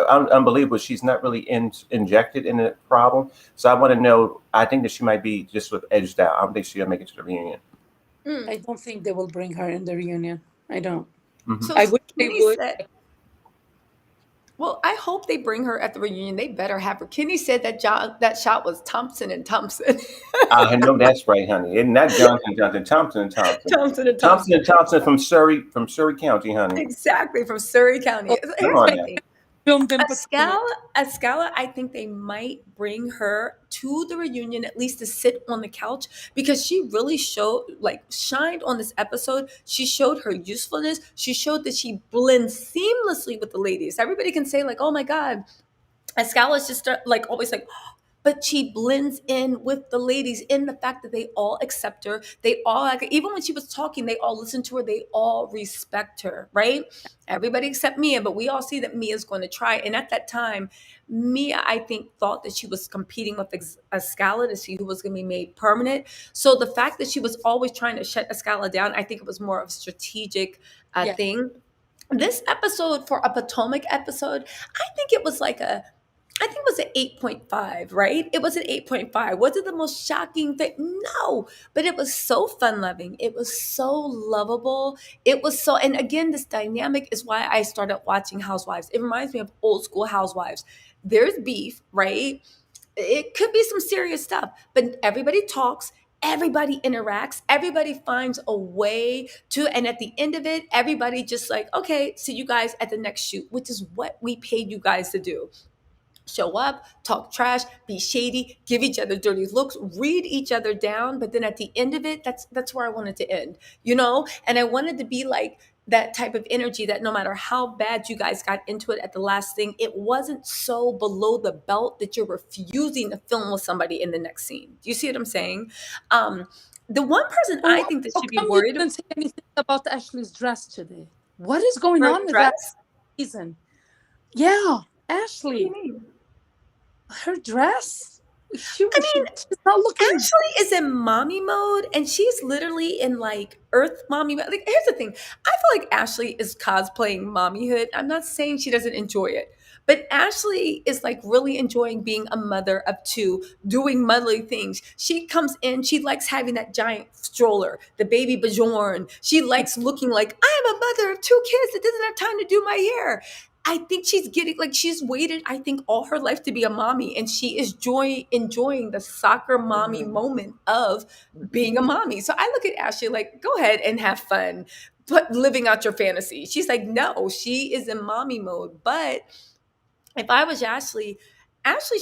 unbelievable. She's not really injected in the problem. So I want to know. I think that she might be just sort of edged out. I don't think she'll make it to the reunion. I don't think they will bring her in the reunion. I don't. Mm-hmm. So I wish they Kenny would. said, well, I hope they bring her at the reunion. They better have her. Kenny said that shot was Thompson and Thompson. I know that's right, honey. And not Johnson, Thompson and Thompson. Thompson and Thompson and Thompson from Surrey County, honey. Exactly, from Surrey County. Oh, Here's on my now. thing. Filmed in Askale, I think they might bring her to the reunion at least to sit on the couch because she really shined on this episode. She showed her usefulness. She showed that she blends seamlessly with the ladies. Everybody can say like, "Oh my God, Askale is just like always like." But she blends in with the ladies in the fact that they all accept her. They all, even when she was talking, they all listen to her. They all respect her, right? Everybody except Mia, but we all see that Mia's going to try. And at that time, Mia, I think, thought that she was competing with Askale to see who was going to be made permanent. So the fact that she was always trying to shut Askale down, I think it was more of a strategic thing. This episode, for a Potomac episode, I think it was an 8.5, right? It was an 8.5. Was it the most shocking thing? No, but it was so fun loving. It was so lovable. It was so, and again, this dynamic is why I started watching Housewives. It reminds me of old school Housewives. There's beef, right? It could be some serious stuff, but everybody talks. Everybody interacts, everybody finds a way to, and at the end of it, everybody just like, okay, see you guys at the next shoot, which is what we paid you guys to do. Show up, talk trash, be shady, give each other dirty looks, read each other down. But then at the end of it, that's where I wanted to end, And I wanted to be like that type of energy that no matter how bad you guys got into it at the last thing, it wasn't so below the belt that you're refusing to film with somebody in the next scene. Do you see what I'm saying? The one person I think that should be worried. You didn't say anything about Ashley's dress today. What is going on with dress? that season? Yeah, Ashley. Her dress? She's not looking. Ashley is in mommy mode, and she's literally in like Earth mommy mode. Like, here's the thing: I feel like Ashley is cosplaying mommyhood. I'm not saying she doesn't enjoy it, but Ashley is like really enjoying being a mother of two, doing motherly things. She comes in, she likes having that giant stroller, the baby Bajorn. She likes looking like I am a mother of two kids that doesn't have time to do my hair. I think she's she's waited, I think, all her life to be a mommy, and she is enjoying the soccer mommy moment of being a mommy. So I look at Ashley like, go ahead and have fun, but living out your fantasy. She's like, no, she is in mommy mode. But if I was Ashley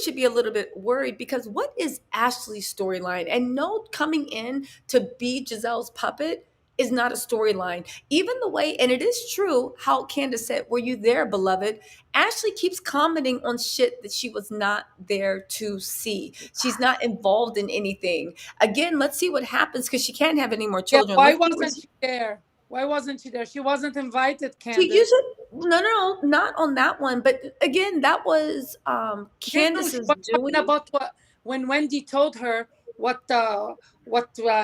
should be a little bit worried because what is Ashley's storyline? And no, coming in to be Gizelle's puppet is not a storyline. Even the way, and it is true how Candiace said, were you there, beloved? Ashley keeps commenting on shit that she was not there to see. She's not involved in anything. Again, let's see what happens because she can't have any more children. Why wasn't she there? Why wasn't she there? She wasn't invited, Candiace. She used it. No, not on that one. But again, that was Candiace's doing. About when Wendy told her what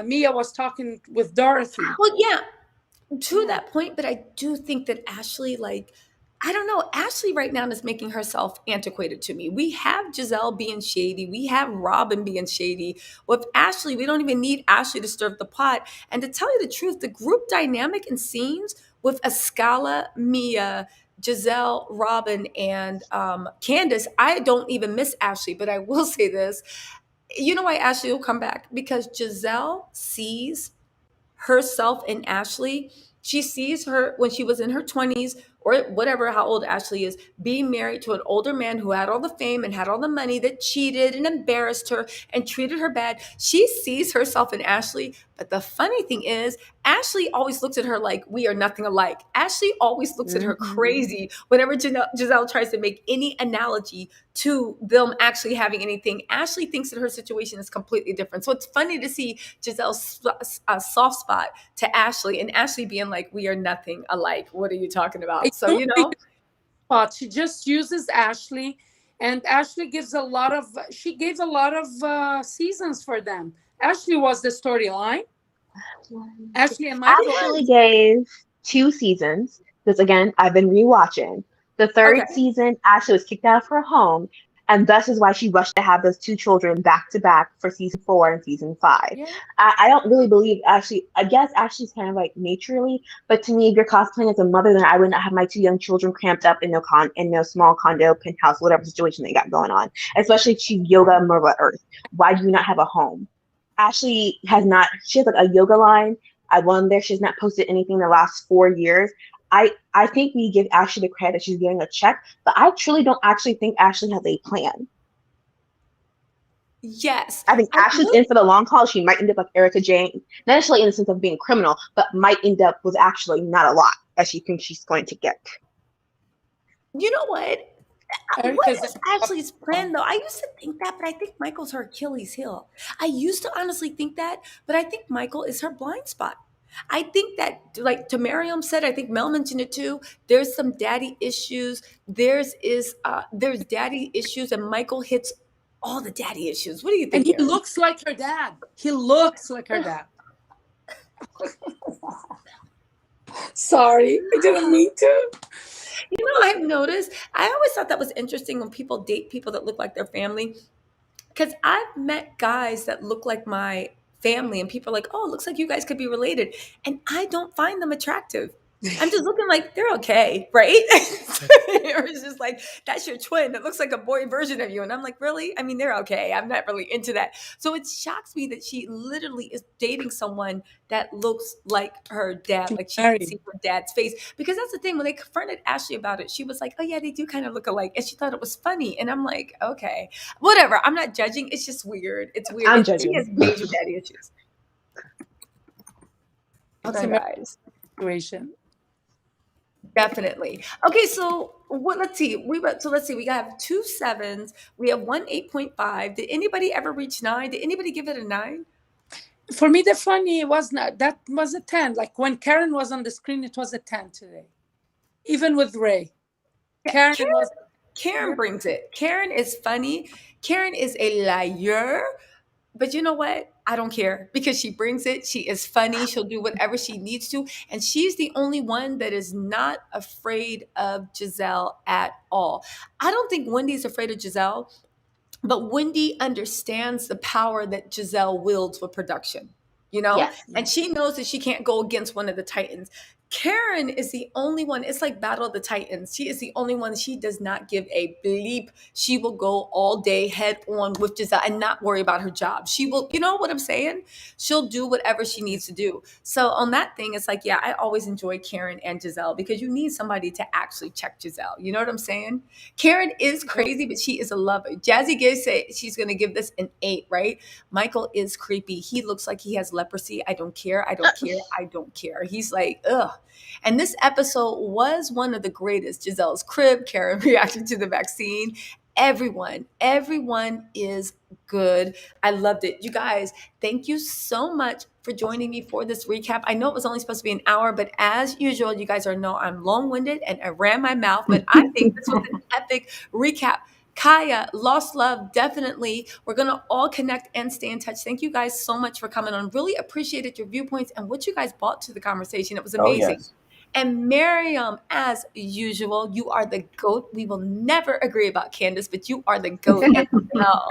Mia was talking with Dorothy. Well, yeah, to that point, but I do think that Ashley, I don't know, Ashley right now is making herself antiquated to me. We have Gizelle being shady. We have Robin being shady. With Ashley, we don't even need Ashley to stir up the pot. And to tell you the truth, the group dynamic and scenes with Askale, Mia, Gizelle, Robin, and Candiace, I don't even miss Ashley. But I will say this. You know why Ashley will come back? Because Gizelle sees herself in Ashley. She sees her when she was in her 20s or whatever, how old Ashley is, being married to an older man who had all the fame and had all the money, that cheated and embarrassed her and treated her bad. She sees herself in Ashley. But the funny thing is, Ashley always looks at her like we are nothing alike. Ashley always looks at her crazy whenever Gizelle tries to make any analogy to them actually having anything. Ashley thinks that her situation is completely different. So it's funny to see Gizelle's soft spot to Ashley and Ashley being like, we are nothing alike. What are you talking about? So, she just uses Ashley And Ashley gives a lot of, she gave a lot of seasons for them. Ashley was the storyline. Ashley and Michael. Actually gave 2 seasons because again, I've been rewatching. The third Okay. season, Ashley was kicked out of her home, and thus is why she rushed to have those 2 children back to back for season 4 and season 5. Yeah. I don't really believe Ashley. I guess Ashley's kind of like naturally, but to me, if you're cosplaying as a mother, then I would not have my 2 young children cramped up in no small condo, penthouse, whatever situation they got going on. Especially to yoga Mother Earth. Why do you not have a home? Ashley has not. She has like a yoga line. I won there. She's not posted anything in the last 4 years. I think we give Ashley the credit that she's getting a check, but I truly don't actually think Ashley has a plan. Yes. I think Ashley's in for the long haul. She might end up like Erica Jane, not necessarily in the sense of being criminal, but might end up with actually not a lot as she thinks she's going to get. You know what? What Erica's is Ashley's plan, though? I used to think that, but I think Michael's her Achilles heel. I used to honestly think that, but I think Michael is her blind spot. I think that, like to Mariam said, I think Mel mentioned it too. There's some daddy issues. There's daddy issues, and Michael hits all the daddy issues. What do you and think? he Aaron? looks like her dad. He looks like her dad. Sorry, I didn't mean to. You know, I've noticed, I always thought that was interesting when people date people that look like their family. Because I've met guys that look like my family, and people are like, oh, it looks like you guys could be related. And I don't find them attractive. I'm just looking like they're okay, right? Or it's just like, that's your twin. It looks like a boy version of you. And I'm like, really? I mean, they're okay. I'm not really into that. So it shocks me that she literally is dating someone that looks like her dad, like she can see her dad's face. Because that's the thing, when they confronted Ashley about it, she was like, oh yeah, they do kind of look alike. And she thought it was funny. And I'm like, okay, whatever. I'm not judging. It's just weird. It's weird. I'm And judging. she has major daddy issues. It's Okay, a guys. situation. Definitely. Okay, so let's see. We have 2 7s. We have 1 8.5. Did anybody ever reach 9? Did anybody give it a 9? For me, the funny was not, that was a 10. Like when Karen was on the screen, it was a 10 today. Even with Ray. Karen brings it. Karen is funny. Karen is a liar. But you know what? I don't care because she brings it. She is funny. She'll do whatever she needs to. And she's the only one that is not afraid of Gizelle at all. I don't think Wendy's afraid of Gizelle, but Wendy understands the power that Gizelle wields with production, you know? Yes. And she knows that she can't go against one of the Titans. Karen is the only one. It's like Battle of the Titans. She is the only one. She does not give a bleep. She will go all day head on with Gizelle and not worry about her job. She will, you know what I'm saying? She'll do whatever she needs to do. So on that thing, it's like, yeah, I always enjoy Karen and Gizelle because you need somebody to actually check Gizelle. You know what I'm saying? Karen is crazy, but she is a lover. Jazzy Gay said she's going to give this an 8, right? Michael is creepy. He looks like he has leprosy. I don't care. I don't care. I don't care. He's like, ugh. And this episode was one of the greatest. Gizelle's crib, Karen reacting to the vaccine. Everyone is good. I loved it. You guys, thank you so much for joining me for this recap. I know it was only supposed to be an hour, but as usual, you guys know I'm long-winded and I ran my mouth, but I think this was an epic recap. Kaya, lost love, definitely. We're going to all connect and stay in touch. Thank you guys so much for coming on. Really appreciated your viewpoints and what you guys brought to the conversation. It was amazing. Oh, yes. And Mariam, as usual, you are the GOAT. We will never agree about Candiace, but you are the GOAT. And Mell.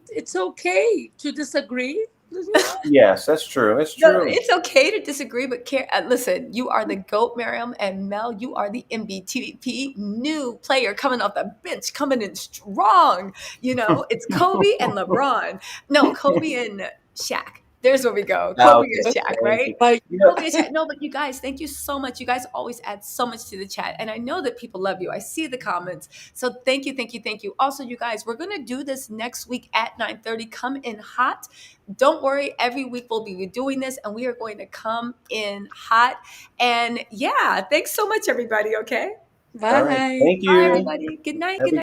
It's okay to disagree. Yes, that's true. It's true. No, it's okay to disagree, but listen, you are the GOAT, Mariam, and Mel, you are the MVP new player coming off the bench, coming in strong. You know, it's Kobe and LeBron. No, Kobe and Shaq. There's where we go. Kobe and Shaq, right? Like, Kobe and Shaq. No, but you guys, thank you so much. You guys always add so much to the chat. And I know that people love you. I see the comments. So thank you. Also, you guys, we're going to do this next week at 9:30. Come in hot. Don't worry. Every week we'll be doing this and we are going to come in hot. And yeah, thanks so much, everybody. Okay. bye. All right. Thank you. Bye, everybody. Good night. Good night.